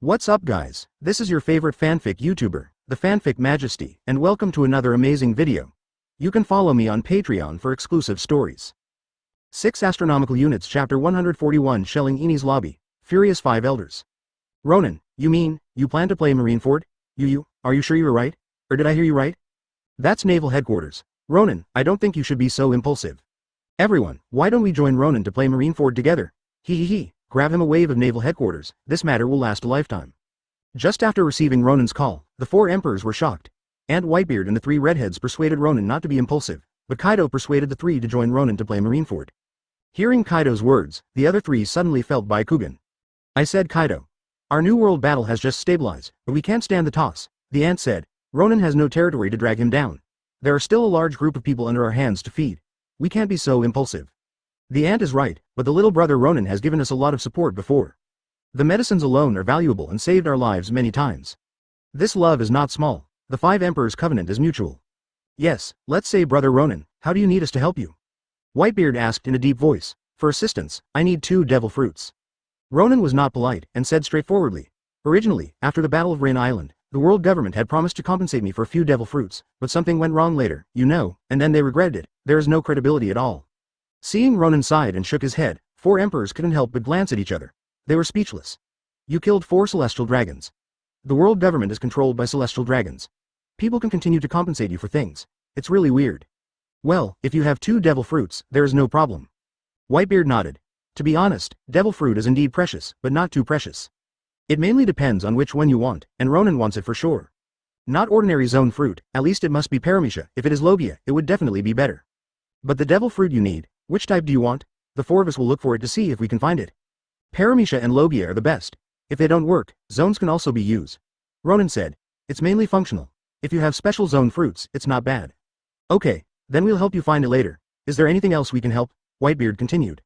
What's up guys, this is your favorite fanfic YouTuber, the Fanfic Majesty, and welcome to another amazing video. You can follow me on Patreon for exclusive stories. 6 Astronomical Units Chapter 141 Shelling Enies Lobby, Furious 5 Elders. Ronan, you mean, you plan to play Marineford? Are you sure you were right? Or did I hear you right? That's Naval Headquarters. Ronan, I don't think you should be so impulsive. Everyone, why don't we join Ronan to play Marineford together? Hee. Grab him a wave of Naval Headquarters, this matter will last a lifetime. Just after receiving Ronan's call, the 4 emperors were shocked. And Whitebeard and the 3 redheads persuaded Ronan not to be impulsive, but Kaido persuaded the 3 to join Ronan to play Marineford. Hearing Kaido's words, the other 3 suddenly felt Byakugan. I said Kaido. Our new world battle has just stabilized, but we can't stand the toss, the ant said. Ronan has no territory to drag him down. There are still a large group of people under our hands to feed. We can't be so impulsive. The ant is right, but the little brother Ronan has given us a lot of support before. The medicines alone are valuable and saved our lives many times. This love is not small, the 5 emperors' covenant is mutual. Yes, let's say brother Ronan, how do you need us to help you? Whitebeard asked in a deep voice. For assistance, I need 2 devil fruits. Ronan was not polite, and said straightforwardly. Originally, after the Battle of Rain Island, the world government had promised to compensate me for a few devil fruits, but something went wrong later, and then they regretted it. There is no credibility at all. Seeing Ronan sighed and shook his head, 4 emperors couldn't help but glance at each other. They were speechless. You killed 4 celestial dragons. The world government is controlled by celestial dragons. People can continue to compensate you for things. It's really weird. Well, if you have 2 devil fruits, there is no problem. Whitebeard nodded. To be honest, devil fruit is indeed precious, but not too precious. It mainly depends on which one you want, and Ronan wants it for sure. Not ordinary zone fruit, at least it must be Mera-mera. If it is Lobia, it would definitely be better. But the devil fruit you need, which type do you want? The 4 of us will look for it to see if we can find it. Mera-mera and Lobia are the best. If they don't work, zones can also be used. Ronan said. It's mainly functional. If you have special zone fruits, it's not bad. Okay, then we'll help you find it later. Is there anything else we can help? Whitebeard continued.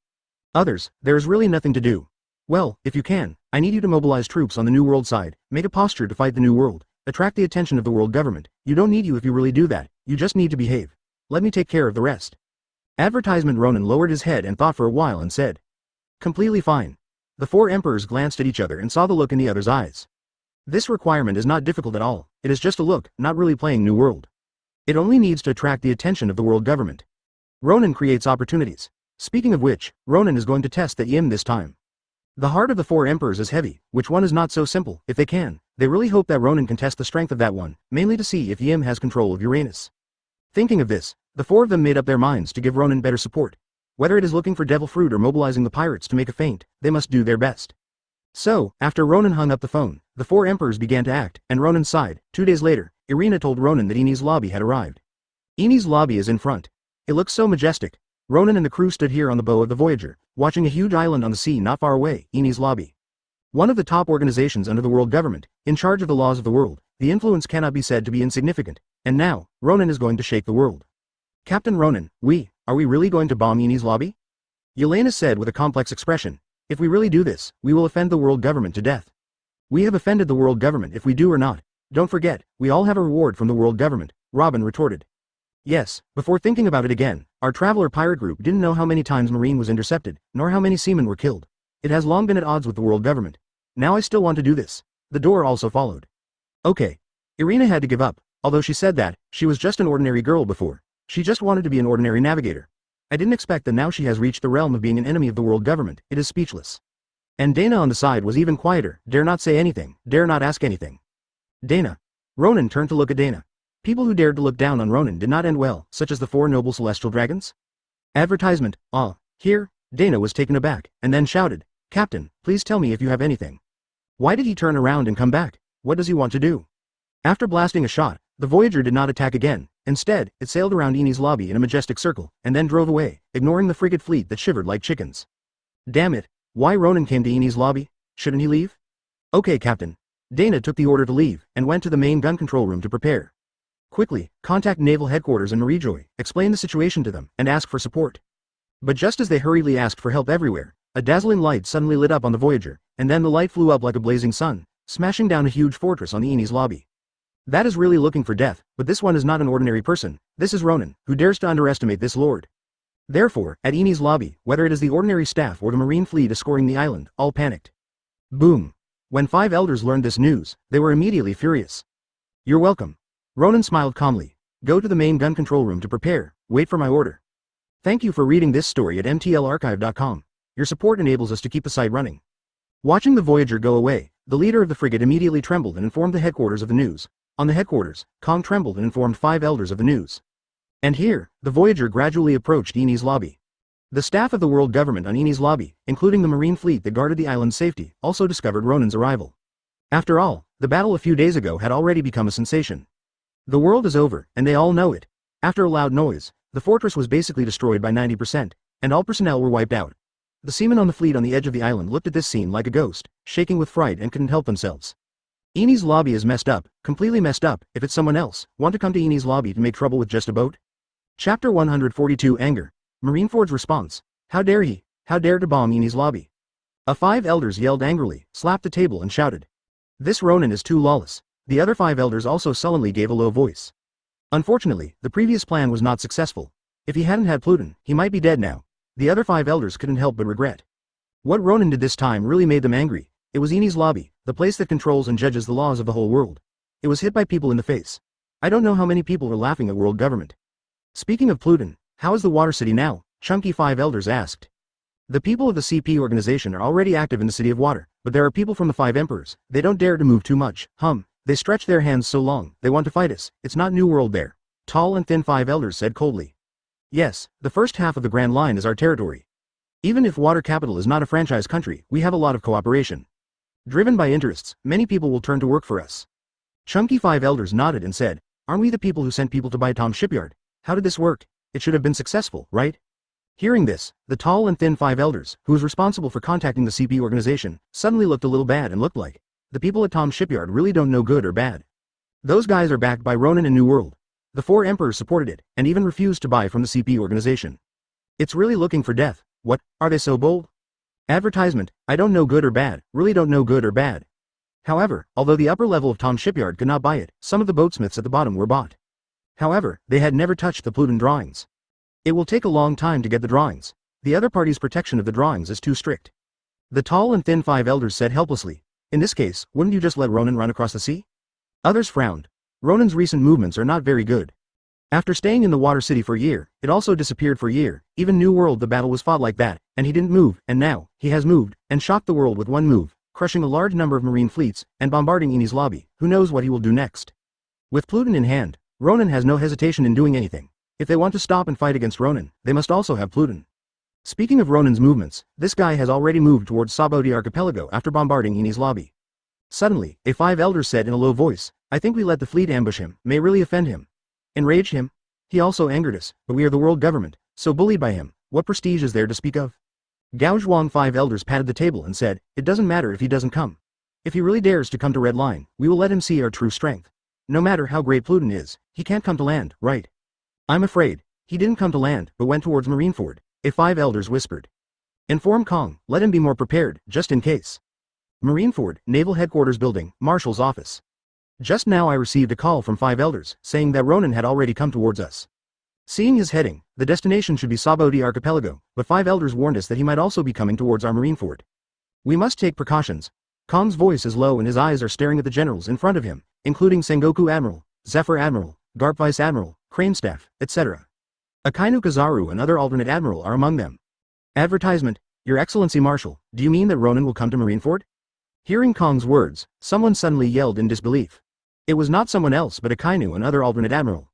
Others, there is really nothing to do. Well, if you can, I need you to mobilize troops on the New World side, make a posture to fight the New World, attract the attention of the world government. You don't need you if you really do that, you just need to behave. Let me take care of the rest. Advertisement. Ronan lowered his head and thought for a while and said. Completely fine. The 4 emperors glanced at each other and saw the look in the other's eyes. This requirement is not difficult at all, it is just a look, not really playing New World. It only needs to attract the attention of the world government. Ronan creates opportunities. Speaking of which, Ronan is going to test the Yim this time. The heart of the 4 emperors is heavy, which one is not so simple. If they can, they really hope that Ronan can test the strength of that one, mainly to see if Yim has control of Uranus. Thinking of this, the 4 of them made up their minds to give Ronan better support. Whether it is looking for devil fruit or mobilizing the pirates to make a feint, they must do their best. So, after Ronan hung up the phone, the 4 emperors began to act, and Ronan sighed. 2 days later, Irina told Ronan that Enies Lobby had arrived. Enies Lobby is in front. It looks so majestic. Ronan and the crew stood here on the bow of the Voyager, watching a huge island on the sea not far away, Enies Lobby. One of the top organizations under the world government, in charge of the laws of the world, the influence cannot be said to be insignificant, and now, Ronan is going to shake the world. Captain Ronan, are we really going to bomb Enies Lobby? Yelena said with a complex expression. If we really do this, we will offend the world government to death. We have offended the world government if we do or not. Don't forget, we all have a reward from the world government, Robin retorted. Yes, before thinking about it again, our traveler pirate group didn't know how many times Marine was intercepted, nor how many seamen were killed. It has long been at odds with the world government. Now I still want to do this. The door also followed. Okay. Irina had to give up, although she said that, she was just an ordinary girl before. She just wanted to be an ordinary navigator. I didn't expect that now she has reached the realm of being an enemy of the world government. It is speechless. And Dana on the side was even quieter, dare not say anything, dare not ask anything. Dana. Ronan turned to look at Dana. People who dared to look down on Ronan did not end well, such as the 4 noble celestial dragons. Advertisement. Here. Dana was taken aback, and then shouted, Captain, please tell me if you have anything. Why did he turn around and come back? What does he want to do? After blasting a shot, the Voyager did not attack again. Instead, it sailed around Enies Lobby in a majestic circle, and then drove away, ignoring the frigate fleet that shivered like chickens. Damn it, why Ronan came to Enies Lobby? Shouldn't he leave? Okay, Captain. Dana took the order to leave, and went to the main gun control room to prepare. Quickly, contact Naval Headquarters and Marie Joa, explain the situation to them, and ask for support. But just as they hurriedly asked for help everywhere, a dazzling light suddenly lit up on the Voyager, and then the light flew up like a blazing sun, smashing down a huge fortress on the Enies Lobby. That is really looking for death, but this one is not an ordinary person. This is Ronan, who dares to underestimate this lord. Therefore, at Enies Lobby, whether it is the ordinary staff or the marine fleet escorting the island, all panicked. Boom. When 5 elders learned this news, they were immediately furious. You're welcome. Ronan smiled calmly. Go to the main gun control room to prepare, wait for my order. Thank you for reading this story at mtlarchive.com. Your support enables us to keep the site running. Watching the Voyager go away, the leader of the frigate immediately trembled and informed the headquarters of the news. On the headquarters, Kong trembled and informed 5 elders of the news. And here, the Voyager gradually approached Enies Lobby. The staff of the world government on Enies Lobby, including the marine fleet that guarded the island's safety, also discovered Ronan's arrival. After all, the battle a few days ago had already become a sensation. The world is over, and they all know it. After a loud noise, the fortress was basically destroyed by 90%, and all personnel were wiped out. The seamen on the fleet on the edge of the island looked at this scene like a ghost, shaking with fright and couldn't help themselves. Enies Lobby is messed up, completely messed up. If it's someone else, want to come to Enies Lobby to make trouble with just a boat? Chapter 142 Anger. Marineford's response. How dare he? How dare to bomb Enies Lobby? A 5 elders yelled angrily, slapped the table and shouted. This Ronan is too lawless. The other 5 elders also sullenly gave a low voice. Unfortunately, the previous plan was not successful. If he hadn't had Pluton, he might be dead now. The other 5 elders couldn't help but regret. What Ronan did this time really made them angry. It was Enies Lobby, the place that controls and judges the laws of the whole world. It was hit by people in the face. I don't know how many people were laughing at world government. Speaking of Pluton, how is the water city now? Chunky 5 elders asked. The people of the CP organization are already active in the city of water, but there are people from the 5 emperors. They don't dare to move too much. They stretch their hands so long, they want to fight us. It's not New World there. Tall and thin 5 elders said coldly. Yes, the first half of the Grand Line is our territory. Even if Water Capital is not a franchise country, we have a lot of cooperation. Driven by interests, many people will turn to work for us. Chunky 5 elders nodded and said, aren't we the people who sent people to buy Tom's shipyard? How did this work? It should have been successful, right? Hearing this, the tall and thin 5 elders, who was responsible for contacting the CP organization, suddenly looked a little bad and looked like the people at Tom's shipyard really don't know good or bad. Those guys are backed by Ronan and New World. The 4 emperors supported it, and even refused to buy from the CP organization. It's really looking for death. What, are they so bold? Advertisement, I don't know good or bad, really don't know good or bad. However, although the upper level of Tom's shipyard could not buy it, some of the boatsmiths at the bottom were bought. However, they had never touched the Pluton drawings. It will take a long time to get the drawings. The other party's protection of the drawings is too strict. The tall and thin 5 elders said helplessly. In this case, wouldn't you just let Ronan run across the sea? Others frowned. Ronan's recent movements are not very good. After staying in the Water City for a year, it also disappeared for a year. Even New World the battle was fought like that, and he didn't move, and now, he has moved, and shocked the world with one move, crushing a large number of marine fleets, and bombarding Enies Lobby. Who knows what he will do next? With Pluton in hand, Ronan has no hesitation in doing anything. If they want to stop and fight against Ronan, they must also have Pluton. Speaking of Ronan's movements, this guy has already moved towards Sabaody Archipelago after bombarding Enies Lobby. Suddenly, a 5 elders said in a low voice, I think we let the fleet ambush him, may really offend him. Enrage him? He also angered us, but we are the world government, so bullied by him, what prestige is there to speak of? Gao Zhuang 5 elders patted the table and said, it doesn't matter if he doesn't come. If he really dares to come to Red Line, we will let him see our true strength. No matter how great Pluton is, he can't come to land, right? I'm afraid. He didn't come to land, but went towards Marineford, a 5 elders whispered. Inform Kong, let him be more prepared, just in case. Marineford, Naval Headquarters Building, Marshal's Office. Just now I received a call from 5 elders, saying that Ronan had already come towards us. Seeing his heading, the destination should be Sabaody Archipelago, but 5 elders warned us that he might also be coming towards our Marineford. We must take precautions. Kong's voice is low and his eyes are staring at the generals in front of him, including Sengoku Admiral, Zephyr Admiral, Garp Vice Admiral, Crane Staff, etc. Akainu Kazaru and other alternate admiral are among them. Advertisement, Your Excellency Marshal, do you mean that Ronan will come to Marineford? Hearing Kong's words, someone suddenly yelled in disbelief. It was not someone else but Akainu and other alternate admiral.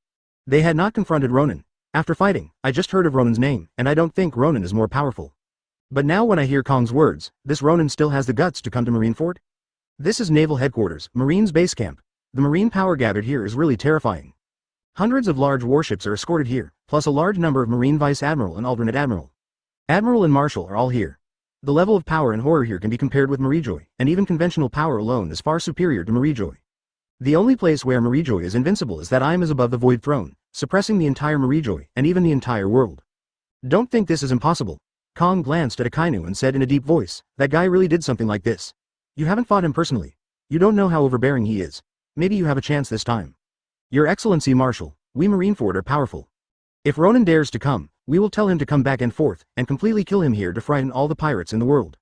They had not confronted Ronan. After fighting, I just heard of Ronan's name, and I don't think Ronan is more powerful. But now when I hear Kong's words, this Ronan still has the guts to come to Marineford? This is Naval Headquarters, Marine's base camp. The marine power gathered here is really terrifying. Hundreds of large warships are escorted here, plus a large number of Marine Vice Admiral and alternate Admiral. Admiral and Marshal are all here. The level of power and horror here can be compared with Marie Joa, and even conventional power alone is far superior to Marie Joa. The only place where Marie Joa is invincible is that I am above the Void Throne, suppressing the entire Marie Joa and even the entire world. Don't think this is impossible. Kong glanced at Akainu and said in a deep voice, that guy really did something like this. You haven't fought him personally. You don't know how overbearing he is. Maybe you have a chance this time. Your Excellency Marshal, we Marineford are powerful. If Ronan dares to come, we will tell him to come back and forth, and completely kill him here to frighten all the pirates in the world.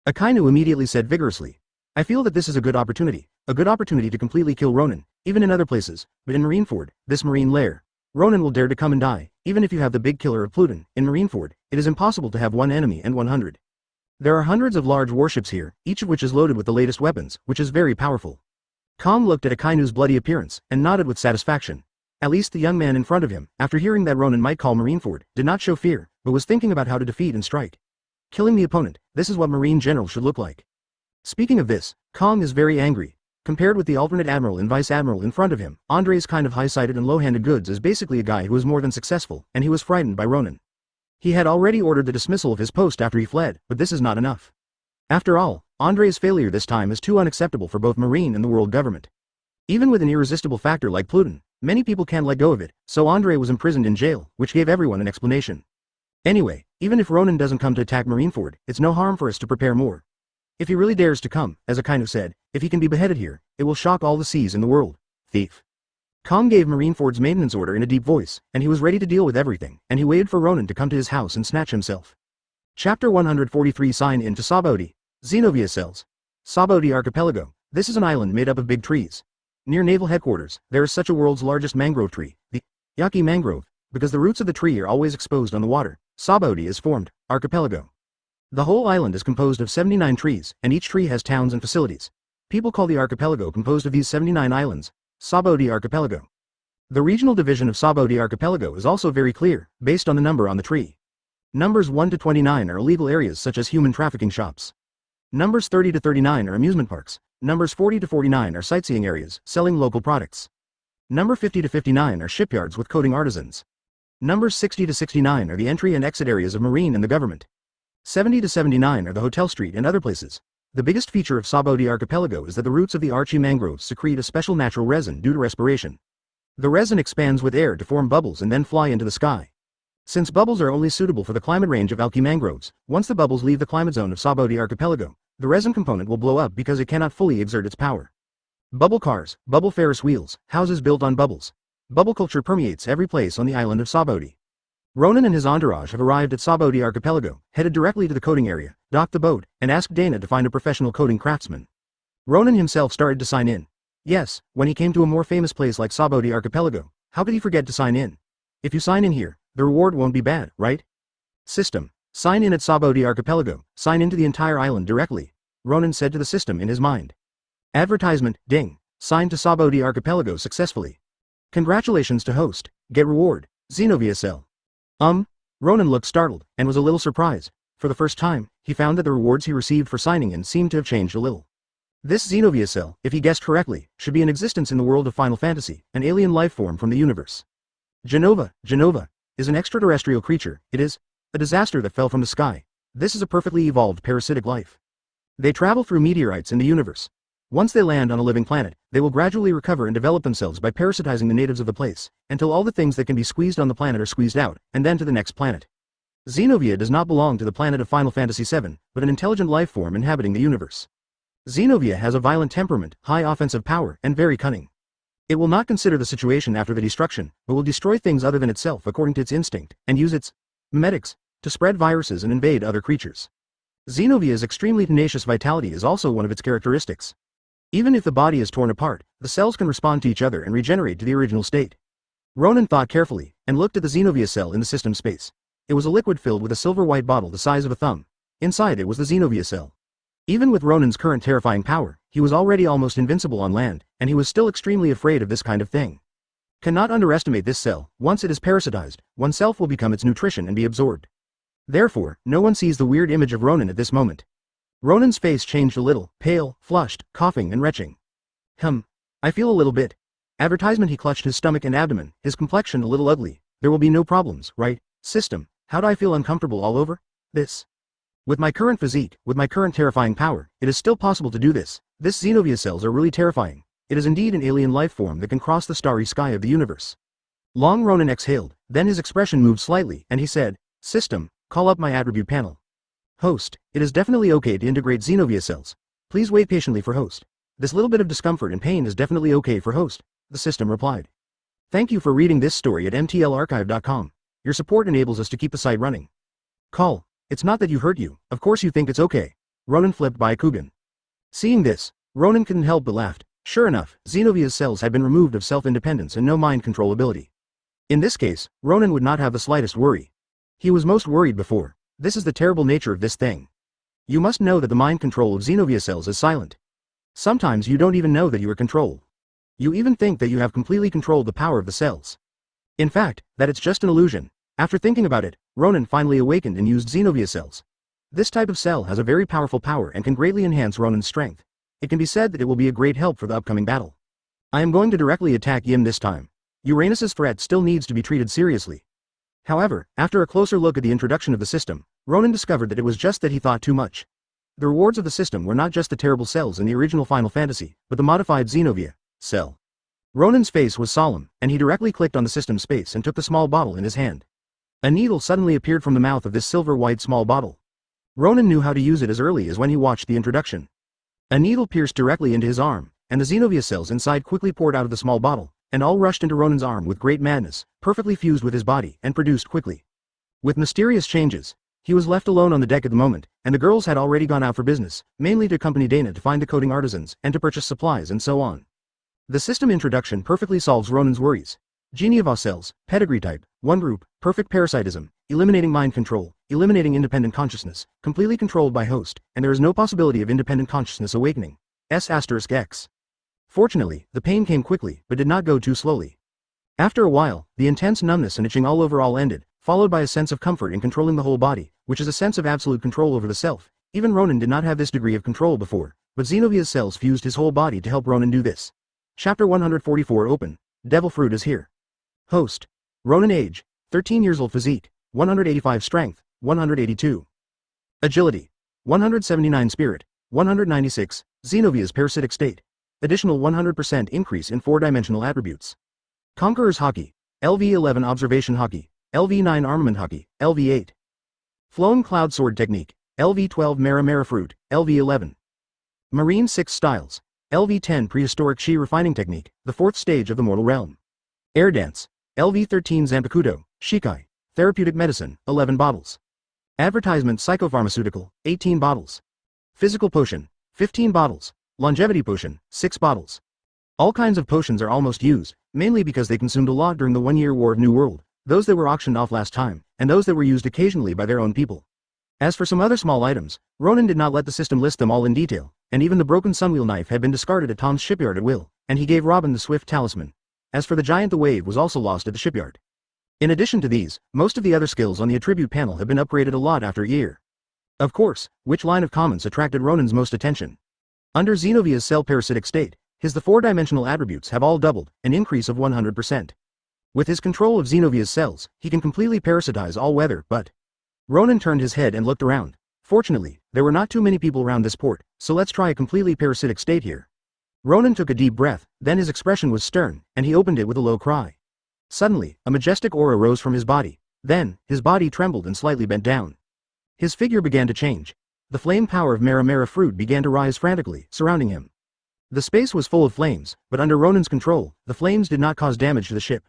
Akainu immediately said vigorously. I feel that this is a good opportunity to completely kill Ronan, even in other places, but in Marineford, this marine lair, Ronan will dare to come and die, even if you have the big killer of Pluton. In Marineford, it is impossible to have one enemy and 100. There are hundreds of large warships here, each of which is loaded with the latest weapons, which is very powerful. Kong looked at Akainu's bloody appearance, and nodded with satisfaction. At least the young man in front of him, after hearing that Ronan might call Marineford, did not show fear, but was thinking about how to defeat and strike. Killing the opponent, this is what Marine General should look like. Speaking of this, Kong is very angry. Compared with the alternate admiral and vice admiral in front of him, Andre's kind of high-sided and low-handed goods is basically a guy who is more than successful, and he was frightened by Ronan. He had already ordered the dismissal of his post after he fled, but this is not enough. After all, Andre's failure this time is too unacceptable for both Marine and the world government. Even with an irresistible factor like Pluton, many people can't let go of it, so Andre was imprisoned in jail, which gave everyone an explanation. Anyway, even if Ronan doesn't come to attack Marineford, it's no harm for us to prepare more. If he really dares to come, as Akainu said, if he can be beheaded here, it will shock all the seas in the world. Thief. Kong gave Marineford's maintenance order in a deep voice, and he was ready to deal with everything, and he waited for Ronan to come to his house and snatch himself. Chapter 143 Sign in to Sabaody. Xenovia Cells. Sabaody Archipelago. This is an island made up of big trees. Near naval headquarters, there is such a world's largest mangrove tree, the Haki mangrove, because the roots of the tree are always exposed on the water. Sabaody is formed, archipelago. The whole island is composed of 79 trees, and each tree has towns and facilities. People call the archipelago composed of these 79 islands, Sabaody Archipelago. The regional division of Sabaody Archipelago is also very clear, based on the number on the tree. Numbers 1 to 29 are illegal areas such as human trafficking shops. Numbers 30 to 39 are amusement parks. Numbers 40 to 49 are sightseeing areas, selling local products. Number 50 to 59 are shipyards with coating artisans. Numbers 60 to 69 are the entry and exit areas of Marine and the government. 70 to 79 are the hotel street and other places. The biggest feature of Sabaody Archipelago is that the roots of the Archie mangroves secrete a special natural resin due to respiration. The resin expands with air to form bubbles and then fly into the sky. Since bubbles are only suitable for the climate range of algae mangroves, once the bubbles leave the climate zone of Sabaody Archipelago, the resin component will blow up because it cannot fully exert its power. Bubble cars, bubble Ferris wheels, houses built on bubbles. Bubble culture permeates every place on the island of Sabaody. Ronan and his entourage have arrived at Sabaody Archipelago, headed directly to the coating area, docked the boat, and asked Dana to find a professional coating craftsman. Ronan himself started to sign in. Yes, when he came to a more famous place like Sabaody Archipelago, how could he forget to sign in? If you sign in here, the reward won't be bad, right? System. Sign in at Sabaody Archipelago, sign into the entire island directly, Ronan said to the system in his mind. Advertisement, ding, signed to Sabaody Archipelago successfully. Congratulations to host, get reward, Xenovia Cell. Ronan looked startled, and was a little surprised. For the first time, he found that the rewards he received for signing in seemed to have changed a little. This Xenovia Cell, if he guessed correctly, should be in existence in the world of Final Fantasy, an alien life form from the universe. Xenova, is an extraterrestrial creature. It is a disaster that fell from the sky. This is a perfectly evolved parasitic life. They travel through meteorites in the universe. Once they land on a living planet, they will gradually recover and develop themselves by parasitizing the natives of the place, until all the things that can be squeezed on the planet are squeezed out, and then to the next planet. Xenovia does not belong to the planet of Final Fantasy VII, but an intelligent life form inhabiting the universe. Xenovia has a violent temperament, high offensive power, and very cunning. It will not consider the situation after the destruction, but will destroy things other than itself according to its instinct, and use its mimetics to spread viruses and invade other creatures. Xenovia's extremely tenacious vitality is also one of its characteristics. Even if the body is torn apart, the cells can respond to each other and regenerate to the original state. Ronan thought carefully, and looked at the Xenovia cell in the system space. It was a liquid filled with a silver-white bottle the size of a thumb. Inside it was the Xenovia cell. Even with Ronan's current terrifying power, he was already almost invincible on land, and he was still extremely afraid of this kind of thing. Cannot underestimate this cell. Once it is parasitized, oneself will become its nutrition and be absorbed. Therefore, no one sees the weird image of Ronan at this moment. Ronan's face changed a little, pale, flushed, coughing and retching. I feel a little bit. Advertisement. He clutched his stomach and abdomen, his complexion a little ugly. There will be no problems, right? System, how do I feel uncomfortable all over? This. With my current physique, with my current terrifying power, it is still possible to do this. This Xenovia cells are really terrifying. It is indeed an alien life form that can cross the starry sky of the universe. Long Ronan exhaled, then his expression moved slightly, and he said, System, call up my attribute panel. Host, it is definitely okay to integrate Xenovia cells. Please wait patiently for host. This little bit of discomfort and pain is definitely okay for host, the system replied. Thank you for reading this story at mtlarchive.com. Your support enables us to keep the site running. Call. It's not that you hurt you, of course you think it's okay. Ronan flipped by Kugan. Seeing this, Ronan couldn't help but laugh. Sure enough, Xenovia's cells had been removed of self-independence and no mind control ability. In this case, Ronan would not have the slightest worry. He was most worried before. This is the terrible nature of this thing. You must know that the mind control of Xenovia cells is silent. Sometimes you don't even know that you are controlled. You even think that you have completely controlled the power of the cells. In fact, that it's just an illusion. After thinking about it, Ronan finally awakened and used Xenovia cells. This type of cell has a very powerful power and can greatly enhance Ronan's strength. It can be said that it will be a great help for the upcoming battle. I am going to directly attack Yim this time. Uranus's threat still needs to be treated seriously. However, after a closer look at the introduction of the system, Ronan discovered that it was just that he thought too much. The rewards of the system were not just the terrible cells in the original Final Fantasy, but the modified Xenovia Cell. Ronan's face was solemn, and he directly clicked on the system space and took the small bottle in his hand. A needle suddenly appeared from the mouth of this silver-white small bottle. Ronan knew how to use it as early as when he watched the introduction. A needle pierced directly into his arm, and the Xenovia cells inside quickly poured out of the small bottle, and all rushed into Ronan's arm with great madness, perfectly fused with his body, and produced quickly. With mysterious changes, he was left alone on the deck at the moment, and the girls had already gone out for business, mainly to accompany Dana to find the coding artisans, and to purchase supplies and so on. The system introduction perfectly solves Ronan's worries. Xenovia cells, pedigree type, 1 group, perfect parasitism, eliminating mind control, eliminating independent consciousness, completely controlled by host, and there is no possibility of independent consciousness awakening. S**X. Fortunately, the pain came quickly, but did not go too slowly. After a while, the intense numbness and itching all ended, followed by a sense of comfort in controlling the whole body, which is a sense of absolute control over the self. Even Ronan did not have this degree of control before, but Xenovia's cells fused his whole body to help Ronan do this. Chapter 144 Open. Devil Fruit is here. Host. Ronan age, 13 years old physique, 185 strength, 182. Agility. 179 spirit, 196, Xenovia's parasitic state. Additional 100% increase in 4-dimensional attributes. Conqueror's Haki. LV11 Observation Haki. LV9 Armament Haki. LV8. Flowing Cloud Sword Technique. LV12 Mera-mera Fruit. LV11. Marine 6 Styles. LV10 Prehistoric Shi Refining Technique, the 4th stage of the mortal realm. Air Dance. LV13 Zanpakuto, Shikai. Therapeutic Medicine, 11 bottles. Advertisement Psychopharmaceutical, 18 bottles. Physical Potion, 15 bottles. Longevity Potion, 6 bottles. All kinds of potions are almost used, mainly because they consumed a lot during the 1-year War of New World, those that were auctioned off last time, and those that were used occasionally by their own people. As for some other small items, Ronan did not let the system list them all in detail, and even the broken sunwheel knife had been discarded at Tom's shipyard at will, and he gave Robin the swift talisman. As for the giant, the wave was also lost at the shipyard. In addition to these, most of the other skills on the attribute panel have been upgraded a lot after a year. Of course, which line of comments attracted Ronan's most attention? Under Xenovia's cell parasitic state, the 4-dimensional attributes have all doubled, an increase of 100%. With his control of Xenovia's cells, he can completely parasitize all weather, but... Ronan turned his head and looked around. Fortunately, there were not too many people around this port, so let's try a completely parasitic state here. Ronan took a deep breath, then his expression was stern, and he opened it with a low cry. Suddenly, a majestic aura rose from his body. Then, his body trembled and slightly bent down. His figure began to change. The flame power of Mera-mera Fruit began to rise frantically, surrounding him. The space was full of flames, but under Ronan's control, the flames did not cause damage to the ship.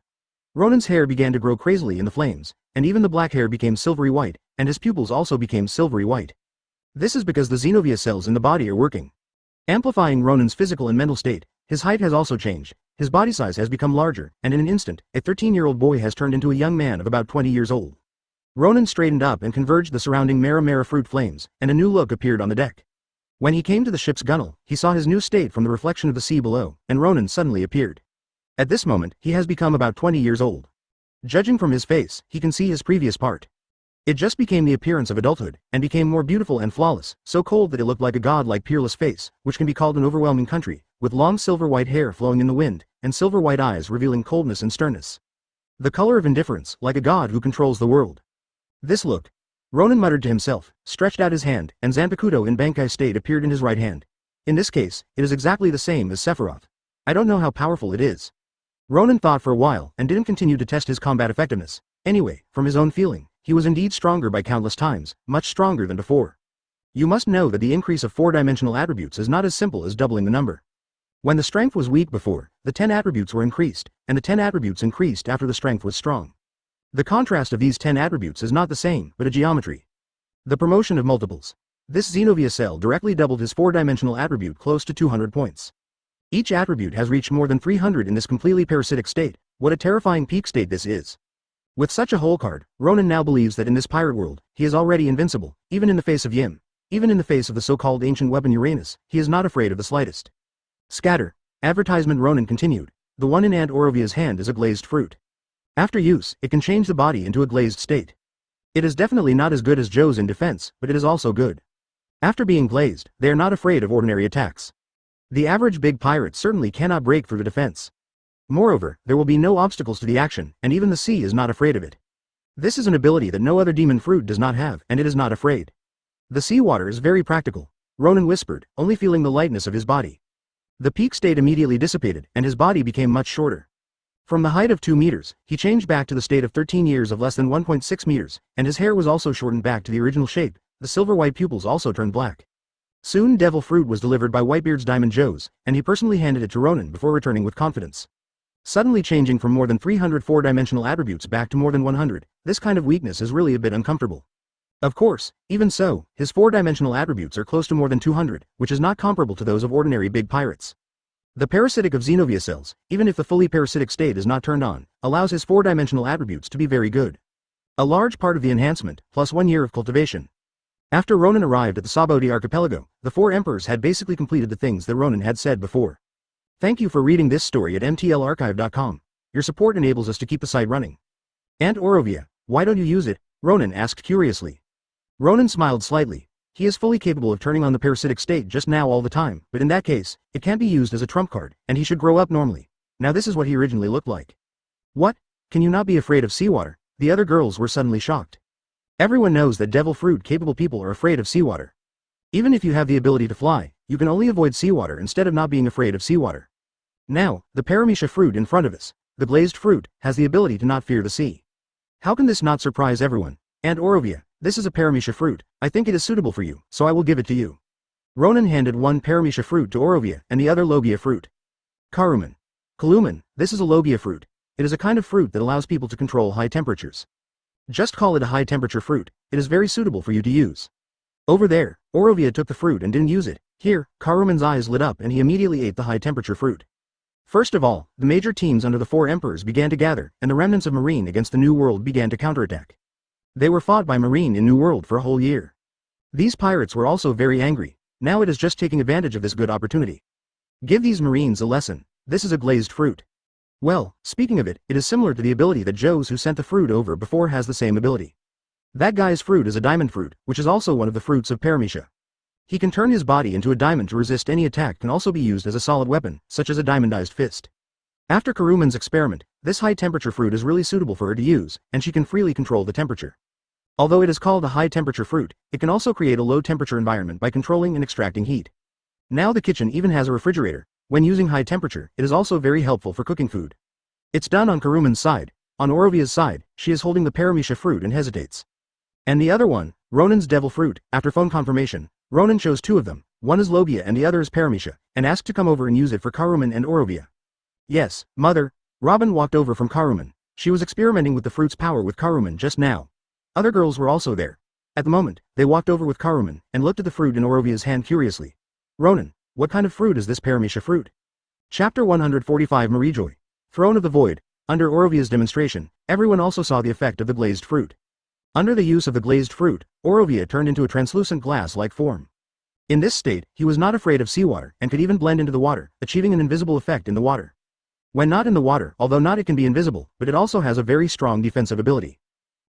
Ronan's hair began to grow crazily in the flames, and even the black hair became silvery white, and his pupils also became silvery white. This is because the Xenovia cells in the body are working. Amplifying Ronan's physical and mental state, his height has also changed, his body size has become larger, and in an instant, a 13-year-old boy has turned into a young man of about 20 years old. Ronan straightened up and converged the surrounding Mera-mera Fruit flames, and a new look appeared on the deck. When he came to the ship's gunwale, he saw his new state from the reflection of the sea below, and Ronan suddenly appeared. At this moment, he has become about 20 years old. Judging from his face, he can see his previous part. It just became the appearance of adulthood, and became more beautiful and flawless, so cold that it looked like a god-like peerless face, which can be called an overwhelming country, with long silver-white hair flowing in the wind, and silver-white eyes revealing coldness and sternness. The color of indifference, like a god who controls the world. This look. Ronan muttered to himself, stretched out his hand, and Zanpakuto in Bankai state appeared in his right hand. In this case, it is exactly the same as Sephiroth. I don't know how powerful it is. Ronan thought for a while, and didn't continue to test his combat effectiveness. Anyway, from his own feeling, he was indeed stronger by countless times, much stronger than before. You must know that the increase of 4-dimensional attributes is not as simple as doubling the number. When the strength was weak before, the 10 attributes were increased, and the 10 attributes increased after the strength was strong. The contrast of these 10 attributes is not the same, but a geometry. The promotion of multiples. This Xenovia Cell directly doubled his 4-dimensional attribute close to 200 points. Each attribute has reached more than 300 in this completely parasitic state. What a terrifying peak state this is. With such a whole card, Ronan now believes that in this pirate world, he is already invincible, even in the face of Yim. Even in the face of the so-called ancient weapon Uranus, he is not afraid of the slightest. Scatter. Advertisement. Ronan continued. The one in Aunt Orovia's hand is a glazed fruit. After use, it can change the body into a glazed state. It is definitely not as good as Joe's in defense, but it is also good. After being glazed, they are not afraid of ordinary attacks. The average big pirate certainly cannot break through the defense. Moreover, there will be no obstacles to the action, and even the sea is not afraid of it. This is an ability that no other demon fruit does not have, and it is not afraid. The seawater is very practical, Ronan whispered, only feeling the lightness of his body. The peak state immediately dissipated, and his body became much shorter. From the height of 2 meters, he changed back to the state of 13 years of less than 1.6 meters, and his hair was also shortened back to the original shape. The silver-white pupils also turned black. Soon Devil Fruit was delivered by Whitebeard's Diamond Joes, and he personally handed it to Ronan before returning with confidence. Suddenly changing from more than 300 4-dimensional attributes back to more than 100, this kind of weakness is really a bit uncomfortable. Of course, even so, his 4-dimensional attributes are close to more than 200, which is not comparable to those of ordinary big pirates. The parasitic of Xenovia cells, even if the fully parasitic state is not turned on, allows his 4-dimensional attributes to be very good. A large part of the enhancement, plus 1 year of cultivation. After Ronan arrived at the Sabaody Archipelago, the 4 emperors had basically completed the things that Ronan had said before. Thank you for reading this story at mtlarchive.com. Your support enables us to keep the site running. Aunt Orovia, why don't you use it? Ronan asked curiously. Ronan smiled slightly. He is fully capable of turning on the parasitic state just now all the time, but in that case, it can't be used as a trump card, and he should grow up normally. Now this is what he originally looked like. What? Can you not be afraid of seawater? The other girls were suddenly shocked. Everyone knows that devil fruit capable people are afraid of seawater. Even if you have the ability to fly, you can only avoid seawater instead of not being afraid of seawater. Now, the Mera-mera Fruit in front of us, the glazed fruit, has the ability to not fear the sea. How can this not surprise everyone? Aunt Orovia, this is a Mera-mera Fruit. I think it is suitable for you, so I will give it to you. Ronan handed one Mera-mera Fruit to Orovia and the other Logia Fruit. Kaluman, this is a Logia Fruit. It is a kind of fruit that allows people to control high temperatures. Just call it a high-temperature fruit. It is very suitable for you to use. Over there, Orovia took the fruit and didn't use it. Here, Karuman's eyes lit up and he immediately ate the high-temperature fruit. First of all, the major teams under the 4 emperors began to gather, and the remnants of Marine against the New World began to counterattack. They were fought by Marine in New World for a whole year. These pirates were also very angry. Now it is just taking advantage of this good opportunity. Give these Marines a lesson. This is a glazed fruit. Well, speaking of it, it is similar to the ability that Joe's who sent the fruit over before has the same ability. That guy's fruit is a diamond fruit, which is also one of the fruits of Mera-mera. He can turn his body into a diamond to resist any attack, can also be used as a solid weapon, such as a diamondized fist. After Karuman's experiment, this high-temperature fruit is really suitable for her to use, and she can freely control the temperature. Although it is called a high-temperature fruit, it can also create a low-temperature environment by controlling and extracting heat. Now the kitchen even has a refrigerator. When using high temperature, it is also very helpful for cooking food. It's done on Karuman's side. On Orovia's side, she is holding the Mera-mera Fruit and hesitates. And the other one, Ronan's devil fruit. After phone confirmation, Ronan chose 2 of them. One is Logia and the other is Mera-mera, and asked to come over and use it for Karuman and Orovia. Yes, mother. Robin walked over from Karuman. She was experimenting with the fruit's power with Karuman just now. Other girls were also there. At the moment, they walked over with Karuman and looked at the fruit in Orovia's hand curiously. Ronan, what kind of fruit is this Mera-mera Fruit? Chapter 145 Marie Joa. Throne of the Void. Under Orovia's demonstration, everyone also saw the effect of the glazed fruit. Under the use of the glazed fruit, Orovia turned into a translucent glass-like form. In this state, he was not afraid of seawater and could even blend into the water, achieving an invisible effect in the water. When not in the water, although not it can be invisible, but it also has a very strong defensive ability.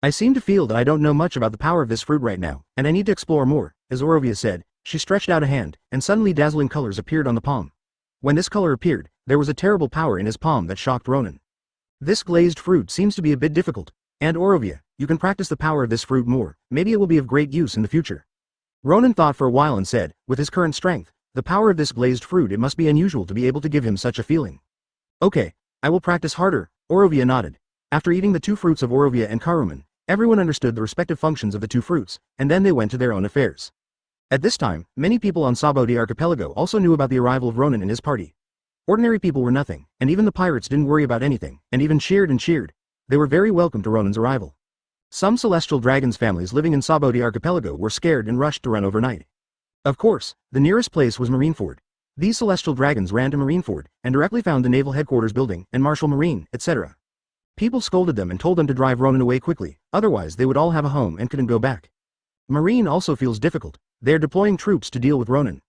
I seem to feel that I don't know much about the power of this fruit right now, and I need to explore more, as Orovia said. She stretched out a hand, and suddenly dazzling colors appeared on the palm. When this color appeared, there was a terrible power in his palm that shocked Ronan. This glazed fruit seems to be a bit difficult, and Orovia, you can practice the power of this fruit more, maybe it will be of great use in the future. Ronan thought for a while and said, with his current strength, the power of this glazed fruit, it must be unusual to be able to give him such a feeling. Okay, I will practice harder. Orovia nodded. After eating the 2 fruits of Orovia and Karuman, everyone understood the respective functions of the 2 fruits, and then they went to their own affairs. At this time, many people on Sabaody Archipelago also knew about the arrival of Ronan and his party. Ordinary people were nothing, and even the pirates didn't worry about anything, and even cheered and cheered. They were very welcome to Ronan's arrival. Some celestial dragons families living in Sabaody Archipelago were scared and rushed to run overnight. Of course, the nearest place was Marineford. These celestial dragons ran to Marineford, and directly found the naval headquarters building, and Marshal Marine, etc. People scolded them and told them to drive Ronan away quickly, otherwise they would all have a home and couldn't go back. Marine also feels difficult. They are deploying troops to deal with Ronan.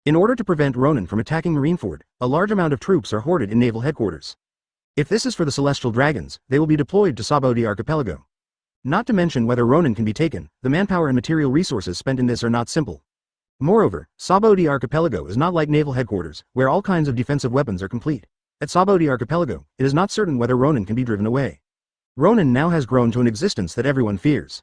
In order to prevent Ronan from attacking Marineford, a large amount of troops are hoarded in naval headquarters. If this is for the celestial dragons, they will be deployed to Sabaody Archipelago. Not to mention whether Ronan can be taken, the manpower and material resources spent in this are not simple. Moreover, Sabaody Archipelago is not like naval headquarters, where all kinds of defensive weapons are complete. At Sabaody Archipelago, it is not certain whether Ronan can be driven away. Ronan now has grown to an existence that everyone fears.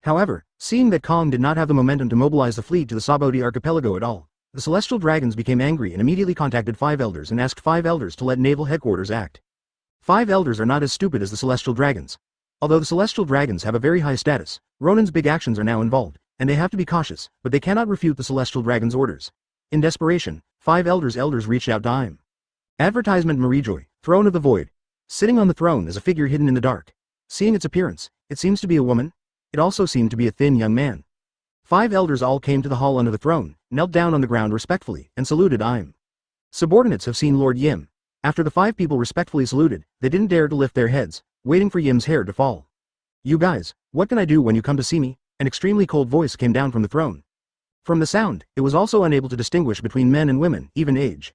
However, seeing that Kong did not have the momentum to mobilize the fleet to the Sabaody Archipelago at all, the celestial dragons became angry and immediately contacted 5 elders and asked 5 elders to let naval headquarters act. 5 elders are not as stupid as the celestial dragons. Although the celestial dragons have a very high status, Ronan's big actions are now involved, and they have to be cautious, but they cannot refute the celestial dragons' orders. In desperation, 5 elders reached out to Im. Advertisement Marie Joa, Throne of the Void. Sitting on the throne is a figure hidden in the dark. Seeing its appearance, it seems to be a woman. It also seemed to be a thin young man. 5 elders all came to the hall under the throne, knelt down on the ground respectfully, and saluted Im. Subordinates have seen Lord Yim. After the 5 people respectfully saluted, they didn't dare to lift their heads, waiting for Yim's hair to fall. "You guys, what can I do when you come to see me?" An extremely cold voice came down from the throne. From the sound, it was also unable to distinguish between men and women, even age.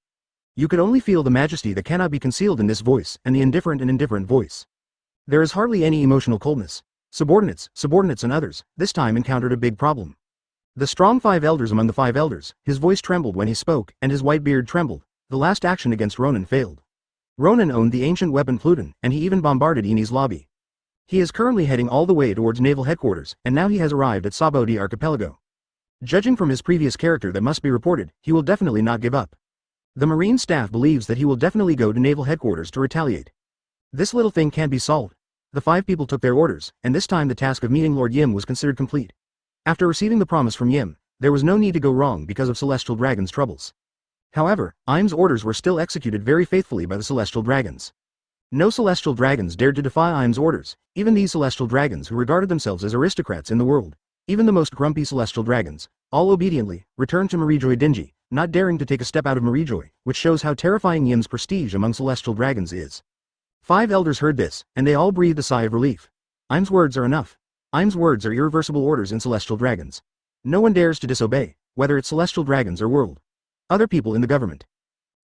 You could only feel the majesty that cannot be concealed in this voice, and the indifferent and indifferent voice. There is hardly any emotional coldness. Subordinates and others, this time encountered a big problem. The strong 5 elders among the 5 elders, his voice trembled when he spoke, and his white beard trembled. The last action against Ronan failed. Ronan owned the ancient weapon Pluton, and he even bombarded Enies Lobby. He is currently heading all the way towards naval headquarters, and now he has arrived at Sabaody Archipelago. Judging from his previous character that must be reported, he will definitely not give up. The Marine staff believes that he will definitely go to naval headquarters to retaliate. This little thing can't be solved. The 5 people took their orders, and this time the task of meeting Lord Yim was considered complete. After receiving the promise from Yim, there was no need to go wrong because of Celestial Dragon's troubles. However, Im's orders were still executed very faithfully by the Celestial Dragons. No Celestial Dragons dared to defy Im's orders, even these Celestial Dragons who regarded themselves as aristocrats in the world. Even the most grumpy Celestial Dragons, all obediently, returned to Marie Joa dingy, not daring to take a step out of Marie Joa, which shows how terrifying Yim's prestige among Celestial Dragons is. 5 elders heard this, and they all breathed a sigh of relief. Im's words are enough. Im's words are irreversible orders in Celestial Dragons. No one dares to disobey, whether it's Celestial Dragons or world. Other people in the government.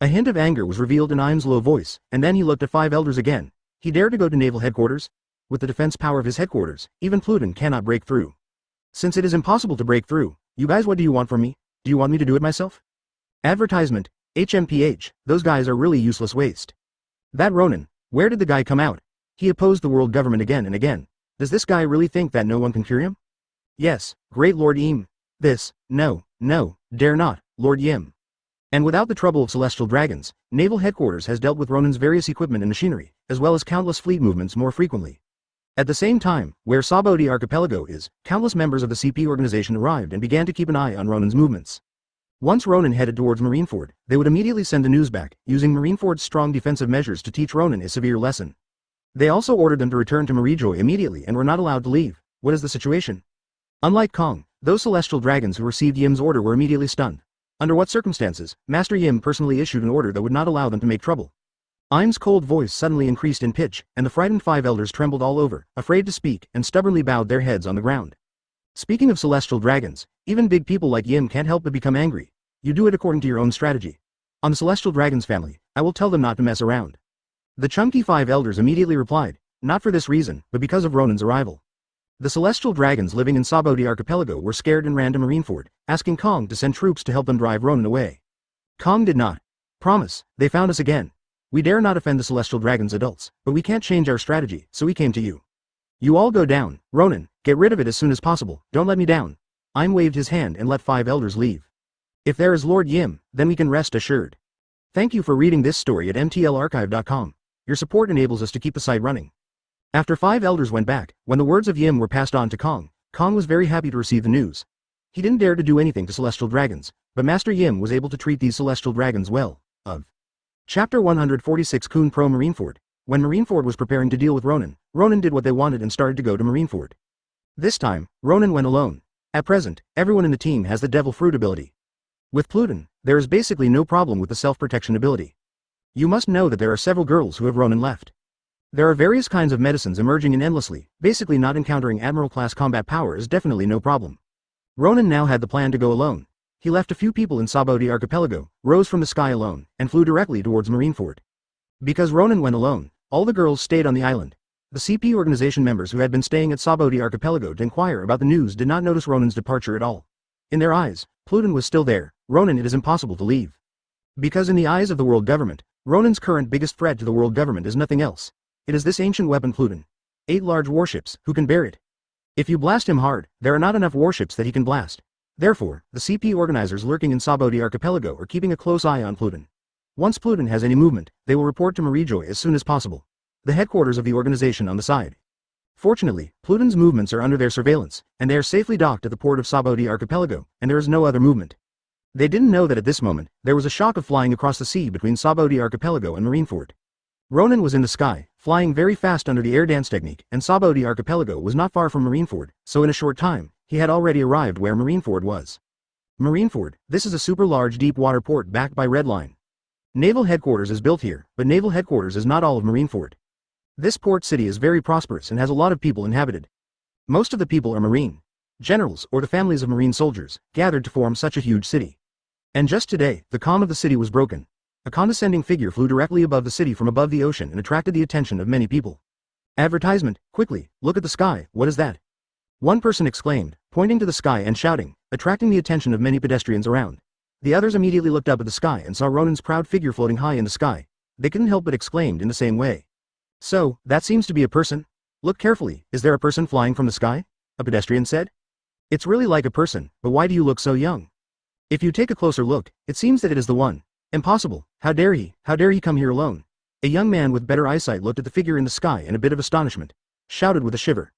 A hint of anger was revealed in Im's low voice, and then he looked at 5 elders again. He dared to go to naval headquarters? With the defense power of his headquarters, even Pluton cannot break through. Since it is impossible to break through, you guys, what do you want from me? Do you want me to do it myself? Advertisement, HMPH, those guys are really useless waste. That Ronan, where did the guy come out? He opposed the world government again and again. Does this guy really think that no one can cure him? Yes, great Lord Yim. This, no, dare not, Lord Yim. And without the trouble of Celestial Dragons, Naval Headquarters has dealt with Ronan's various equipment and machinery, as well as countless fleet movements more frequently. At the same time, where Sabaody Archipelago is, countless members of the CP organization arrived and began to keep an eye on Ronan's movements. Once Ronan headed towards Marineford, they would immediately send the news back, using Marineford's strong defensive measures to teach Ronan a severe lesson. They also ordered them to return to Marie Joa immediately and were not allowed to leave. What is the situation? Unlike Kong, those Celestial Dragons who received Yim's order were immediately stunned. Under what circumstances, Master Yim personally issued an order that would not allow them to make trouble. Im's cold voice suddenly increased in pitch, and the frightened 5 elders trembled all over, afraid to speak, and stubbornly bowed their heads on the ground. Speaking of Celestial Dragons, even big people like Yim can't help but become angry. You do it according to your own strategy. On the Celestial Dragons family, I will tell them not to mess around. The chunky 5 elders immediately replied, not for this reason, but because of Ronan's arrival. The Celestial Dragons living in Sabaody Archipelago were scared and ran to Marineford, asking Kong to send troops to help them drive Ronan away. Kong did not. Promise, they found us again. We dare not offend the Celestial Dragons adults, but we can't change our strategy, so we came to you. You all go down, Ronan, get rid of it as soon as possible, don't let me down. Im waved his hand and let 5 elders leave. If there is Lord Yim, then we can rest assured. Thank you for reading this story at mtlarchive.com. Your support enables us to keep the site running. After 5 elders went back, when the words of Yim were passed on to Kong, Kong was very happy to receive the news. He didn't dare to do anything to Celestial Dragons, but Master Yim was able to treat these Celestial Dragons well. Chapter 146 Kun Pro Marineford. When Marineford was preparing to deal with Ronan, Ronan did what they wanted and started to go to Marineford. This time, Ronan went alone. At present, everyone in the team has the Devil Fruit ability. With Pluton, there is basically no problem with the self-protection ability. You must know that there are several girls who have Ronan left. There are various kinds of medicines emerging in endlessly, basically not encountering Admiral-class combat power is definitely no problem. Ronan now had the plan to go alone. He left a few people in Sabaody Archipelago, rose from the sky alone, and flew directly towards Marineford. Because Ronan went alone, all the girls stayed on the island. The CP organization members who had been staying at Sabaody Archipelago to inquire about the news did not notice Ronan's departure at all. In their eyes, Pluton was still there. Ronan, it is impossible to leave. Because in the eyes of the world government, Ronan's current biggest threat to the world government is nothing else. It is this ancient weapon Pluton. 8 large warships, who can bear it? If you blast him hard, there are not enough warships that he can blast. Therefore, the CP organizers lurking in Sabaody Archipelago are keeping a close eye on Pluton. Once Pluton has any movement, they will report to Marie Joa as soon as possible. The headquarters of the organization on the side. Fortunately, Pluton's movements are under their surveillance, and they are safely docked at the port of Sabaody Archipelago, and there is no other movement. They didn't know that at this moment, there was a shock of flying across the sea between Sabaody Archipelago and Marineford. Ronan was in the sky, flying very fast under the air dance technique, and Sabaody Archipelago was not far from Marineford, so in a short time, he had already arrived where Marineford was. Marineford, this is a super large deep water port backed by Red Line. Naval headquarters is built here, but naval headquarters is not all of Marineford. This port city is very prosperous and has a lot of people inhabited. Most of the people are Marine generals or the families of Marine soldiers, gathered to form such a huge city. And just today, the calm of the city was broken. A condescending figure flew directly above the city from above the ocean and attracted the attention of many people. Advertisement, quickly, look at the sky, what is that? One person exclaimed, pointing to the sky and shouting, attracting the attention of many pedestrians around. The others immediately looked up at the sky and saw Ronan's proud figure floating high in the sky. They couldn't help but exclaimed in the same way. So, that seems to be a person? Look carefully, is there a person flying from the sky? A pedestrian said. It's really like a person, but why do you look so young? If you take a closer look, it seems that it is the one. Impossible, how dare he come here alone? A young man with better eyesight looked at the figure in the sky in a bit of astonishment. Shouted with a shiver.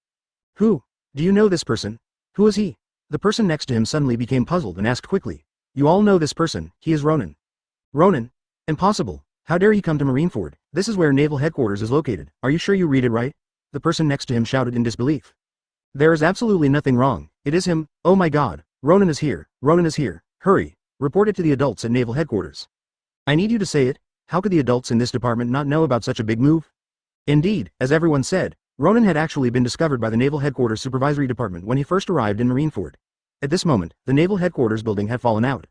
Who? Do you know this person? Who is he? The person next to him suddenly became puzzled and asked quickly. You all know this person, he is Ronan. Ronan? Impossible. How dare he come to Marineford? This is where naval headquarters is located. Are you sure you read it right? The person next to him shouted in disbelief. There is absolutely nothing wrong. It is him. Oh my god. Ronan is here. Ronan is here. Hurry. Report it to the adults at naval headquarters. I need you to say it. How could the adults in this department not know about such a big move? Indeed, as everyone said, Ronan had actually been discovered by the Naval Headquarters Supervisory Department when he first arrived in Marineford. At this moment, the Naval Headquarters building had fallen out.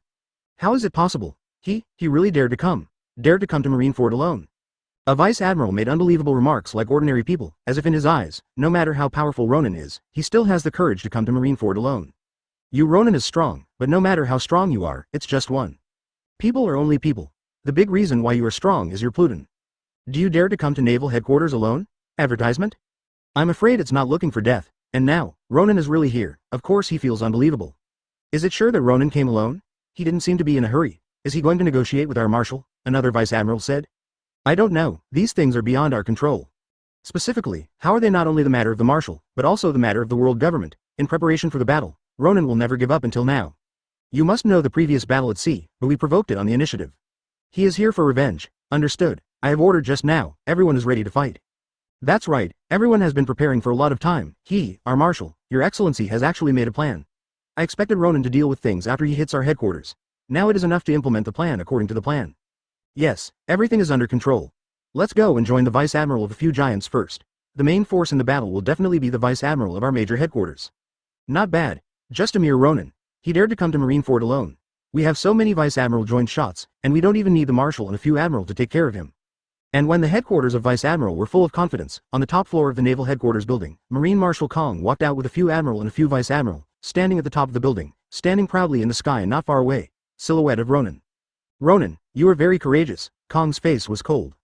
How is it possible? He really dared to come to Marineford alone. A Vice Admiral made unbelievable remarks like ordinary people, as if in his eyes, no matter how powerful Ronan is, he still has the courage to come to Marineford alone. Ronan is strong, but no matter how strong you are, it's just one. People are only people. The big reason why you are strong is your Pluton. Do you dare to come to Naval Headquarters alone? Advertisement? I'm afraid it's not looking for death, and now, Ronan is really here. Of course he feels unbelievable. Is it sure that Ronan came alone? He didn't seem to be in a hurry. Is he going to negotiate with our Marshal? Another Vice Admiral said. I don't know, these things are beyond our control. Specifically, how are they not only the matter of the Marshal, but also the matter of the world government? In preparation for the battle, Ronan will never give up until now. You must know the previous battle at sea, but we provoked it on the initiative. He is here for revenge. Understood. I have ordered just now, everyone is ready to fight. That's right, everyone has been preparing for a lot of time. Our Marshal, Your Excellency has actually made a plan. I expected Ronan to deal with things after he hits our headquarters. Now it is enough to implement the plan according to the plan. Yes, everything is under control. Let's go and join the Vice Admiral of a few giants first. The main force in the battle will definitely be the Vice Admiral of our major headquarters. Not bad. Just a mere Ronan. He dared to come to Marineford alone. We have so many Vice Admiral joint shots, and we don't even need the Marshal and a few Admiral to take care of him. And when the headquarters of Vice Admiral were full of confidence, on the top floor of the Naval Headquarters building, Marine Marshal Kong walked out with a few Admiral and a few Vice Admiral, standing at the top of the building, standing proudly in the sky and not far away. Silhouette of Ronan. Ronan, you are very courageous. Kong's face was cold.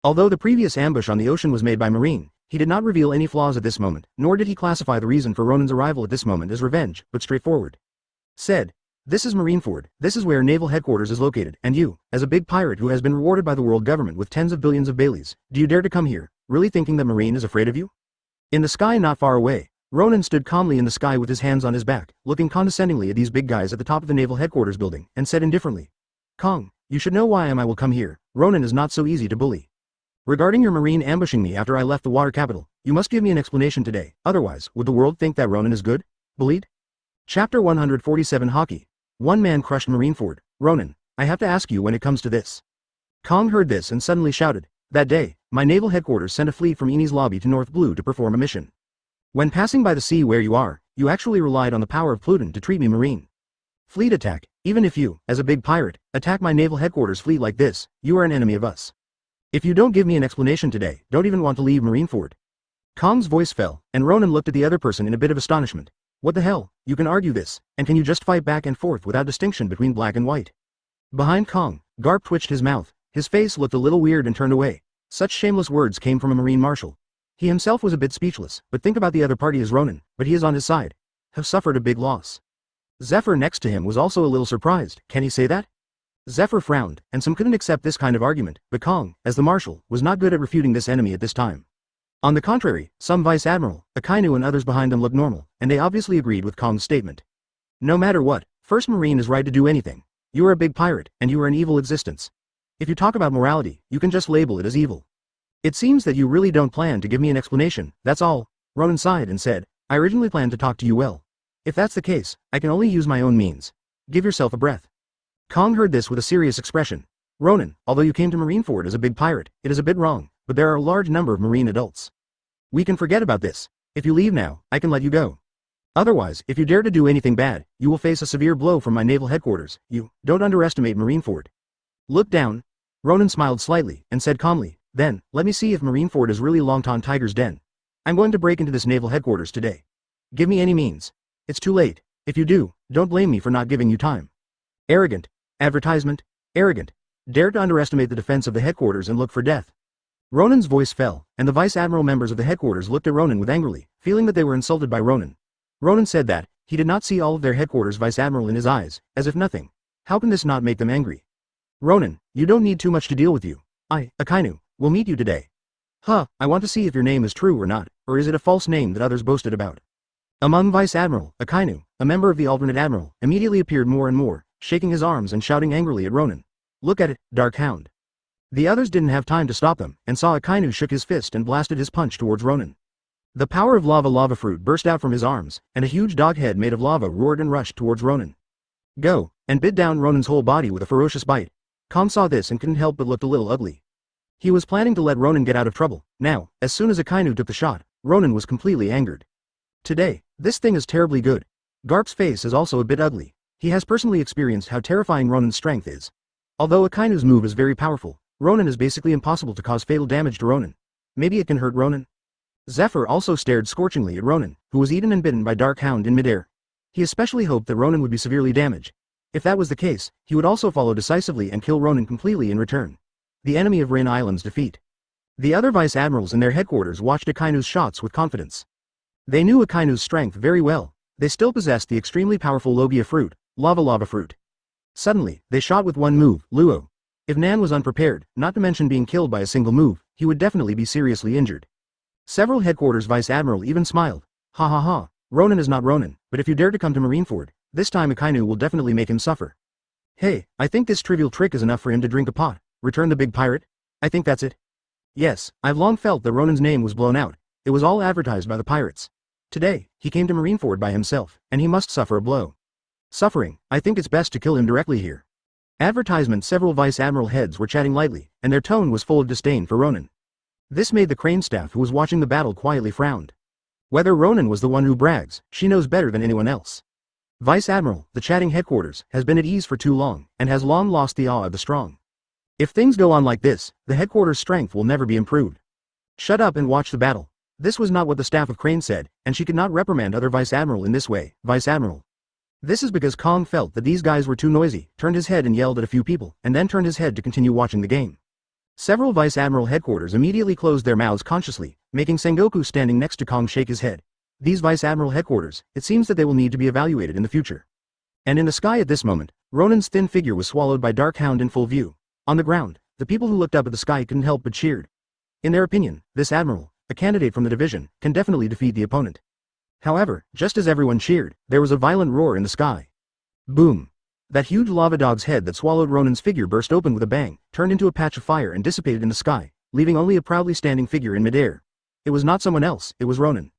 Although the previous ambush on the ocean was made by Marine, he did not reveal any flaws at this moment, nor did he classify the reason for Ronan's arrival at this moment as revenge, but straightforward. Said, this is Marineford, this is where Naval Headquarters is located, and you, as a big pirate who has been rewarded by the world government with tens of billions of Baileys, do you dare to come here, really thinking that Marine is afraid of you? In the sky not far away, Ronan stood calmly in the sky with his hands on his back, looking condescendingly at these big guys at the top of the Naval Headquarters building, and said indifferently, Kong, you should know why I will come here. Ronan is not so easy to bully. Regarding your Marine ambushing me after I left the water capital, you must give me an explanation today, otherwise, would the world think that Ronan is good? Bullied? Chapter 147 Haki. One man crushed Marineford. Ronan, I have to ask you when it comes to this. Kong heard this and suddenly shouted, that day, my naval headquarters sent a fleet from Enies Lobby to North Blue to perform a mission. When passing by the sea where you are, you actually relied on the power of Pluton to treat me marine. Fleet attack, even if you, as a big pirate, attack my naval headquarters fleet like this, you are an enemy of us. If you don't give me an explanation today, don't even want to leave Marineford. Kong's voice fell, and Ronan looked at the other person in a bit of astonishment. What the hell, you can argue this, and can you just fight back and forth without distinction between black and white? Behind Kong, Garp twitched his mouth, his face looked a little weird and turned away. Such shameless words came from a marine marshal. He himself was a bit speechless, but think about the other party as Ronan, but he is on his side. Have suffered a big loss. Zephyr next to him was also a little surprised. Can he say that? Zephyr frowned, and some couldn't accept this kind of argument, but Kong, as the marshal, was not good at refuting this enemy at this time. On the contrary, some Vice Admiral, Akainu and others behind them looked normal, and they obviously agreed with Kong's statement. No matter what, First Marine is right to do anything. You are a big pirate, and you are an evil existence. If you talk about morality, you can just label it as evil. It seems that you really don't plan to give me an explanation, that's all. Ronan sighed and said, I originally planned to talk to you well. If that's the case, I can only use my own means. Give yourself a breath. Kong heard this with a serious expression. Ronan, although you came to Marineford as a big pirate, it is a bit wrong, but there are a large number of marine adults. We can forget about this. If you leave now, I can let you go. Otherwise, if you dare to do anything bad, you will face a severe blow from my naval headquarters. You, don't underestimate Marineford. Look down. Ronan smiled slightly, and said calmly, then, let me see if Marineford is really Longton Tiger's den. I'm going to break into this naval headquarters today. Give me any means. It's too late. If you do, don't blame me for not giving you time. Arrogant. Advertisement. Arrogant. Dare to underestimate the defense of the headquarters and look for death. Ronan's voice fell, and the Vice Admiral members of the headquarters looked at Ronan with angrily, feeling that they were insulted by Ronan. Ronan said that, he did not see all of their headquarters Vice Admiral in his eyes, as if nothing. How can this not make them angry? Ronan, you don't need too much to deal with you. I, Akainu, will meet you today. I want to see if your name is true or not, or is it a false name that others boasted about. Among Vice Admiral, Akainu, a member of the alternate admiral, immediately appeared more and more, shaking his arms and shouting angrily at Ronan. Look at it, Dark Hound. The others didn't have time to stop them, and saw Akainu shook his fist and blasted his punch towards Ronan. The power of lava fruit burst out from his arms, and a huge dog head made of lava roared and rushed towards Ronan. Go, and bit down Ronan's whole body with a ferocious bite. Kong saw this and couldn't help but looked a little ugly. He was planning to let Ronan get out of trouble. Now, as soon as Akainu took the shot, Ronan was completely angered. Today, this thing is terribly good. Garp's face is also a bit ugly. He has personally experienced how terrifying Ronan's strength is. Although Akainu's move is very powerful, Ronan is basically impossible to cause fatal damage to Ronan. Maybe it can hurt Ronan? Zephyr also stared scorchingly at Ronan, who was eaten and bitten by Dark Hound in midair. He especially hoped that Ronan would be severely damaged. If that was the case, he would also follow decisively and kill Ronan completely in return. The enemy of Rin Island's defeat. The other Vice Admirals in their headquarters watched Akainu's shots with confidence. They knew Akainu's strength very well. They still possessed the extremely powerful Logia fruit, lava fruit. Suddenly, they shot with one move, Luo. If Nan was unprepared, not to mention being killed by a single move, he would definitely be seriously injured. Several headquarters Vice Admiral even smiled. Ha ha ha, Ronan is not Ronan, but if you dare to come to Marineford, this time Akainu will definitely make him suffer. Hey, I think this trivial trick is enough for him to drink a pot, returned the big pirate. I think that's it. Yes, I've long felt that Ronan's name was blown out. It was all advertised by the pirates. Today, he came to Marineford by himself, and he must suffer a blow. Suffering, I think it's best to kill him directly here. Advertisement. Several Vice Admiral heads were chatting lightly, and their tone was full of disdain for Ronan. This made the crane staff who was watching the battle quietly frowned. Whether Ronan was the one who brags, she knows better than anyone else. Vice Admiral, the chatting headquarters, has been at ease for too long, and has long lost the awe of the strong. If things go on like this, the headquarters' strength will never be improved. Shut up and watch the battle. This was not what the staff of Crane said, and she could not reprimand other Vice Admiral in this way. Vice Admiral. This is because Kong felt that these guys were too noisy, turned his head and yelled at a few people, and then turned his head to continue watching the game. Several Vice Admiral headquarters immediately closed their mouths consciously, making Sengoku standing next to Kong shake his head. These Vice Admiral headquarters, it seems that they will need to be evaluated in the future. And in the sky at this moment, Ronan's thin figure was swallowed by Dark Hound in full view. On the ground, the people who looked up at the sky couldn't help but cheered. In their opinion, this admiral, a candidate from the division, can definitely defeat the opponent. However, just as everyone cheered, there was a violent roar in the sky. Boom! That huge lava dog's head that swallowed Ronan's figure burst open with a bang, turned into a patch of fire and dissipated in the sky, leaving only a proudly standing figure in midair. It was not someone else, it was Ronan.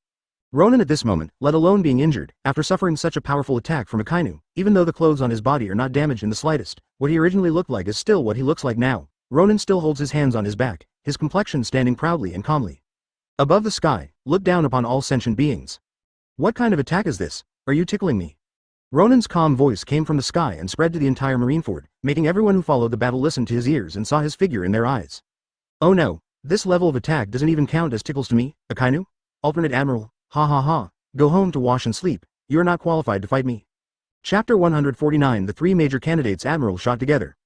Ronan at this moment, let alone being injured, after suffering such a powerful attack from Akainu, even though the clothes on his body are not damaged in the slightest, what he originally looked like is still what he looks like now. Ronan still holds his hands on his back, his complexion standing proudly and calmly. Above the sky, look down upon all sentient beings. What kind of attack is this? Are you tickling me? Ronan's calm voice came from the sky and spread to the entire Marineford, making everyone who followed the battle listen to his ears and saw his figure in their eyes. Oh no, this level of attack doesn't even count as tickles to me, Akainu? Alternate Admiral, ha ha ha, go home to wash and sleep, you're not qualified to fight me. Chapter 149. The three major candidates Admiral shot together.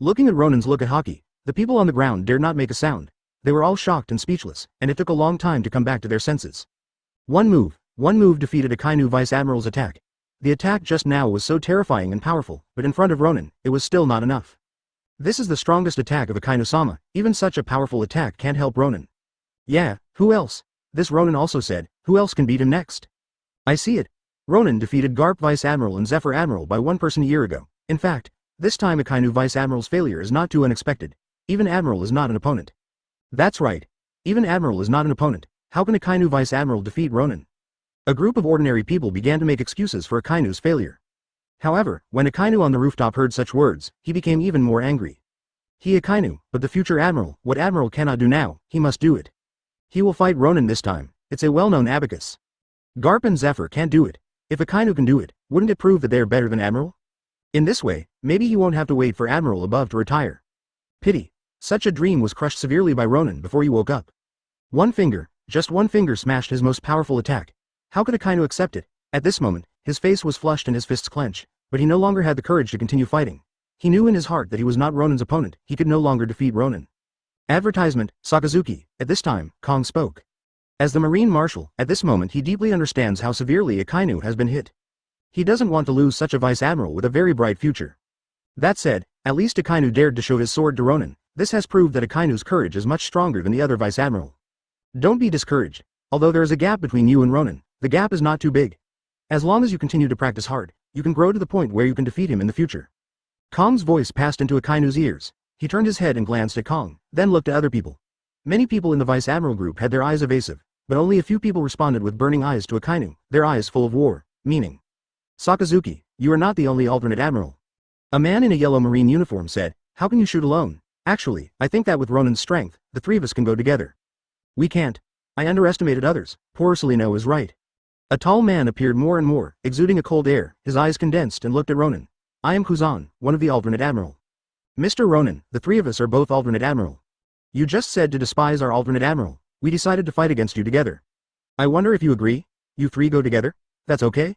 Looking at Ronan's look at Haki, the people on the ground dared not make a sound. They were all shocked and speechless, and it took a long time to come back to their senses. One move defeated Akainu Vice Admiral's attack. The attack just now was so terrifying and powerful, but in front of Ronan, it was still not enough. This is the strongest attack of Akainu-sama, even such a powerful attack can't help Ronan. Yeah, who else? This Ronan also said, who else can beat him next? I see it. Ronan defeated Garp Vice Admiral and Zephyr Admiral by one person a year ago. In fact, this time Akainu Vice Admiral's failure is not too unexpected. Even Admiral is not an opponent. That's right. Even Admiral is not an opponent. How can Akainu Vice Admiral defeat Ronan? A group of ordinary people began to make excuses for Akainu's failure. However, when Akainu on the rooftop heard such words, he became even more angry. He Akainu, but the future Admiral, what Admiral cannot do now, he must do it. He will fight Ronan this time. It's a well-known abacus. Garp and Zephyr can't do it. If Akainu can do it, wouldn't it prove that they're better than Admiral? In this way, maybe he won't have to wait for Admiral above to retire. Pity. Such a dream was crushed severely by Ronan before he woke up. One finger, just one finger smashed his most powerful attack. How could Akainu accept it? At this moment, his face was flushed and his fists clenched, but he no longer had the courage to continue fighting. He knew in his heart that he was not Ronan's opponent, he could no longer defeat Ronan. Advertisement, Sakazuki. At this time, Kong spoke. As the Marine Marshal, at this moment he deeply understands how severely Akainu has been hit. He doesn't want to lose such a Vice Admiral with a very bright future. That said, at least Akainu dared to show his sword to Ronan. This has proved that Akainu's courage is much stronger than the other Vice Admiral. Don't be discouraged. Although there is a gap between you and Ronan, the gap is not too big. As long as you continue to practice hard, you can grow to the point where you can defeat him in the future. Kong's voice passed into Akainu's ears. He turned his head and glanced at Kong, then looked at other people. Many people in the Vice Admiral group had their eyes evasive, but only a few people responded with burning eyes to Akainu, their eyes full of war, meaning. Sakazuki, you are not the only alternate Admiral. A man in a yellow marine uniform said, how can you shoot alone? Actually, I think that with Ronan's strength, the three of us can go together. We can't. I underestimated others. Poor Celino is right. A tall man appeared more and more, exuding a cold air, his eyes condensed and looked at Ronan. I am Kuzan, one of the alternate Admiral. Mr. Ronan, the three of us are both alternate Admiral. You just said to despise our alternate Admiral. We decided to fight against you together. I wonder if you agree? You three go together? That's okay?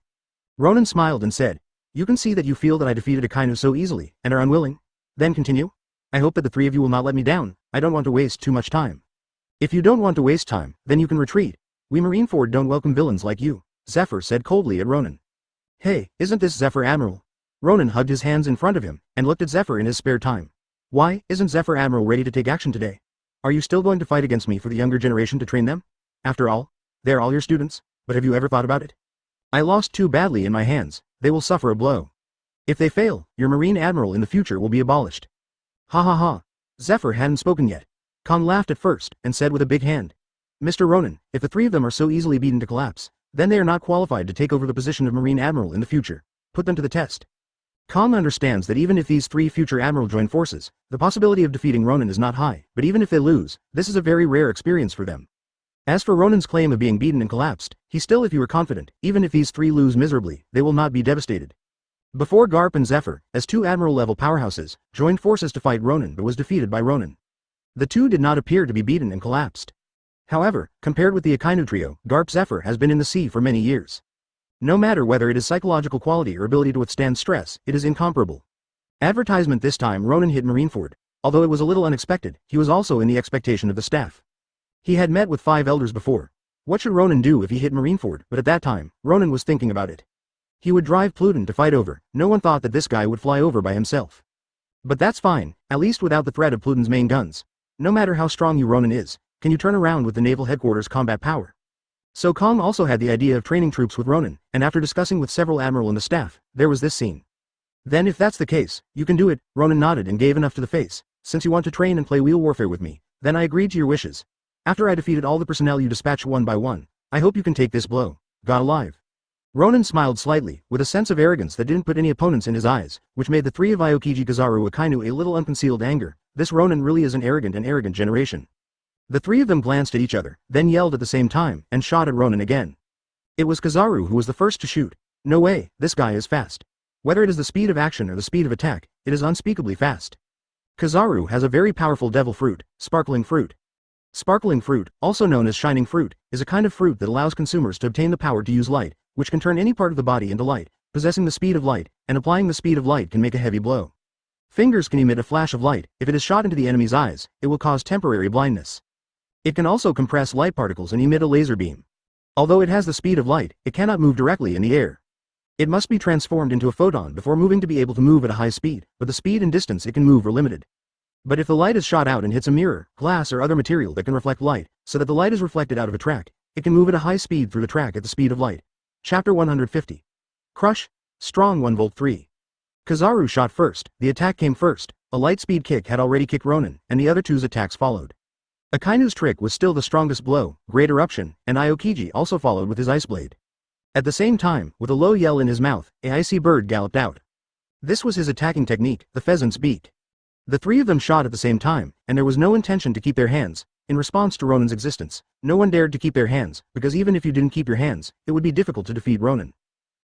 Ronan smiled and said, you can see that you feel that I defeated Akainu so easily, and are unwilling. Then continue. I hope that the three of you will not let me down. I don't want to waste too much time. If you don't want to waste time, then you can retreat. We Marineford don't welcome villains like you, Zephyr said coldly at Ronan. Hey, isn't this Zephyr Admiral? Ronan hugged his hands in front of him, and looked at Zephyr in his spare time. Why, isn't Zephyr Admiral ready to take action today? Are you still going to fight against me for the younger generation to train them? After all, they're all your students, but have you ever thought about it? I lost too badly in my hands, they will suffer a blow. If they fail, your Marine Admiral in the future will be abolished. Ha ha ha. Zephyr hadn't spoken yet. Kong laughed at first, and said with a big hand. Mr. Ronan, if the three of them are so easily beaten to collapse, then they are not qualified to take over the position of Marine Admiral in the future. Put them to the test. Kong understands that even if these three future Admiral join forces, the possibility of defeating Ronan is not high, but even if they lose, this is a very rare experience for them. As for Ronan's claim of being beaten and collapsed, he still if you are confident, even if these three lose miserably, they will not be devastated. Before Garp and Zephyr, as two Admiral-level powerhouses, joined forces to fight Ronan but was defeated by Ronan. The two did not appear to be beaten and collapsed. However, compared with the Akainu trio, Garp Zephyr has been in the sea for many years. No matter whether it is psychological quality or ability to withstand stress, it is incomparable. Advertisement this time Ronan hit Marineford. Although it was a little unexpected, he was also in the expectation of the staff. He had met with 5 elders before. What should Ronan do if he hit Marineford? But at that time, Ronan was thinking about it. He would drive Pluton to fight over. No one thought that this guy would fly over by himself. But that's fine, at least without the threat of Pluton's main guns. No matter how strong you Ronan is, can you turn around with the naval headquarters combat power? So Kong also had the idea of training troops with Ronan, and after discussing with several Admiral and the staff, there was this scene. Then if that's the case, you can do it. Ronan nodded and gave enough to the face. Since you want to train and play wheel warfare with me, then I agreed to your wishes. After I defeated all the personnel you dispatched one by one, I hope you can take this blow. God alive. Ronan smiled slightly, with a sense of arrogance that didn't put any opponents in his eyes, which made the three of Aokiji Kizaru Akainu a little unconcealed anger. This Ronan really is an arrogant generation. The three of them glanced at each other, then yelled at the same time, and shot at Ronan again. It was Kizaru who was the first to shoot. No way, this guy is fast. Whether it is the speed of action or the speed of attack, it is unspeakably fast. Kizaru has a very powerful devil fruit, sparkling fruit. Sparkling fruit, also known as shining fruit, is a kind of fruit that allows consumers to obtain the power to use light, which can turn any part of the body into light, possessing the speed of light, and applying the speed of light can make a heavy blow. Fingers can emit a flash of light. If it is shot into the enemy's eyes, it will cause temporary blindness. It can also compress light particles and emit a laser beam. Although it has the speed of light, it cannot move directly in the air. It must be transformed into a photon before moving to be able to move at a high speed, but the speed and distance it can move are limited. But if the light is shot out and hits a mirror, glass or other material that can reflect light, so that the light is reflected out of a track, it can move at a high speed through the track at the speed of light. Chapter 150. Crush, Strong 1 Volt 3. Kizaru shot first, the attack came first, a light speed kick had already kicked Ronan, and the other two's attacks followed. Akainu's trick was still the strongest blow, Great Eruption, and Aokiji also followed with his ice blade. At the same time, with a low yell in his mouth, a icy bird galloped out. This was his attacking technique, the pheasant's beak. The three of them shot at the same time, and there was no intention to keep their hands. In response to Ronan's existence, no one dared to keep their hands, because even if you didn't keep your hands, it would be difficult to defeat Ronan.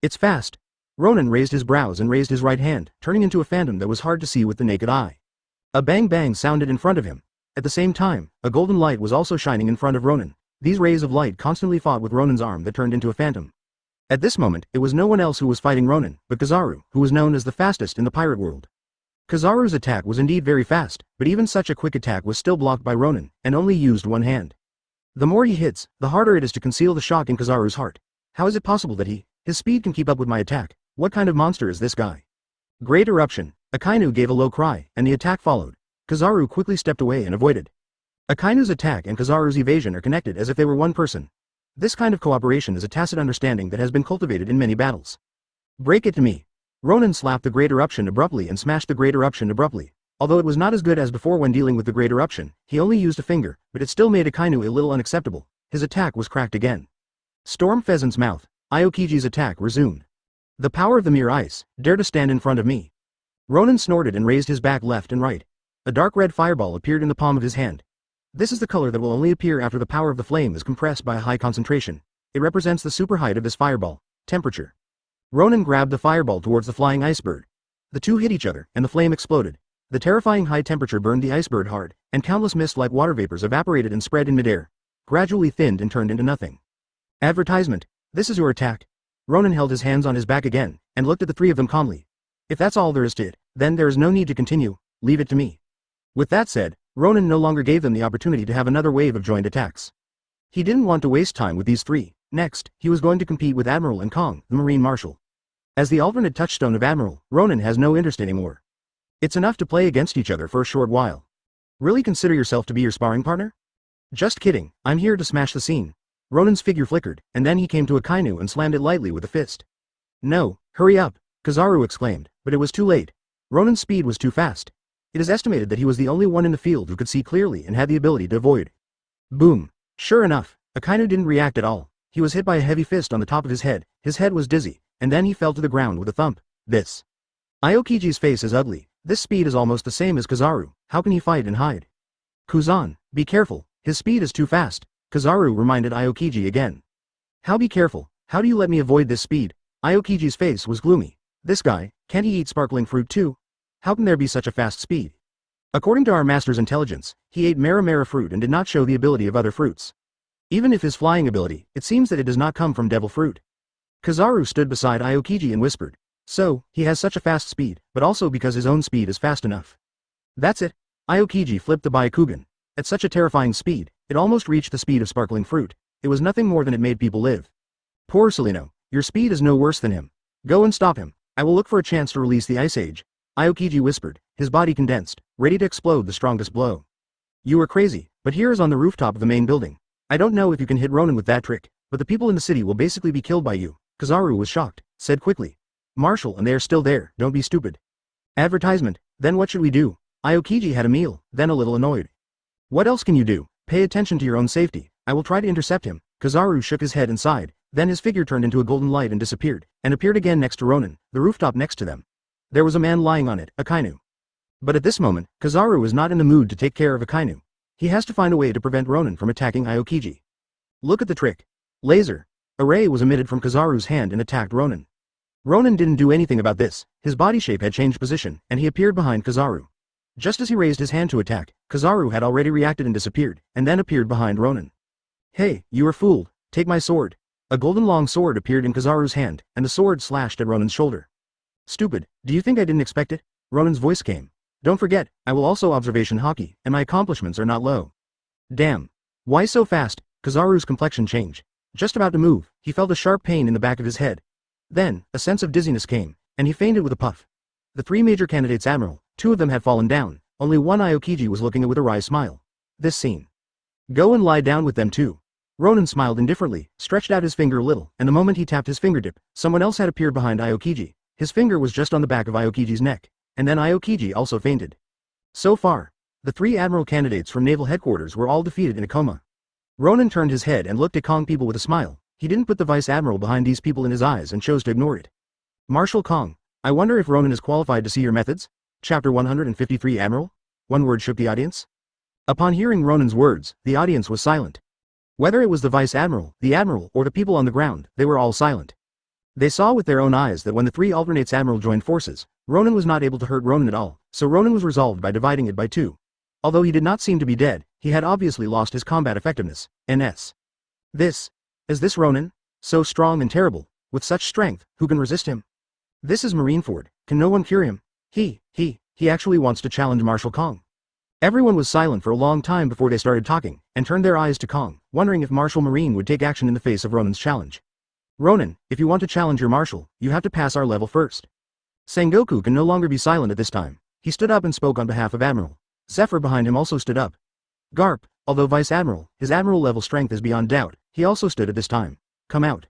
It's fast. Ronan raised his brows and raised his right hand, turning into a phantom that was hard to see with the naked eye. A bang bang sounded in front of him. At the same time, a golden light was also shining in front of Ronan. These rays of light constantly fought with Ronan's arm that turned into a phantom. At this moment, it was no one else who was fighting Ronan, but Kizaru, who was known as the fastest in the pirate world. Kizaru's attack was indeed very fast, but even such a quick attack was still blocked by Ronan, and only used one hand. The more he hits, the harder it is to conceal the shock in Kizaru's heart. How is it possible that his speed can keep up with my attack? What kind of monster is this guy? Great Eruption. Akainu gave a low cry, and the attack followed. Kizaru quickly stepped away and avoided. Akainu's attack and Kizaru's evasion are connected as if they were one person. This kind of cooperation is a tacit understanding that has been cultivated in many battles. Break it to me. Ronan slapped the Great Eruption abruptly and smashed the Great Eruption abruptly. Although it was not as good as before when dealing with the Great Eruption, he only used a finger, but it still made Akainu a little unacceptable. His attack was cracked again. Storm Pheasant's Mouth. Aokiji's attack resumed. The power of the mere ice, dare to stand in front of me. Ronan snorted and raised his back left and right. A dark red fireball appeared in the palm of his hand. This is the color that will only appear after the power of the flame is compressed by a high concentration. It represents the super height of this fireball, temperature. Ronan grabbed the fireball towards the flying ice bird. The two hit each other, and the flame exploded. The terrifying high temperature burned the ice bird hard, and countless mist-like water vapors evaporated and spread in midair, gradually thinned and turned into nothing. Advertisement. This is your attack. Ronan held his hands on his back again, and looked at the three of them calmly. If that's all there is to it, then there is no need to continue, leave it to me. With that said, Ronan no longer gave them the opportunity to have another wave of joint attacks. He didn't want to waste time with these three. Next, he was going to compete with Admiral and Kong, the Marine Marshal. As the alternate touchstone of Admiral, Ronan has no interest anymore. It's enough to play against each other for a short while. Really consider yourself to be your sparring partner? Just kidding, I'm here to smash the scene. Ronan's figure flickered, and then he came to Akainu and slammed it lightly with a fist. No, hurry up, Kizaru exclaimed, but it was too late. Ronan's speed was too fast. It is estimated that he was the only one in the field who could see clearly and had the ability to avoid. Boom. Sure enough, Akainu didn't react at all. He was hit by a heavy fist on the top of his head was dizzy, and then he fell to the ground with a thump. This. Aokiji's face is ugly. This speed is almost the same as Kizaru. How can he fight and hide? Kuzan, be careful, his speed is too fast, Kizaru reminded Aokiji again. How be careful, how do you let me avoid this speed? Aokiji's face was gloomy. This guy, can't he eat sparkling fruit too? How can there be such a fast speed? According to our master's intelligence, he ate Mera-mera Fruit and did not show the ability of other fruits. Even if his flying ability, it seems that it does not come from devil fruit. Kizaru stood beside Aokiji and whispered. So, he has such a fast speed, but also because his own speed is fast enough. That's it. Aokiji flipped the Byakugan. At such a terrifying speed, it almost reached the speed of sparkling fruit. It was nothing more than it made people live. Poor Celino, your speed is no worse than him. Go and stop him. I will look for a chance to release the Ice Age. Aokiji whispered, his body condensed, ready to explode the strongest blow. You are crazy, but here is on the rooftop of the main building. I don't know if you can hit Ronan with that trick, but the people in the city will basically be killed by you. Kizaru was shocked, said quickly. Marshal and they are still there, don't be stupid. Advertisement, then what should we do? Aokiji had a meal, then a little annoyed. What else can you do? Pay attention to your own safety. I will try to intercept him. Kizaru shook his head and sighed, then his figure turned into a golden light and disappeared, and appeared again next to Ronan, the rooftop next to them. There was a man lying on it, a kainu. But at this moment, Kizaru is not in the mood to take care of a kainu. He has to find a way to prevent Ronan from attacking Aokiji. Look at the trick. Laser. A ray was emitted from Kizaru's hand and attacked Ronan. Ronan didn't do anything about this, his body shape had changed position, and he appeared behind Kizaru. Just as he raised his hand to attack, Kizaru had already reacted and disappeared, and then appeared behind Ronan. Hey, you were fooled, take my sword. A golden long sword appeared in Kizaru's hand, and the sword slashed at Ronan's shoulder. Stupid, do you think I didn't expect it? Ronan's voice came. Don't forget, I will also observation Haki, and my accomplishments are not low. Damn. Why so fast? Kizaru's complexion changed. Just about to move, he felt a sharp pain in the back of his head. Then, a sense of dizziness came, and he fainted with a puff. The three major candidates admiral, two of them had fallen down, only one Aokiji was looking at with a wry smile. This scene. Go and lie down with them too. Ronan smiled indifferently, stretched out his finger a little, and the moment he tapped his fingertip, someone else had appeared behind Aokiji. His finger was just on the back of Aokiji's neck, and then Aokiji also fainted. So far, the three admiral candidates from naval headquarters were all defeated in a coma. Ronan turned his head and looked at Kong people with a smile. He didn't put the vice admiral behind these people in his eyes and chose to ignore it. Marshal Kong, I wonder if Ronan is qualified to see your methods? Chapter 153 Admiral? One word shook the audience. Upon hearing Ronan's words, the audience was silent. Whether it was the vice admiral, the admiral, or the people on the ground, they were all silent. They saw with their own eyes that when the three alternates admiral joined forces, Ronan was not able to hurt Ronan at all, so Ronan was resolved by dividing it by two. Although he did not seem to be dead, he had obviously lost his combat effectiveness. Is this Ronan? So strong and terrible, with such strength, who can resist him? This is Marineford, can no one cure him? He actually wants to challenge Marshal Kong. Everyone was silent for a long time before they started talking, and turned their eyes to Kong, wondering if Marshal Marine would take action in the face of Ronan's challenge. Ronan, if you want to challenge your marshal, you have to pass our level first. Sengoku can no longer be silent at this time. He stood up and spoke on behalf of Admiral. Zephyr behind him also stood up. Garp, although Vice Admiral, his Admiral level strength is beyond doubt, he also stood at this time. Come out.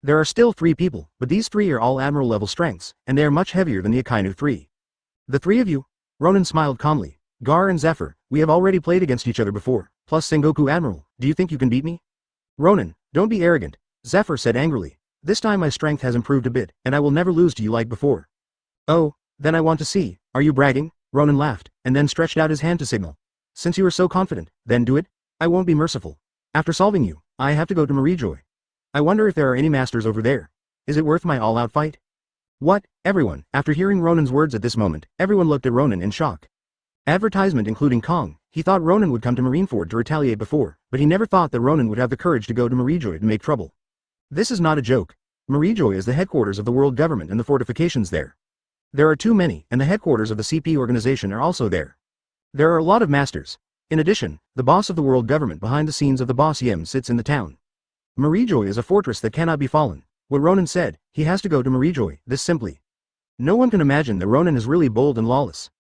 There are still 3 people, but these 3 are all Admiral level strengths, and they are much heavier than the Akainu 3. The 3 of you? Ronan smiled calmly. Gar and Zephyr, we have already played against each other before, plus Sengoku Admiral, do you think you can beat me? Ronan, don't be arrogant, Zephyr said angrily. This time my strength has improved a bit, and I will never lose to you like before. Oh, then I want to see, are you bragging? Ronan laughed, and then stretched out his hand to signal. Since you are so confident, then do it. I won't be merciful. After solving you, I have to go to Marie Joa. I wonder if there are any masters over there. Is it worth my all-out fight? What? Everyone, after hearing Ronan's words at this moment, everyone looked at Ronan in shock. Advertisement including Kong, he thought Ronan would come to Marineford to retaliate before, but he never thought that Ronan would have the courage to go to Marie Joa to make trouble. This is not a joke. Marie Joa is the headquarters of the world government and the fortifications there. There are too many, and the headquarters of the CP organization are also there. There are a lot of masters. In addition, the boss of the world government behind the scenes of the boss Yim sits in the town. Marie Joa is a fortress that cannot be fallen. What Ronan said, he has to go to Marie Joa, this simply. No one can imagine that Ronan is really bold and lawless.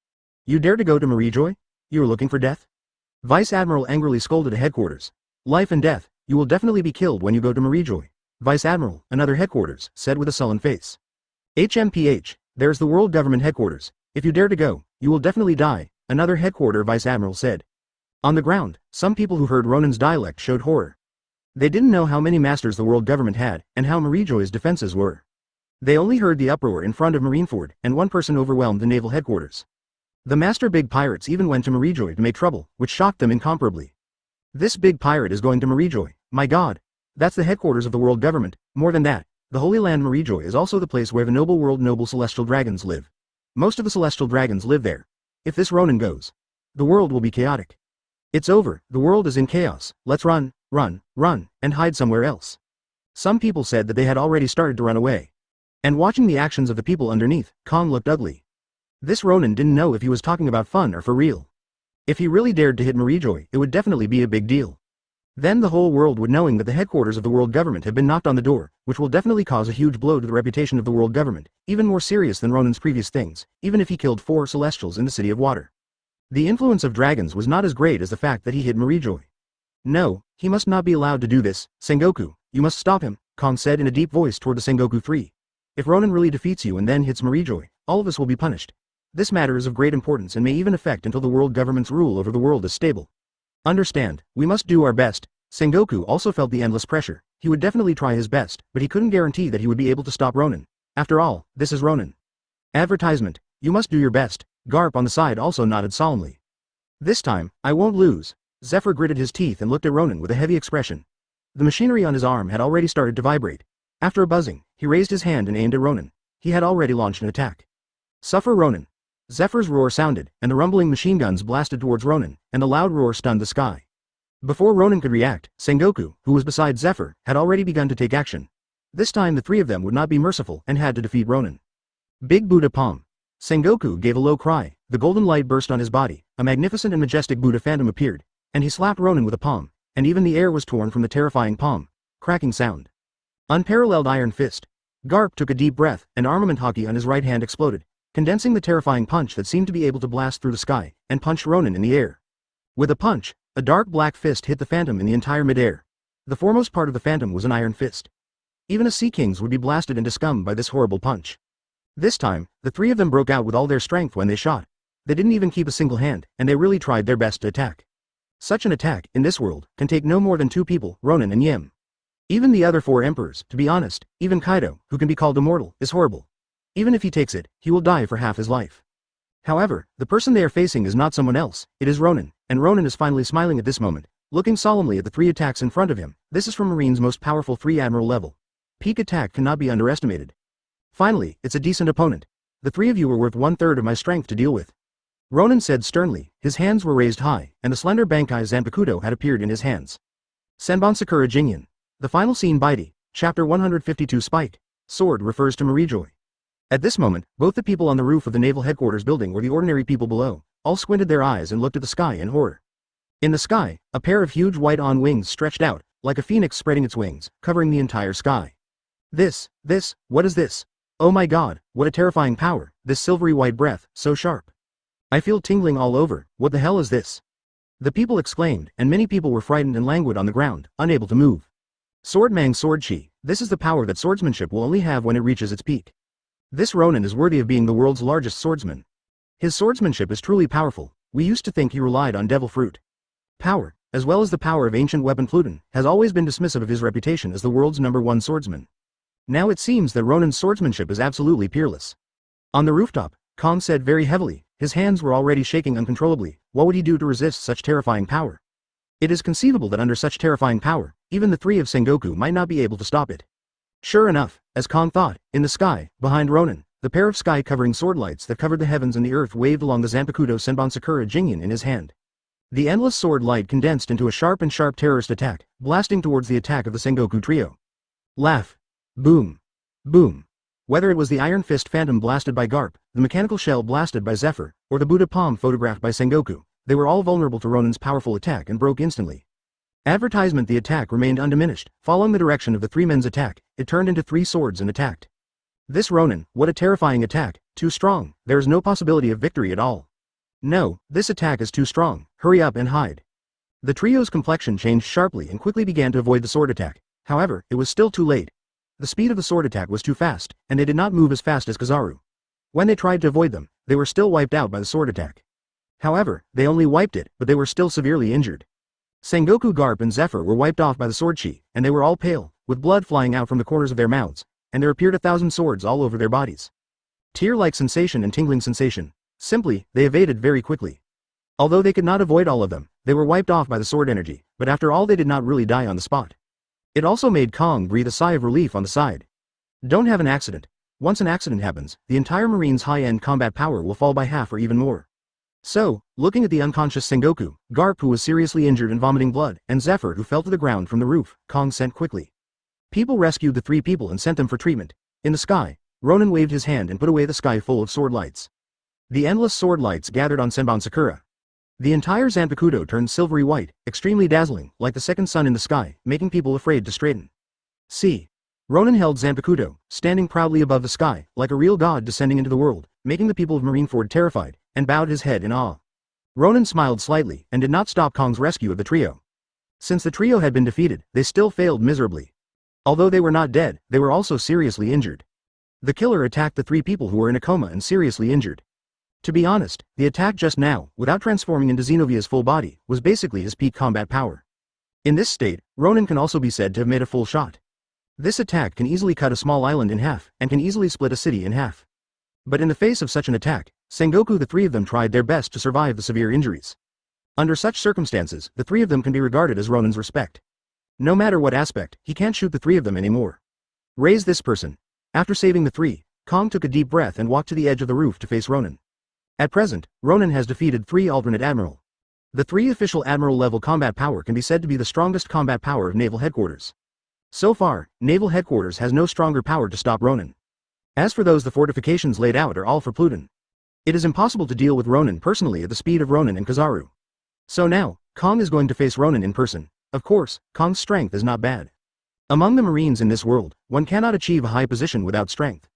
You dare to go to Marie Joa? You are looking for death? Vice Admiral angrily scolded at headquarters. Life and death, you will definitely be killed when you go to Marie Joa. Vice Admiral, another headquarters, said with a sullen face. HMPH, there's the world government headquarters. If you dare to go, you will definitely die, another headquarter Vice Admiral said. On the ground, some people who heard Ronan's dialect showed horror. They didn't know how many masters the world government had, and how Marie Joa's defenses were. They only heard the uproar in front of Marineford, and one person overwhelmed the naval headquarters. The master big pirates even went to Marie Joa to make trouble, which shocked them incomparably. This big pirate is going to Marie Joa, my god. That's the headquarters of the world government. More than that, the Holy Land Marie Joa is also the place where the noble world noble celestial dragons live. Most of the celestial dragons live there. If this Ronan goes, the world will be chaotic. It's over, the world is in chaos, let's run, and hide somewhere else. Some people said that they had already started to run away. And watching the actions of the people underneath, Kong looked ugly. This Ronan didn't know if he was talking about fun or for real. If he really dared to hit Marie Joa, it would definitely be a big deal. Then the whole world would knowing that the headquarters of the world government have been knocked on the door, which will definitely cause a huge blow to the reputation of the world government, even more serious than Ronan's previous things, even if he killed 4 celestials in the City of Water. The influence of dragons was not as great as the fact that he hit Marie Joa. No, he must not be allowed to do this, Sengoku, you must stop him, Kong said in a deep voice toward the Sengoku 3. If Ronan really defeats you and then hits Marie Joa, all of us will be punished. This matter is of great importance and may even affect until the world government's rule over the world is stable. Understand, we must do our best. Sengoku also felt the endless pressure. He would definitely try his best, but he couldn't guarantee that he would be able to stop Ronan. After all, this is Ronan. Advertisement, you must do your best. Garp on the side also nodded solemnly. This time, I won't lose. Zephyr gritted his teeth and looked at Ronan with a heavy expression. The machinery on his arm had already started to vibrate. After a buzzing, he raised his hand and aimed at Ronan. He had already launched an attack. Suffer Ronan. Zephyr's roar sounded, and the rumbling machine guns blasted towards Ronan, and the loud roar stunned the sky. Before Ronan could react, Sengoku, who was beside Zephyr, had already begun to take action. This time the three of them would not be merciful and had to defeat Ronan. Big Buddha Palm. Sengoku gave a low cry, the golden light burst on his body, a magnificent and majestic Buddha phantom appeared, and he slapped Ronan with a palm, and even the air was torn from the terrifying palm. Cracking sound. Unparalleled iron fist. Garp took a deep breath, and armament Haki on his right hand exploded, condensing the terrifying punch that seemed to be able to blast through the sky, and punched Ronan in the air. With a punch, a dark black fist hit the phantom in the entire midair. The foremost part of the phantom was an iron fist. Even a sea king's would be blasted into scum by this horrible punch. This time, the three of them broke out with all their strength when they shot. They didn't even keep a single hand, and they really tried their best to attack. Such an attack, in this world, can take no more than 2 people, Ronan and Yim. Even the other 4 emperors, to be honest, even Kaido, who can be called immortal, is horrible. Even if he takes it, he will die for half his life. However, the person they are facing is not someone else, it is Ronan, and Ronan is finally smiling at this moment, looking solemnly at the 3 attacks in front of him. This is from Marine's most powerful 3 admiral level. Peak attack cannot be underestimated. Finally, it's a decent opponent. The 3 of you are worth 1/3 of my strength to deal with. Ronan said sternly, his hands were raised high, and the slender Bankai Zanpakuto had appeared in his hands. Senbon Sakura Jinyan. The final scene Baidi, Chapter 152 Spike. Sword refers to Marie Joa. At this moment, both the people on the roof of the naval headquarters building or the ordinary people below, all squinted their eyes and looked at the sky in horror. In the sky, a pair of huge white-on wings stretched out, like a phoenix spreading its wings, covering the entire sky. What is this? Oh my god, what a terrifying power, this silvery white breath, so sharp. I feel tingling all over, what the hell is this? The people exclaimed, and many people were frightened and languid on the ground, unable to move. Swordmang Sword Chi, this is the power that swordsmanship will only have when it reaches its peak. This Ronan is worthy of being the world's largest swordsman. His swordsmanship is truly powerful. We used to think he relied on devil fruit. Power, as well as the power of ancient weapon Pluton, has always been dismissive of his reputation as the world's #1 swordsman. Now it seems that Ronan's swordsmanship is absolutely peerless. On the rooftop, Kong said very heavily, his hands were already shaking uncontrollably. What would he do to resist such terrifying power? It is conceivable that under such terrifying power, even the 3 of Sengoku might not be able to stop it. Sure enough, as Kong thought, in the sky, behind Ronan, the pair of sky-covering sword lights that covered the heavens and the earth waved along the Zanpakuto Senbon Sakura Jinyan in his hand. The endless sword light condensed into a sharp terrorist attack, blasting towards the attack of the Sengoku trio. Laugh. Boom. Boom. Whether it was the Iron Fist Phantom blasted by Garp, the mechanical shell blasted by Zephyr, or the Buddha Palm photographed by Sengoku, they were all vulnerable to Ronan's powerful attack and broke instantly. Advertisement. The attack remained undiminished. Following the direction of the 3 men's attack, it turned into 3 swords and attacked. This Ronan, what a terrifying attack, too strong, there is no possibility of victory at all. No, this attack is too strong, hurry up and hide. The trio's complexion changed sharply and quickly began to avoid the sword attack. However, it was still too late. The speed of the sword attack was too fast, and they did not move as fast as Kizaru. When they tried to avoid them, they were still wiped out by the sword attack. However, they only wiped it, but they were still severely injured. Sengoku, Garp and Zephyr were wiped off by the sword chi, and they were all pale, with blood flying out from the corners of their mouths, and there appeared 1,000 swords all over their bodies. Tear-like sensation and tingling sensation. Simply, they evaded very quickly. Although they could not avoid all of them, they were wiped off by the sword energy, but after all they did not really die on the spot. It also made Kong breathe a sigh of relief on the side. Don't have an accident. Once an accident happens, the entire Marine's high-end combat power will fall by half or even more. So, looking at the unconscious Sengoku, Garp who was seriously injured and vomiting blood, and Zephyr who fell to the ground from the roof, Kong sent quickly. People rescued the 3 people and sent them for treatment. In the sky, Ronan waved his hand and put away the sky full of sword lights. The endless sword lights gathered on Senbon Sakura. The entire Zanpakuto turned silvery white, extremely dazzling, like the second sun in the sky, making people afraid to straighten. See. Ronan held Zanpakuto, standing proudly above the sky, like a real god descending into the world, making the people of Marineford terrified, and bowed his head in awe. Ronan smiled slightly, and did not stop Kong's rescue of the trio. Since the trio had been defeated, they still failed miserably. Although they were not dead, they were also seriously injured. The killer attacked the 3 people who were in a coma and seriously injured. To be honest, the attack just now, without transforming into Xenovia's full body, was basically his peak combat power. In this state, Ronan can also be said to have made a full shot. This attack can easily cut a small island in half, and can easily split a city in half. But in the face of such an attack, Sengoku, the three of them tried their best to survive the severe injuries. Under such circumstances, the three of them can be regarded as Ronan's respect. No matter what aspect, he can't shoot the three of them anymore. Raise this person. After saving the three, Kong took a deep breath and walked to the edge of the roof to face Ronan. At present, Ronan has defeated 3 alternate admiral. The 3 official admiral level combat power can be said to be the strongest combat power of naval headquarters. So far, naval headquarters has no stronger power to stop Ronan. As for those, the fortifications laid out are all for Pluton. It is impossible to deal with Ronan personally at the speed of Ronan and Kizaru. So now, Kong is going to face Ronan in person. Of course, Kong's strength is not bad. Among the Marines in this world, one cannot achieve a high position without strength.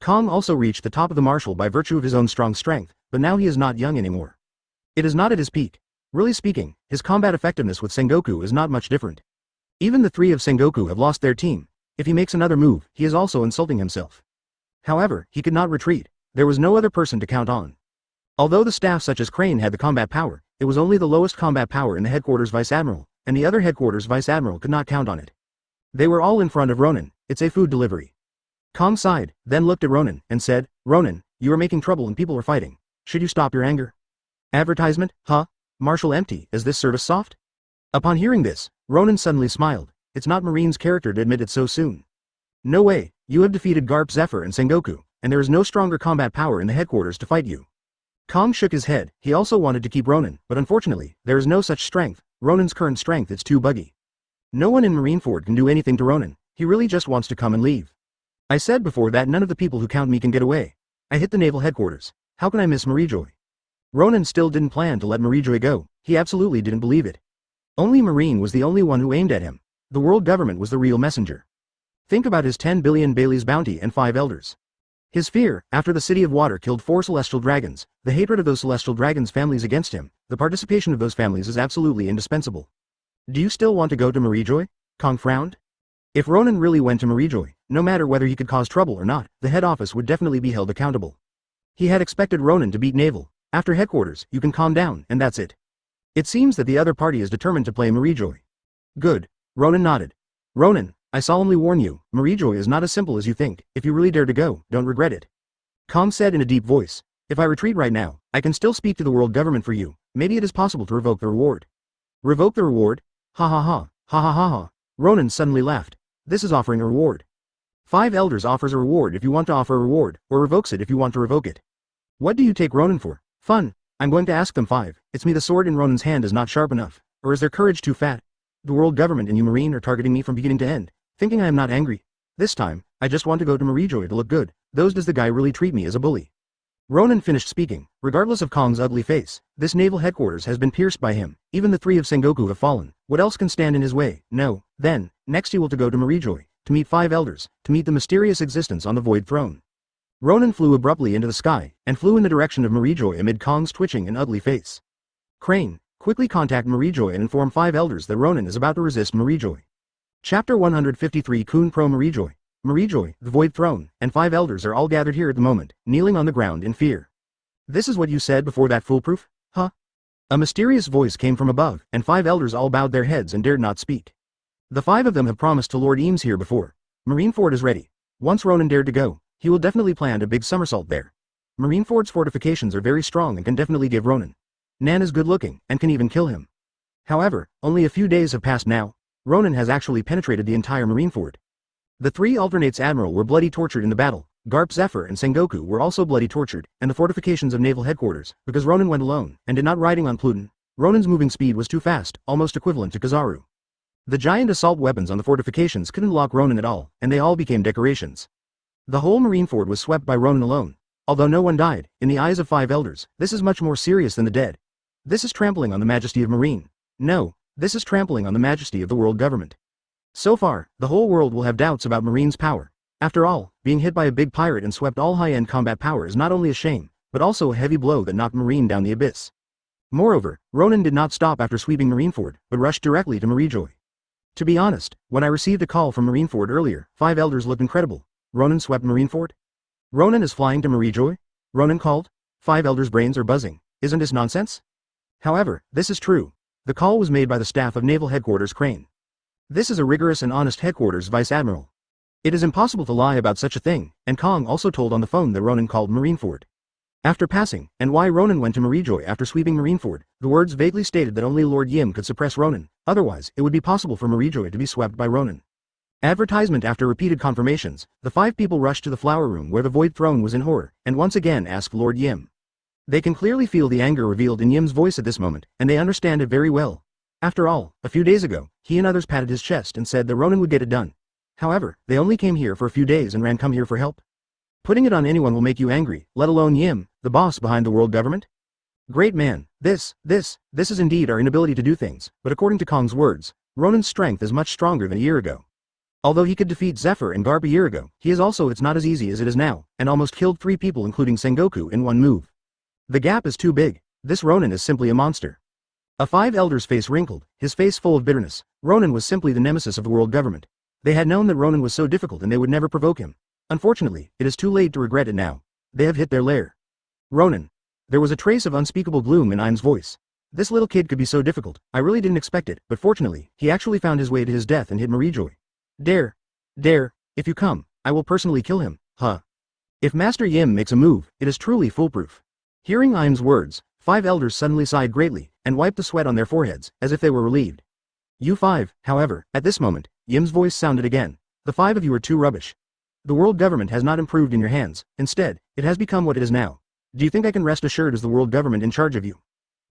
Kong also reached the top of the marshal by virtue of his own strong strength, but now he is not young anymore. It is not at his peak. Really speaking, his combat effectiveness with Sengoku is not much different. Even the 3 of Sengoku have lost their team. If he makes another move, he is also insulting himself. However, he could not retreat. There was no other person to count on. Although the staff such as Crane had the combat power, it was only the lowest combat power in the headquarters vice admiral, and the other headquarters vice admiral could not count on it. They were all in front of Ronan. It's a food delivery. Kong sighed, then looked at Ronan, and said, "Ronan, you are making trouble and people are fighting. Should you stop your anger?" Advertisement, huh? Marshal empty, is this service soft? Upon hearing this, Ronan suddenly smiled. It's not Marine's character to admit it so soon. No way, you have defeated Garp Zephyr and Sengoku, and there is no stronger combat power in the headquarters to fight you. Kong shook his head. He also wanted to keep Ronan, but unfortunately, there is no such strength. Ronan's current strength is too buggy. No one in Marineford can do anything to Ronan. He really just wants to come and leave. I said before that none of the people who count me can get away. I hit the naval headquarters. How can I miss Marie Joa? Ronan still didn't plan to let Marie Joa go. He absolutely didn't believe it. Only Marine was the only one who aimed at him. The world government was the real messenger. Think about his 10 billion Bailey's bounty and 5 elders. His fear, after the City of Water killed 4 celestial dragons, the hatred of those celestial dragons' families against him, the participation of those families is absolutely indispensable. Do you still want to go to Marie Joa? Kong frowned. If Ronan really went to Marie Joa, no matter whether he could cause trouble or not, the head office would definitely be held accountable. He had expected Ronan to beat Naval. After headquarters, you can calm down, and that's it. It seems that the other party is determined to play Marie Joa. Good. Ronan nodded. Ronan, I solemnly warn you, Marie Joa is not as simple as you think. If you really dare to go, don't regret it. Kong said in a deep voice. If I retreat right now, I can still speak to the world government for you. Maybe it is possible to revoke the reward. Revoke the reward? Ha ha ha, ha ha ha ha. Ronan suddenly laughed. This is offering a reward. 5 elders offers a reward if you want to offer a reward, or revokes it if you want to revoke it. What do you take Ronan for? Fun. I'm going to ask them 5. It's me, the sword in Ronan's hand is not sharp enough, or is their courage too fat? The world government and you Marine are targeting me from beginning to end, thinking I am not angry. This time, I just want to go to Marie Joa to look good. Those does the guy really treat me as a bully? Ronan finished speaking. Regardless of Kong's ugly face, this naval headquarters has been pierced by him. Even the 3 of Sengoku have fallen. What else can stand in his way? No. Then, next he will to go to Marie Joa, to meet 5 elders, to meet the mysterious existence on the Void Throne. Ronan flew abruptly into the sky, and flew in the direction of Marie Joa amid Kong's twitching and ugly face. Crane, quickly contact Marie Joa and inform 5 elders that Ronan is about to resist Marie Joa. Chapter 153 Kun Pro Marie Joa. Marie Joa, the Void Throne, and 5 elders are all gathered here at the moment, kneeling on the ground in fear. This is what you said before that foolproof? Huh? A mysterious voice came from above, and 5 elders all bowed their heads and dared not speak. The 5 of them have promised to Lord Eames here before. Marineford is ready. Once Ronan dared to go, he will definitely plan a big somersault there. Marineford's fortifications are very strong and can definitely give Ronan. Nan is good looking, and can even kill him. However, only a few days have passed now. Ronan has actually penetrated the entire Marineford. The 3 alternates admiral were bloody tortured in the battle. Garp Zephyr and Sengoku were also bloody tortured, and the fortifications of naval headquarters, because Ronan went alone, and did not riding on Pluton. Ronan's moving speed was too fast, almost equivalent to Kizaru. The giant assault weapons on the fortifications couldn't lock Ronan at all, and they all became decorations. The whole Marineford was swept by Ronan alone. Although no one died, in the eyes of 5 elders, this is much more serious than the dead. This is trampling on the majesty of Marine. No, this is trampling on the majesty of the world government. So far, the whole world will have doubts about Marine's power. After all, being hit by a big pirate and swept all high-end combat power is not only a shame, but also a heavy blow that knocked Marine down the abyss. Moreover, Ronan did not stop after sweeping Marineford, but rushed directly to Marie Joa. To be honest, when I received a call from Marineford earlier, 5 elders looked incredible. Ronan swept Marineford? Ronan is flying to Marie Joa? Ronan called? 5 elders' brains are buzzing. Isn't this nonsense? However, this is true. The call was made by the staff of Naval Headquarters Crane. This is a rigorous and honest headquarters vice admiral. It is impossible to lie about such a thing, and Kong also told on the phone that Ronan called Marineford. After passing, and why Ronan went to Marie Joa after sweeping Marineford, the words vaguely stated that only Lord Yim could suppress Ronan, otherwise it would be possible for Marie Joa to be swept by Ronan. Advertisement. After repeated confirmations, the 5 people rushed to the flower room where the Void Throne was in horror, and once again asked Lord Yim. They can clearly feel the anger revealed in Yim's voice at this moment, and they understand it very well. After all, a few days ago, he and others patted his chest and said that Ronan would get it done. However, they only came here for a few days and ran come here for help. Putting it on anyone will make you angry, let alone Yim, the boss behind the world government? Great man, this is indeed our inability to do things, but according to Kong's words, Ronan's strength is much stronger than a year ago. Although he could defeat Zephyr and Garp a year ago, it's not as easy as it is now, and almost killed 3 people including Sengoku in one move. The gap is too big. This Ronan is simply a monster. A 5 elders' face wrinkled, his face full of bitterness. Ronan was simply the nemesis of the world government. They had known that Ronan was so difficult and they would never provoke him. Unfortunately, it is too late to regret it now. They have hit their lair. Ronan. There was a trace of unspeakable gloom in Im's voice. This little kid could be so difficult, I really didn't expect it, but fortunately, he actually found his way to his death and hit Marie Joa. Dare, if you come, I will personally kill him, huh? If Master Yim makes a move, it is truly foolproof. Hearing Im's words, 5 elders suddenly sighed greatly, and wiped the sweat on their foreheads, as if they were relieved. You 5, however, at this moment, Yim's voice sounded again. The 5 of you are too rubbish. The world government has not improved in your hands, instead, it has become what it is now. Do you think I can rest assured as the world government in charge of you?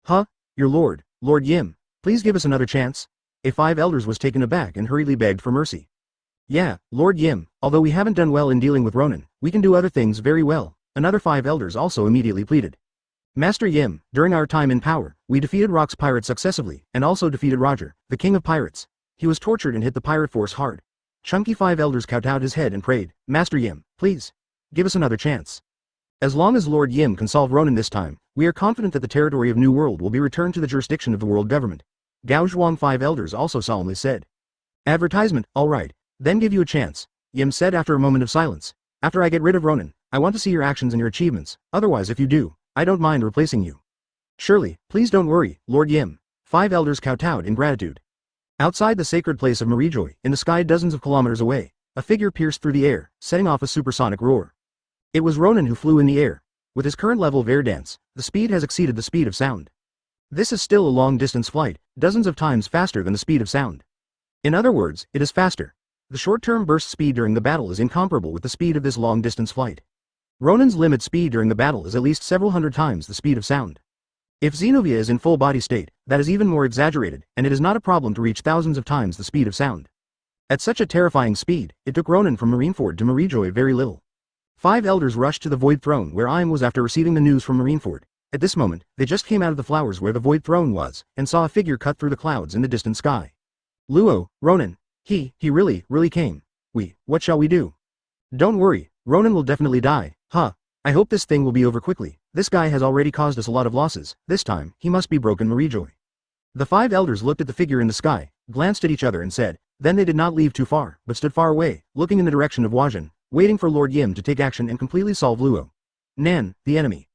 Huh? Your lord, Lord Yim, please give us another chance? A 5 elders was taken aback and hurriedly begged for mercy. Yeah, Lord Yim, although we haven't done well in dealing with Ronan, we can do other things very well. Another 5 elders also immediately pleaded. Master Yim, during our time in power, we defeated Rock's pirates successively, and also defeated Roger, the king of pirates. He was tortured and hit the pirate force hard. Chunky 5 elders kowtowed his head and prayed, Master Yim, please, give us another chance. As long as Lord Yim can solve Ronan this time, we are confident that the territory of New World will be returned to the jurisdiction of the world government. Gao Zhuang 5 elders also solemnly said. Advertisement, alright, then give you a chance, Yim said after a moment of silence. After I get rid of Ronan, I want to see your actions and your achievements, otherwise if you do, I don't mind replacing you. Surely, please don't worry, Lord Yim. 5 elders kowtowed in gratitude. Outside the sacred place of Marie Joa, in the sky dozens of kilometers away, a figure pierced through the air, setting off a supersonic roar. It was Ronan who flew in the air. With his current level of air dance, the speed has exceeded the speed of sound. This is still a long-distance flight, dozens of times faster than the speed of sound. In other words, it is faster. The short-term burst speed during the battle is incomparable with the speed of this long-distance flight. Ronan's limit speed during the battle is at least several hundred times the speed of sound. If Xenovia is in full body state, that is even more exaggerated, and it is not a problem to reach thousands of times the speed of sound. At such a terrifying speed, it took Ronan from Marineford to Marie Joa very little. 5 elders rushed to the Void Throne where Im was after receiving the news from Marineford. At this moment, they just came out of the flowers where the Void Throne was, and saw a figure cut through the clouds in the distant sky. Luo, Ronan. He really came. What shall we do? Don't worry, Ronan will definitely die, huh? I hope this thing will be over quickly. This guy has already caused us a lot of losses. This time, he must be broken Marie Joa. The 5 elders looked at the figure in the sky, glanced at each other and said, then they did not leave too far, but stood far away, looking in the direction of Wajan, waiting for Lord Yim to take action and completely solve Luo. Nan, the enemy.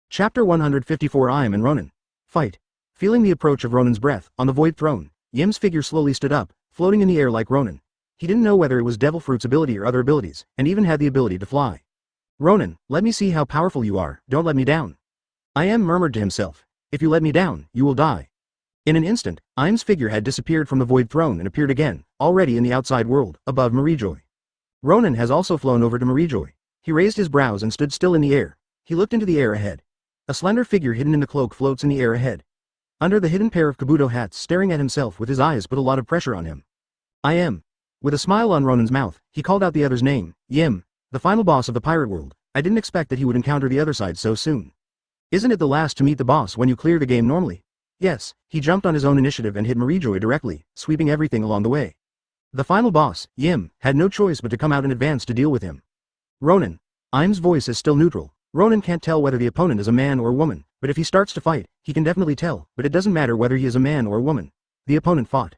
Chapter 154 Im and Ronan. Fight. Feeling the approach of Ronan's breath, on the Void Throne, Yim's figure slowly stood up, floating in the air like Ronan. He didn't know whether it was Devil Fruit's ability or other abilities, and even had the ability to fly. Ronan, let me see how powerful you are, don't let me down. Im murmured to himself, if you let me down, you will die. In an instant, Im's figure had disappeared from the Void Throne and appeared again, already in the outside world, above Marie Joa. Ronan has also flown over to Marie Joa. He raised his brows and stood still in the air. He looked into the air ahead. A slender figure hidden in the cloak floats in the air ahead. Under the hidden pair of kabuto hats staring at himself with his eyes put a lot of pressure on him. I am. With a smile on Ronan's mouth, he called out the other's name, Yim, the final boss of the pirate world. I didn't expect that he would encounter the other side so soon. Isn't it the last to meet the boss when you clear the game normally? Yes, he jumped on his own initiative and hit Marie Joa directly, sweeping everything along the way. The final boss, Yim, had no choice but to come out in advance to deal with him. Ronan. Im's voice is still neutral. Ronan can't tell whether the opponent is a man or a woman, but if he starts to fight, he can definitely tell, but it doesn't matter whether he is a man or a woman. The opponent fought.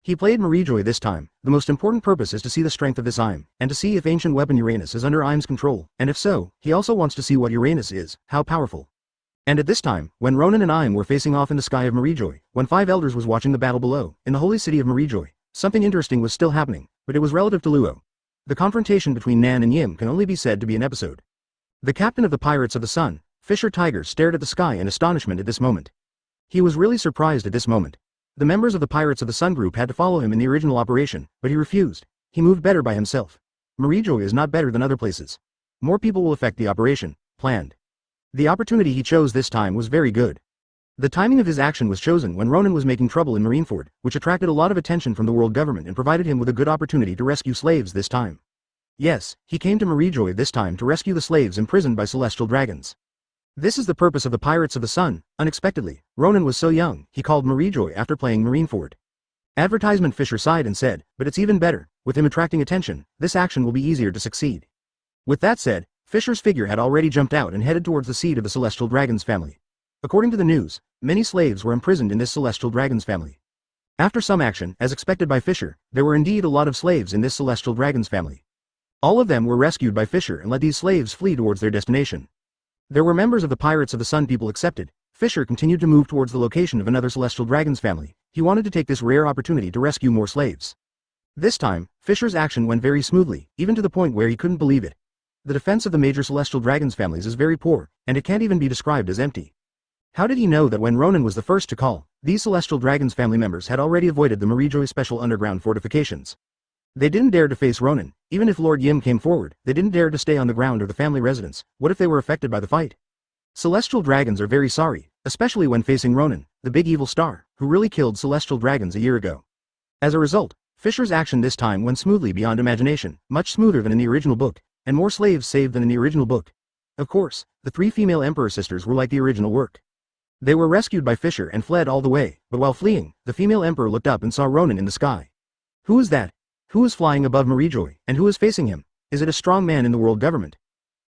He played Marie Joa this time. The most important purpose is to see the strength of this Im, and to see if ancient weapon Uranus is under Im's control, and if so, he also wants to see what Uranus is, how powerful. And at this time, when Ronan and Im were facing off in the sky of Marie Joa, when 5 elders was watching the battle below, in the holy city of Marie Joa, something interesting was still happening, but it was relative to Luo. The confrontation between Nan and Yim can only be said to be an episode. The captain of the Pirates of the Sun, Fisher Tiger, stared at the sky in astonishment at this moment. He was really surprised at this moment. The members of the Pirates of the Sun group had to follow him in the original operation, but he refused. He moved better by himself. Marie Joa is not better than other places. More people will affect the operation, planned. The opportunity he chose this time was very good. The timing of his action was chosen when Ronan was making trouble in Marineford, which attracted a lot of attention from the world government and provided him with a good opportunity to rescue slaves this time. Yes, he came to Marie Joa this time to rescue the slaves imprisoned by celestial dragons. This is the purpose of the Pirates of the Sun. Unexpectedly, Ronan was so young, he called Marie Joa after playing Marineford. Advertisement. Fisher sighed and said, but it's even better, with him attracting attention, this action will be easier to succeed. With that said, Fisher's figure had already jumped out and headed towards the seat of the celestial dragons family. According to the news, many slaves were imprisoned in this celestial dragons family. After some action, as expected by Fisher, there were indeed a lot of slaves in this celestial dragons family. All of them were rescued by Fisher and let these slaves flee towards their destination. There were members of the Pirates of the Sun people accepted. Fisher continued to move towards the location of another celestial dragons family. He wanted to take this rare opportunity to rescue more slaves. This time, Fisher's action went very smoothly, even to the point where he couldn't believe it. The defense of the major celestial dragons families is very poor, and it can't even be described as empty. How did he know that when Ronan was the first to call, these celestial dragons family members had already avoided the Marie Joa special underground fortifications? They didn't dare to face Ronan. Even if Lord Yim came forward, they didn't dare to stay on the ground or the family residence. What if they were affected by the fight? Celestial dragons are very sorry, especially when facing Ronan, the big evil star, who really killed celestial dragons a year ago. As a result, Fisher's action this time went smoothly beyond imagination, much smoother than in the original book, and more slaves saved than in the original book. Of course, the 3 female Emperor sisters were like the original work. They were rescued by Fisher and fled all the way, but while fleeing, the female Emperor looked up and saw Ronan in the sky. Who is that? Who is flying above Marie Joa, and who is facing him? Is it a strong man in the world government?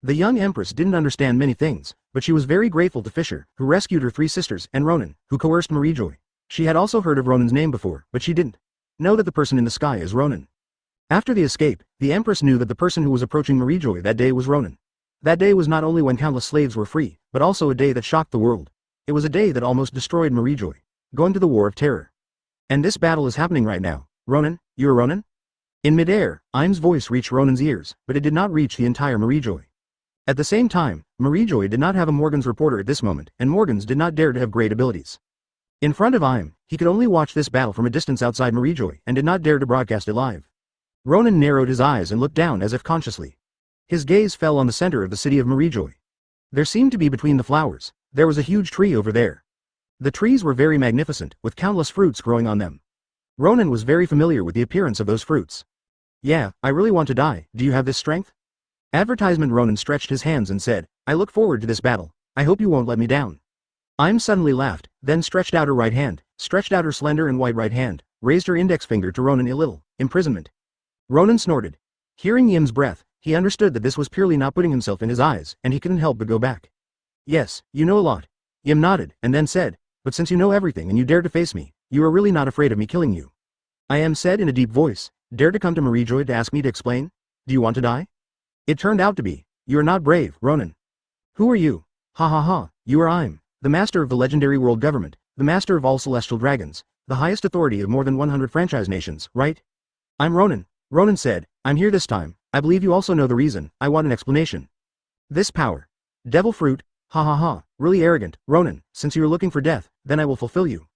The young Empress didn't understand many things, but she was very grateful to Fisher, who rescued her 3 sisters, and Ronan, who coerced Marie Joa. She had also heard of Ronan's name before, but she didn't know that the person in the sky is Ronan. After the escape, the Empress knew that the person who was approaching Marie Joa that day was Ronan. That day was not only when countless slaves were free, but also a day that shocked the world. It was a day that almost destroyed Marie Joa, going to the War of Terror. And this battle is happening right now. Ronan, you're Ronan? In midair, Im's voice reached Ronan's ears, but it did not reach the entire Marie Joa. At the same time, Marie Joa did not have a Morgan's reporter at this moment, and Morgan's did not dare to have great abilities. In front of Im, he could only watch this battle from a distance outside Marie Joa and did not dare to broadcast it live. Ronan narrowed his eyes and looked down as if consciously. His gaze fell on the center of the city of Marie Joa. There seemed to be between the flowers, there was a huge tree over there. The trees were very magnificent, with countless fruits growing on them. Ronan was very familiar with the appearance of those fruits. Yeah, I really want to die. Do you have this strength? Advertisement. Ronan stretched his hands and said, I look forward to this battle. I hope you won't let me down. Im suddenly laughed, then stretched out her right hand, stretched out her slender and white right hand, raised her index finger to Ronan. A little, imprisonment. Ronan snorted. Hearing Yim's breath, he understood that this was purely not putting himself in his eyes, and he couldn't help but go back. Yes, you know a lot. Yim nodded, and then said, but since you know everything and you dare to face me, you are really not afraid of me killing you. I am said in a deep voice, dare to come to Marie Joa to ask me to explain? Do you want to die? It turned out to be, you are not brave, Ronan. Who are you? Ha ha ha, you are Im, the master of the legendary world government, the master of all celestial dragons, the highest authority of more than 100 franchise nations, right? I'm Ronan. Ronan said, I'm here this time. I believe you also know the reason. I want an explanation. This power. Devil fruit, ha ha ha, really arrogant, Ronan, since you are looking for death, then I will fulfill you.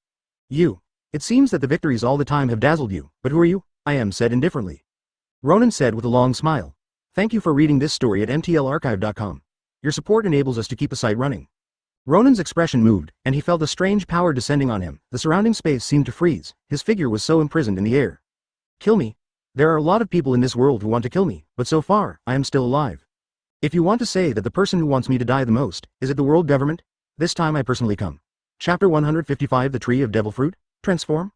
You. It seems that the victories all the time have dazzled you, but who are you? Im said indifferently. Ronan said with a long smile. Thank you for reading this story at mtlarchive.com. Your support enables us to keep a site running. Ronan's expression moved, and he felt a strange power descending on him. The surrounding space seemed to freeze. His figure was so imprisoned in the air. Kill me. There are a lot of people in this world who want to kill me, but so far, I am still alive. If you want to say that the person who wants me to die the most, is it the world government? This time I personally come. Chapter 155. The Tree of Devil Fruit? Transform?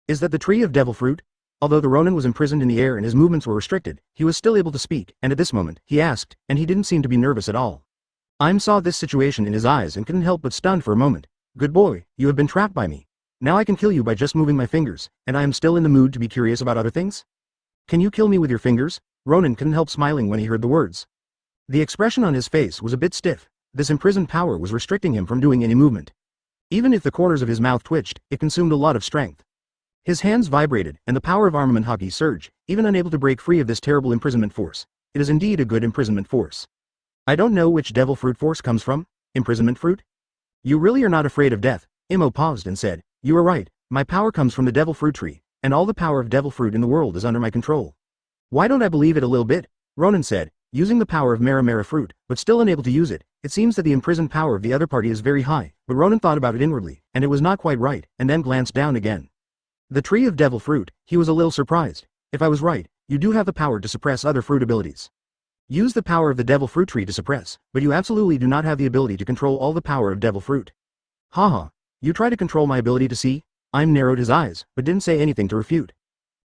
Is that the Tree of Devil Fruit? Although the Ronan was imprisoned in the air and his movements were restricted, he was still able to speak, and at this moment, he asked, and he didn't seem to be nervous at all. Im saw this situation in his eyes and couldn't help but stun for a moment. Good boy, you have been trapped by me. Now I can kill you by just moving my fingers, and I am still in the mood to be curious about other things? Can you kill me with your fingers? Ronan couldn't help smiling when he heard the words. The expression on his face was a bit stiff. this imprisoned power was restricting him from doing any movement. Even if the corners of his mouth twitched, it consumed a lot of strength. His hands vibrated, and the power of armament Haki surged, even unable to break free of this terrible imprisonment force. It is indeed a good imprisonment force. I don't know which devil fruit force comes from. Imprisonment fruit? You really are not afraid of death. Imo paused and said, you are right, my power comes from the devil fruit tree, and all the power of devil fruit in the world is under my control. Why don't I believe it a little bit? Ronan said, using the power of Mera-mera Fruit, but still unable to use it. It seems that the imprisoned power of the other party is very high, but Ronan thought about it inwardly, and it was not quite right, and then glanced down again. The tree of devil fruit, he was a little surprised. If I was right, you do have the power to suppress other fruit abilities. Use the power of the devil fruit tree to suppress, but you absolutely do not have the ability to control all the power of devil fruit. Haha, you try to control my ability to see? Im narrowed his eyes, but didn't say anything to refute.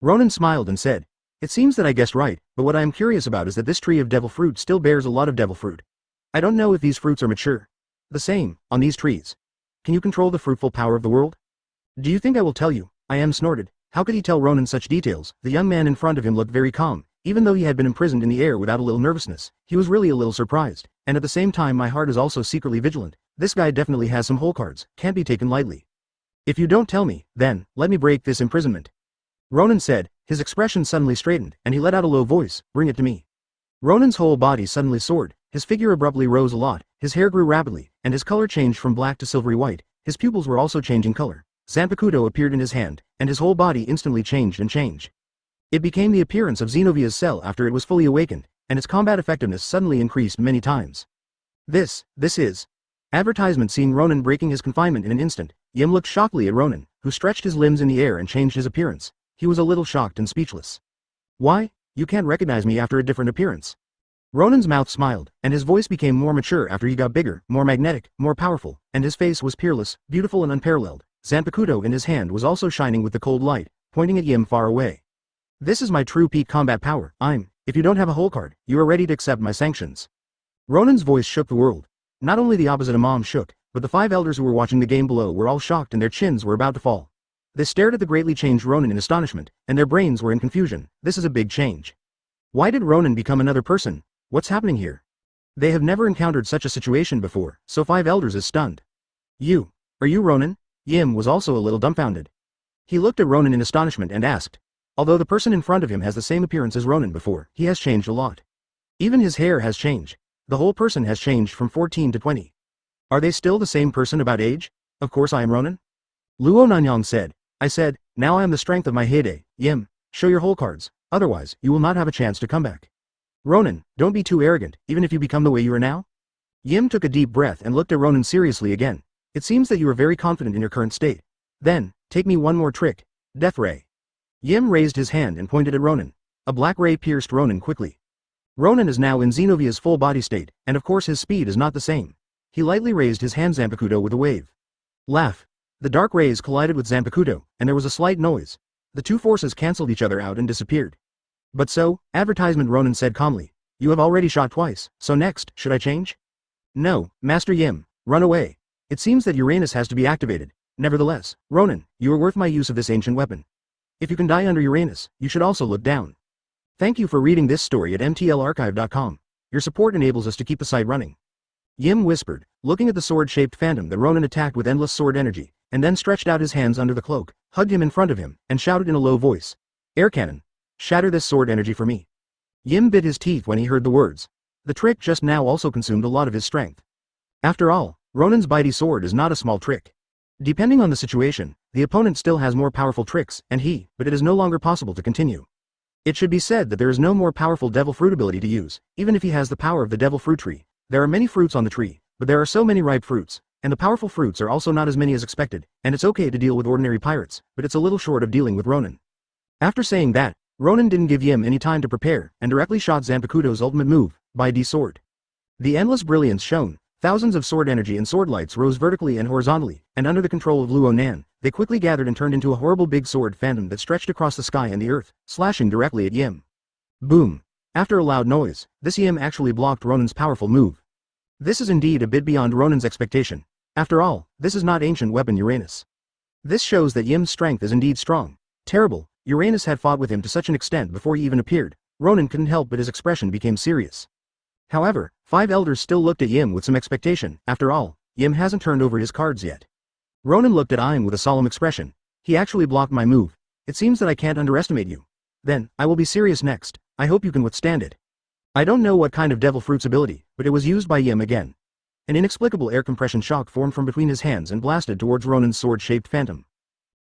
Ronan smiled and said, it seems that I guessed right, but what I am curious about is that this tree of devil fruit still bears a lot of devil fruit. I don't know if these fruits are mature. The same, on these trees. Can you control the fruitful power of the world? Do you think I will tell you? Im snorted. How could he tell Ronan such details? The young man in front of him looked very calm. Even though he had been imprisoned in the air without a little nervousness, he was really a little surprised, and at the same time my heart is also secretly vigilant. This guy definitely has some hole cards, can't be taken lightly. If you don't tell me, then, let me break this imprisonment. Ronan said, his expression suddenly straightened, and he let out a low voice, bring it to me. Ronan's whole body suddenly soared, his figure abruptly rose a lot, his hair grew rapidly, and his color changed from black to silvery white, his pupils were also changing color. Zanpakuto appeared in his hand, and his whole body instantly changed and changed. It became the appearance of Xenovia's cell after it was fully awakened, and its combat effectiveness suddenly increased many times. This is. Advertisement seeing Ronan breaking his confinement in an instant. Yim looked shockingly at Ronan, who stretched his limbs in the air and changed his appearance. He was a little shocked and speechless. Why? You can't recognize me after a different appearance. Ronan's mouth smiled, and his voice became more mature after he got bigger, more magnetic, more powerful, and his face was peerless, beautiful and unparalleled. Zanpakuto in his hand was also shining with the cold light, pointing at Yim far away. This is my true peak combat power. If you don't have a hole card, you are ready to accept my sanctions. Ronan's voice shook the world. Not only the opposite imam shook, but the 5 elders who were watching the game below were all shocked and their chins were about to fall. They stared at the greatly changed Ronan in astonishment, and their brains were in confusion. This is a big change. Why did Ronan become another person? What's happening here? They have never encountered such a situation before, so 5 elders is stunned. Are you Ronan? Yim was also a little dumbfounded. He looked at Ronan in astonishment and asked. Although the person in front of him has the same appearance as Ronan before, he has changed a lot. Even his hair has changed. The whole person has changed from 14 to 20. Are they still the same person about age? Of course I am Ronan. Luo Nanyang said. I said, now I am the strength of my heyday. Yim, show your hole cards, otherwise, you will not have a chance to come back. Ronan, don't be too arrogant, even if you become the way you are now. Yim took a deep breath and looked at Ronan seriously again. It seems that you are very confident in your current state. Then, take me one more trick. Death Ray. Yim raised his hand and pointed at Ronan. A black ray pierced Ronan quickly. Ronan is now in Xenovia's full body state, and of course his speed is not the same. He lightly raised his hand Zanpakuto with a wave. Laugh. The dark rays collided with Zanpakuto, and there was a slight noise. The two forces cancelled each other out and disappeared. But so, advertisement Ronan said calmly. You have already shot twice, so next, should I change? No, Master Yim, run away. It seems that Uranus has to be activated. Nevertheless, Ronan, you are worth my use of this ancient weapon. If you can die under Uranus, you should also look down. Thank you for reading this story at mtlarchive.com. Your support enables us to keep the site running. Yim whispered, looking at the sword-shaped phantom that Ronan attacked with endless sword energy, and then stretched out his hands under the cloak, hugged him in front of him, and shouted in a low voice. Air cannon. Shatter this sword energy for me. Yim bit his teeth when he heard the words. The trick just now also consumed a lot of his strength. After all, Ronan's mighty sword is not a small trick. Depending on the situation, the opponent still has more powerful tricks, but it is no longer possible to continue. It should be said that there is no more powerful devil fruit ability to use, even if he has the power of the devil fruit tree. There are many fruits on the tree, but there are so many ripe fruits, and the powerful fruits are also not as many as expected, and it's okay to deal with ordinary pirates, but it's a little short of dealing with Ronan. After saying that, Ronan didn't give Yim any time to prepare, and directly shot Zanpakuto's ultimate move, by D sword. The endless brilliance shone. Thousands of sword energy and sword lights rose vertically and horizontally, and under the control of Luo Nan, they quickly gathered and turned into a horrible big sword phantom that stretched across the sky and the earth, slashing directly at Yim. Boom. After a loud noise, this Yim actually blocked Ronan's powerful move. This is indeed a bit beyond Ronan's expectation. After all, this is not ancient weapon Uranus. This shows that Yim's strength is indeed strong. Terrible, Uranus had fought with him to such an extent before he even appeared. Ronan couldn't help but his expression became serious. However, 5 elders still looked at Yim with some expectation. After all, Yim hasn't turned over his cards yet. Ronan looked at Im with a solemn expression. He actually blocked my move. It seems that I can't underestimate you. Then, I will be serious next. I hope you can withstand it. I don't know what kind of devil fruit's ability, but it was used by Yim again. An inexplicable air compression shock formed from between his hands and blasted towards Ronan's sword-shaped phantom.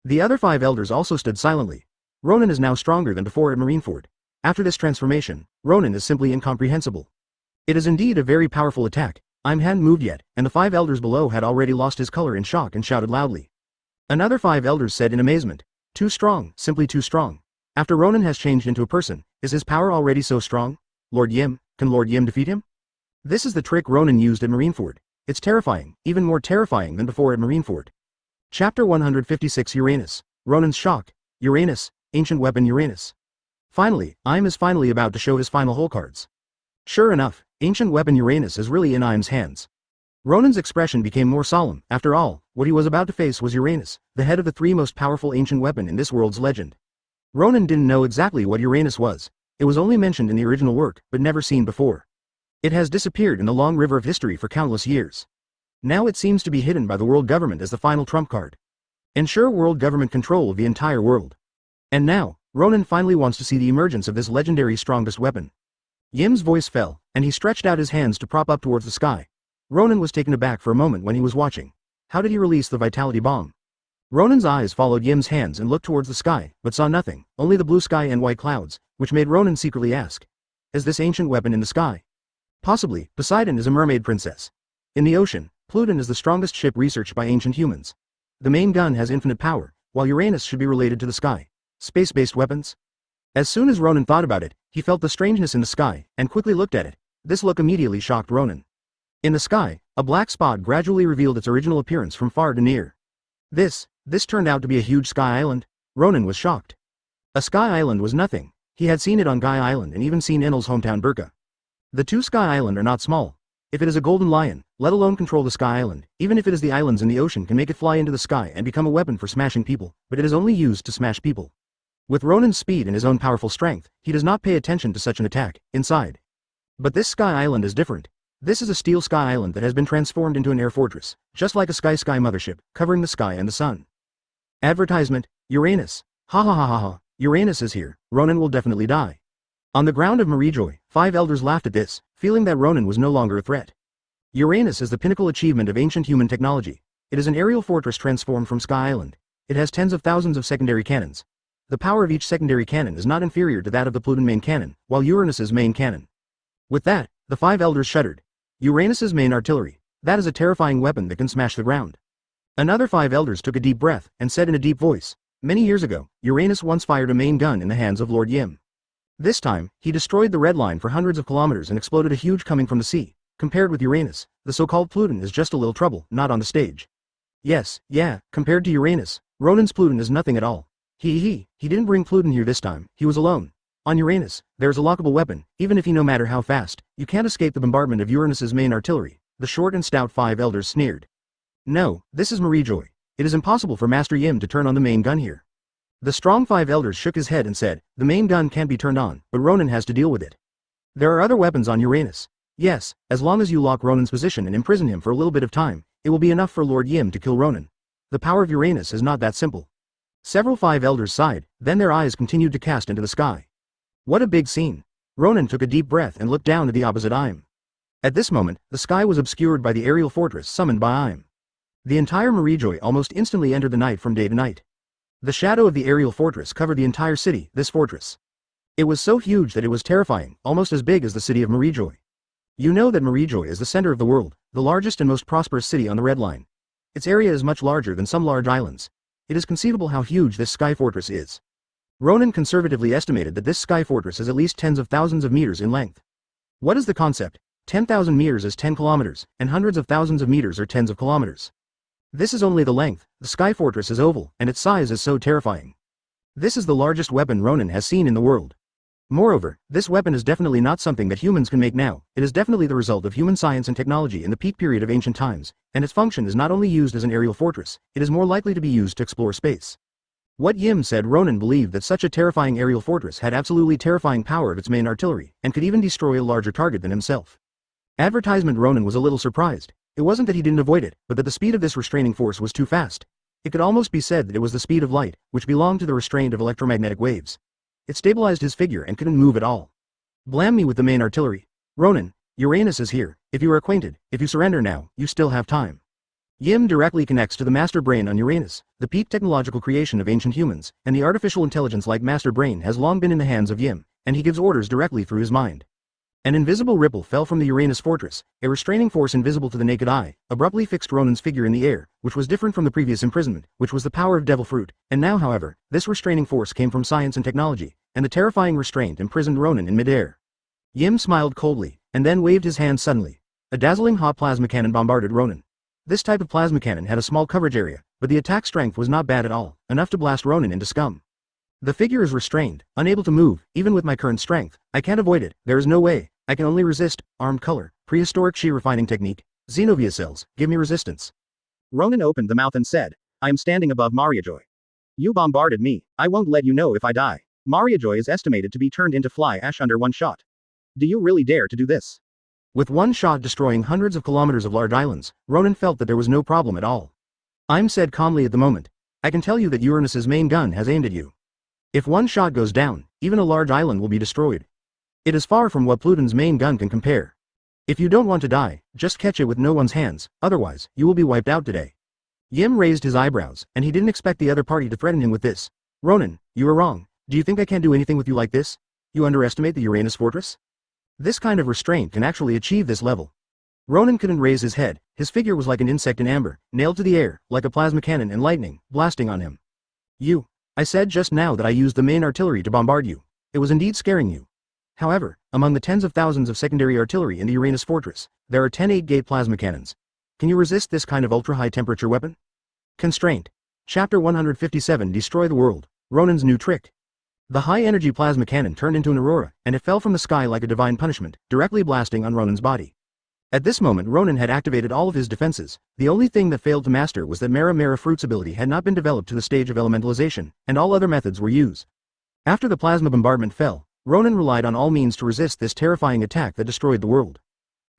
The other 5 elders also stood silently. Ronan is now stronger than before at Marineford. After this transformation, Ronan is simply incomprehensible. It is indeed a very powerful attack. Im hadn't moved yet, and the 5 elders below had already lost his color in shock and shouted loudly. Another 5 elders said in amazement, "Too strong, simply too strong. After Ronan has changed into a person, is his power already so strong? Lord Yim, can Lord Yim defeat him?" This is the trick Ronan used at Marineford. It's terrifying, even more terrifying than before at Marineford. Chapter 156 Uranus. Ronan's shock. Uranus, ancient weapon Uranus. Finally, Im is finally about to show his final hole cards. Sure enough, ancient weapon Uranus is really in Im's hands. Ronan's expression became more solemn. After all, what he was about to face was Uranus, the head of the 3 most powerful ancient weapon in this world's legend. Ronan didn't know exactly what Uranus was. It was only mentioned in the original work, but never seen before. It has disappeared in the long river of history for countless years. Now it seems to be hidden by the world government as the final trump card. Ensure world government control of the entire world. And now, Ronan finally wants to see the emergence of this legendary strongest weapon. Yim's voice fell, and he stretched out his hands to prop up towards the sky. Ronan was taken aback for a moment when he was watching. How did he release the vitality bomb? Ronan's eyes followed Yim's hands and looked towards the sky, but saw nothing, only the blue sky and white clouds, which made Ronan secretly ask, "Is this ancient weapon in the sky?" Possibly. Poseidon is a mermaid princess. In the ocean, Pluton is the strongest ship researched by ancient humans. The main gun has infinite power, while Uranus should be related to the sky. Space-based weapons? As soon as Ronan thought about it, he felt the strangeness in the sky, and quickly looked at it. This look immediately shocked Ronan. In the sky, a black spot gradually revealed its original appearance from far to near. This turned out to be a huge sky island. Ronan was shocked. A sky island was nothing. He had seen it on Guy Island and even seen Enel's hometown Burka. The 2 sky island are not small. If it is a golden lion, let alone control the sky island, even if it is the islands in the ocean can make it fly into the sky and become a weapon for smashing people, but it is only used to smash people. With Ronan's speed and his own powerful strength, he does not pay attention to such an attack, inside. But this sky island is different. This is a steel sky island that has been transformed into an air fortress, just like a sky mothership, covering the sky and the sun. Advertisement, Uranus. Ha ha ha ha ha, Uranus is here, Ronan will definitely die. On the ground of Marie Joa, 5 elders laughed at this, feeling that Ronan was no longer a threat. Uranus is the pinnacle achievement of ancient human technology. It is an aerial fortress transformed from Sky Island. It has tens of thousands of secondary cannons. The power of each secondary cannon is not inferior to that of the Pluton main cannon, while Uranus's main cannon. With that, the 5 elders shuddered. Uranus's main artillery. That is a terrifying weapon that can smash the ground. Another 5 elders took a deep breath, and said in a deep voice, "Many years ago, Uranus once fired a main gun in the hands of Lord Yim. This time, he destroyed the red line for hundreds of kilometers and exploded a huge coming from the sea. Compared with Uranus, the so-called Pluton is just a little trouble, not on the stage." Yes, yeah, compared to Uranus, Ronan's Pluton is nothing at all. He didn't bring Pluton here this time, he was alone. On Uranus, there's a lockable weapon, even if no matter how fast, you can't escape the bombardment of Uranus's main artillery, the short and stout 5 elders sneered. No, this is Marie Joa. It is impossible for Master Yim to turn on the main gun here. The strong 5 elders shook his head and said, "The main gun can't be turned on, but Ronan has to deal with it. There are other weapons on Uranus. Yes, as long as you lock Ronan's position and imprison him for a little bit of time, it will be enough for Lord Yim to kill Ronan. The power of Uranus is not that simple." Several 5 elders sighed, then their eyes continued to cast into the sky. What a big scene. Ronan took a deep breath and looked down at the opposite Im. At this moment, the sky was obscured by the aerial fortress summoned by Im. The entire Marie Joa almost instantly entered the night from day to night. The shadow of the aerial fortress covered the entire city, this fortress. It was so huge that it was terrifying, almost as big as the city of Marie Joa. You know that Marie Joa is the center of the world, the largest and most prosperous city on the Red Line. Its area is much larger than some large islands. It is conceivable how huge this sky fortress is. Ronan conservatively estimated that this sky fortress is at least tens of thousands of meters in length. What is the concept? 10,000 meters is 10 kilometers, and hundreds of thousands of meters are tens of kilometers. This is only the length. The sky fortress is oval, and its size is so terrifying. This is the largest weapon Ronan has seen in the world. Moreover, this weapon is definitely not something that humans can make now. It is definitely the result of human science and technology in the peak period of ancient times, and its function is not only used as an aerial fortress, it is more likely to be used to explore space. What Yim said, Ronan believed that such a terrifying aerial fortress had absolutely terrifying power of its main artillery, and could even destroy a larger target than himself. Advertisement Ronan was a little surprised. It wasn't that he didn't avoid it, but that the speed of this restraining force was too fast. It could almost be said that it was the speed of light, which belonged to the restraint of electromagnetic waves. It stabilized his figure and couldn't move at all. Blam me with the main artillery. Ronan, Uranus is here. If you are acquainted, if you surrender now, you still have time. Yim directly connects to the master brain on Uranus, the peak technological creation of ancient humans, and the artificial intelligence like master brain has long been in the hands of Yim, and he gives orders directly through his mind. An invisible ripple fell from the Uranus fortress, a restraining force invisible to the naked eye, abruptly fixed Ronan's figure in the air, which was different from the previous imprisonment, which was the power of devil fruit, and now however, this restraining force came from science and technology, and the terrifying restraint imprisoned Ronan in midair. Yim smiled coldly, and then waved his hand suddenly. A dazzling hot plasma cannon bombarded Ronan. This type of plasma cannon had a small coverage area, but the attack strength was not bad at all, enough to blast Ronan into scum. The figure is restrained, unable to move, even with my current strength. I can't avoid it, there is no way. I can only resist. Armed color, prehistoric Qi refining technique. Xenovia cells, give me resistance. Ronan opened the mouth and said, I am standing above Marie Joa. You bombarded me, I won't let you know if I die. Marie Joa is estimated to be turned into fly ash under one shot. Do you really dare to do this? With one shot destroying hundreds of kilometers of large islands, Ronan felt that there was no problem at all. I'm said calmly at the moment. I can tell you that Uranus's main gun has aimed at you. If one shot goes down, even a large island will be destroyed. It is far from what Pluton's main gun can compare. If you don't want to die, just catch it with no one's hands, otherwise, you will be wiped out today. Yim raised his eyebrows, and he didn't expect the other party to threaten him with this. Ronan, you are wrong. Do you think I can't do anything with you like this? You underestimate the Uranus fortress? This kind of restraint can actually achieve this level. Ronan couldn't raise his head, his figure was like an insect in amber, nailed to the air, like a plasma cannon and lightning, blasting on him. I said just now that I used the main artillery to bombard you. It was indeed scaring you. However, among the tens of thousands of secondary artillery in the Uranus fortress, there are 10 8-gate plasma cannons. Can you resist this kind of ultra-high temperature weapon? Constraint. Chapter 157 Destroy the World. Ronan's new trick. The high-energy plasma cannon turned into an aurora, and it fell from the sky like a divine punishment, directly blasting on Ronan's body. At this moment Ronan had activated all of his defenses. The only thing that failed to master was that Mera-mera Fruit's ability had not been developed to the stage of elementalization, and all other methods were used. After the plasma bombardment fell, Ronan relied on all means to resist this terrifying attack that destroyed the world.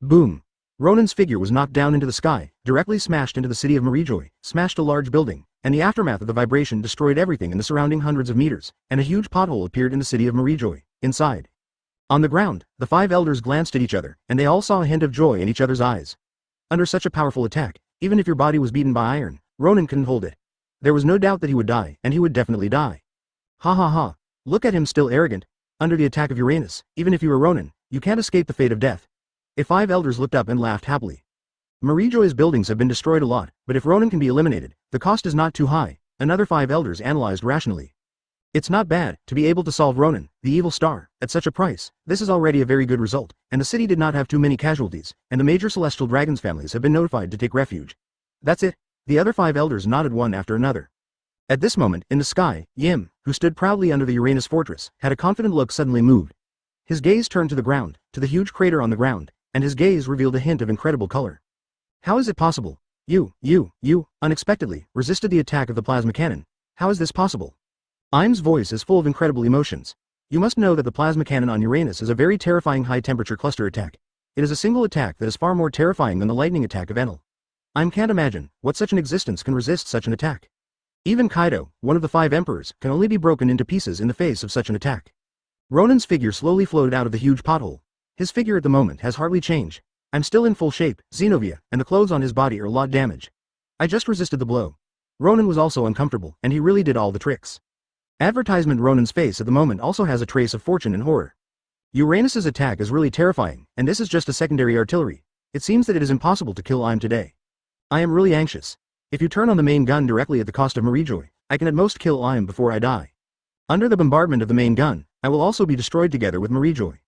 Boom! Ronan's figure was knocked down into the sky, directly smashed into the city of Marie Joa, smashed a large building, and the aftermath of the vibration destroyed everything in the surrounding hundreds of meters, and a huge pothole appeared in the city of Marie Joa, inside. On the ground, the 5 elders glanced at each other, and they all saw a hint of joy in each other's eyes. Under such a powerful attack, even if your body was beaten by iron, Ronan couldn't hold it. There was no doubt that he would die, and he would definitely die. Ha ha ha, look at him still arrogant. Under the attack of Uranus, even if you are Ronan, you can't escape the fate of death. The 5 elders looked up and laughed happily. Marie Joa's buildings have been destroyed a lot, but if Ronan can be eliminated, the cost is not too high. Another 5 elders analyzed rationally. It's not bad to be able to solve Ronan, the evil star, at such a price. This is already a very good result, and the city did not have too many casualties, and the major celestial dragons' families have been notified to take refuge. That's it. The other 5 elders nodded one after another. At this moment, in the sky, Yim, who stood proudly under the Uranus fortress, had a confident look suddenly moved. His gaze turned to the ground, to the huge crater on the ground, and his gaze revealed a hint of incredible color. How is it possible? You, unexpectedly, resisted the attack of the plasma cannon. How is this possible? Im's voice is full of incredible emotions. You must know that the plasma cannon on Uranus is a very terrifying high-temperature cluster attack. It is a single attack that is far more terrifying than the lightning attack of Enel. Im can't imagine what such an existence can resist such an attack. Even Kaido, one of the 5 emperors, can only be broken into pieces in the face of such an attack. Ronan's figure slowly floated out of the huge pothole. His figure at the moment has hardly changed. I'm still in full shape, Xenovia, and the clothes on his body are a lot damaged. I just resisted the blow. Ronan was also uncomfortable, and he really did all the tricks. Advertisement Ronan's face at the moment also has a trace of fortune and horror. Uranus's attack is really terrifying, and this is just a secondary artillery. It seems that it is impossible to kill Im today. I am really anxious. If you turn on the main gun directly at the cost of Marie Joa, I can at most kill Im before I die. Under the bombardment of the main gun, I will also be destroyed together with Marie Joa.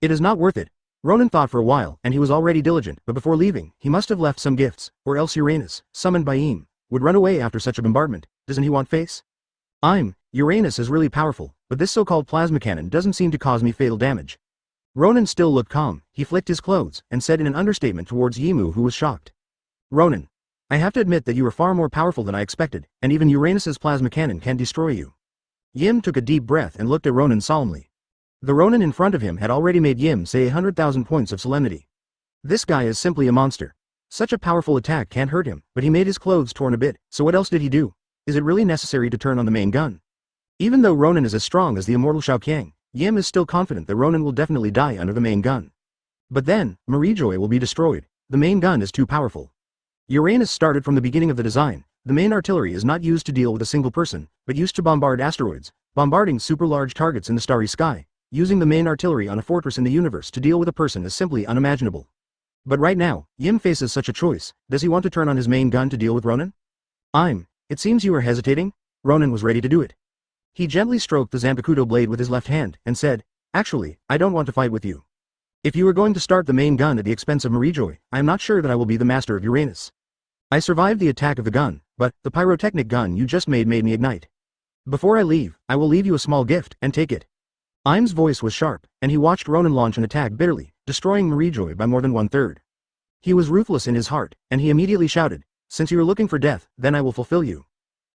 It is not worth it. Ronan thought for a while, and he was already diligent, but before leaving, he must have left some gifts, or else Uranus, summoned by Im, would run away after such a bombardment. Doesn't he want face? Uranus is really powerful, but this so-called plasma cannon doesn't seem to cause me fatal damage. Ronan still looked calm. He flicked his clothes, and said in an understatement towards Yimu, who was shocked. Ronan, I have to admit that you are far more powerful than I expected, and even Uranus's plasma cannon can't destroy you. Yim took a deep breath and looked at Ronan solemnly. The Ronan in front of him had already made Yim say 100,000 points of solemnity. This guy is simply a monster. Such a powerful attack can't hurt him, but he made his clothes torn a bit, so what else did he do? Is it really necessary to turn on the main gun? Even though Ronan is as strong as the immortal Shao Qiang, Yim is still confident that Ronan will definitely die under the main gun. But then, Marie Joa will be destroyed. The main gun is too powerful. Uranus started from the beginning of the design. The main artillery is not used to deal with a single person, but used to bombard asteroids, bombarding super-large targets in the starry sky. Using the main artillery on a fortress in the universe to deal with a person is simply unimaginable. But right now, Yim faces such a choice. Does he want to turn on his main gun to deal with Ronan? It seems you are hesitating? Ronan was ready to do it. He gently stroked the Zanpakuto blade with his left hand, and said, "Actually, I don't want to fight with you. If you are going to start the main gun at the expense of Marie Joa, I am not sure that I will be the master of Uranus. I survived the attack of the gun, but the pyrotechnic gun you just made me ignite. Before I leave, I will leave you a small gift, and take it." Im's voice was sharp, and he watched Ronan launch an attack bitterly, destroying Marie Joa by more than 1/3. He was ruthless in his heart, and he immediately shouted, "Since you are looking for death, then I will fulfill you."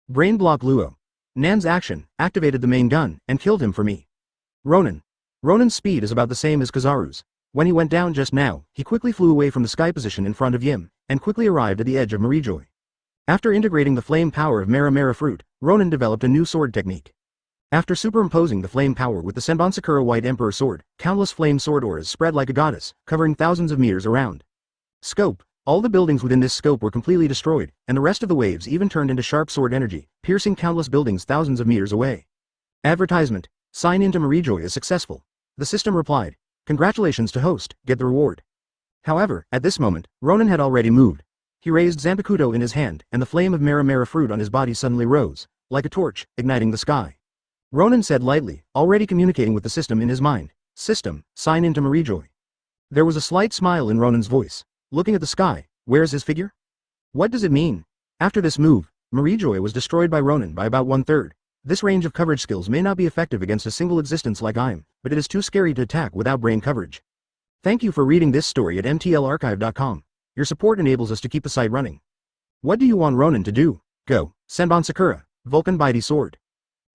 Brain block Luo. Nan's action activated the main gun and killed him for me. Ronan's speed is about the same as Kazaru's. When he went down just now, he quickly flew away from the sky position in front of Yim, and quickly arrived at the edge of Marie Joa. After integrating the flame power of Mera-mera Fruit, Ronan developed a new sword technique. After superimposing the flame power with the Senbon Sakura White Emperor sword, countless flame sword auras spread like a goddess, covering thousands of meters around. Scope. All the buildings within this scope were completely destroyed, and the rest of the waves even turned into sharp sword energy, piercing countless buildings thousands of meters away. Advertisement. Sign in to Marie Joa is successful. The system replied, "Congratulations to host, get the reward." However, at this moment, Ronan had already moved. He raised Zanpakuto in his hand, and the flame of Mera-mera Fruit on his body suddenly rose, like a torch, igniting the sky. Ronan said lightly, already communicating with the system in his mind, "System, sign in to Marie Joa." There was a slight smile in Ronan's voice. Looking at the sky, where's his figure? What does it mean? After this move, Marie Joa was destroyed by Ronan by about 1/3. This range of coverage skills may not be effective against a single existence like Im, but it is too scary to attack without brain coverage. Thank you for reading this story at mtlarchive.com. Your support enables us to keep the site running. What do you want Ronan to do? Go. Senbon Sakura, Vulcan Mighty Sword.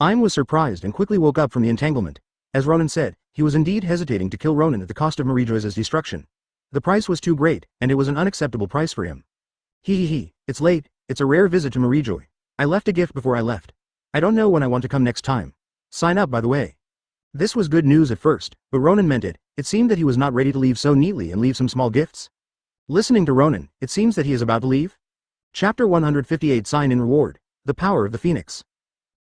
Im was surprised and quickly woke up from the entanglement. As Ronan said, he was indeed hesitating to kill Ronan at the cost of Marie Joa's destruction. The price was too great, and it was an unacceptable price for him. It's late, it's a rare visit to Marie Joa. I left a gift before I left. I don't know when I want to come next time. Sign up by the way. This was good news at first, but Ronan meant it. It seemed that he was not ready to leave so neatly and leave some small gifts. Listening to Ronan, it seems that he is about to leave. Chapter 158 Sign in Reward. The Power of the Phoenix.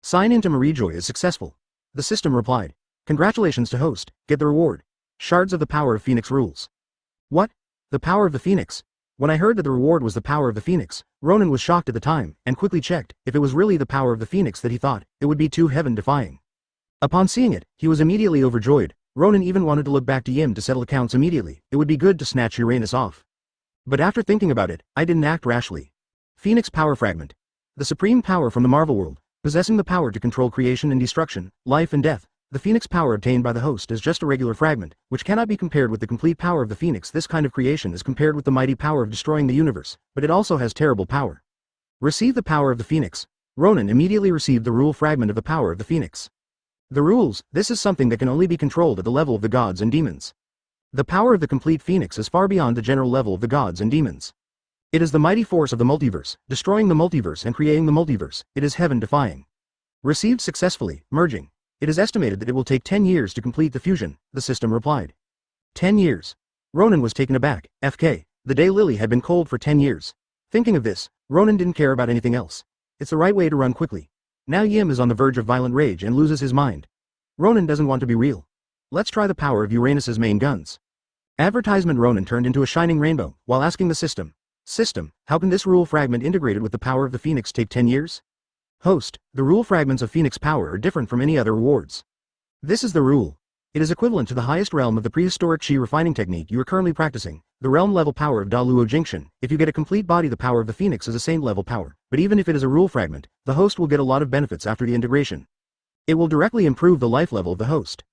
Sign in to Marie Joa is successful. The system replied, "Congratulations to host, get the reward. Shards of the Power of Phoenix rules." What? The Power of the Phoenix? When I heard that the reward was the Power of the Phoenix, Ronan was shocked at the time, and quickly checked. If it was really the Power of the Phoenix that he thought, it would be too heaven-defying. Upon seeing it, he was immediately overjoyed. Ronan even wanted to look back to Yim to settle accounts immediately. It would be good to snatch Uranus off. But after thinking about it, I didn't act rashly. Phoenix Power Fragment. The supreme power from the Marvel world, possessing the power to control creation and destruction, life and death. The Phoenix power obtained by the host is just a regular fragment, which cannot be compared with the complete power of the Phoenix. This kind of creation is compared with the mighty power of destroying the universe, but it also has terrible power. Receive the power of the Phoenix. Ronan immediately received the rule fragment of the power of the Phoenix. The rules, this is something that can only be controlled at the level of the gods and demons. The power of the complete Phoenix is far beyond the general level of the gods and demons. It is the mighty force of the multiverse, destroying the multiverse and creating the multiverse. It is heaven-defying. Received successfully, merging. It is estimated that it will take 10 years to complete the fusion, the system replied. 10 years. Ronan was taken aback. FK, the day Lily had been cold for 10 years. Thinking of this, Ronan didn't care about anything else. It's the right way to run quickly. Now Yim is on the verge of violent rage and loses his mind. Ronan doesn't want to be real. Let's try the power of Uranus's main guns. Advertisement. Ronan turned into a shining rainbow, while asking the system, how can this rule fragment integrated with the power of the Phoenix take 10 years? Host, the rule fragments of Phoenix power are different from any other rewards. This is the rule. It is equivalent to the highest realm of the prehistoric Qi refining technique you are currently practicing, the realm level power of Da Luo Jingxian. If you get a complete body, the power of the Phoenix is a saint level power, but even if it is a rule fragment, the host will get a lot of benefits after the integration. It will directly improve the life level of the host.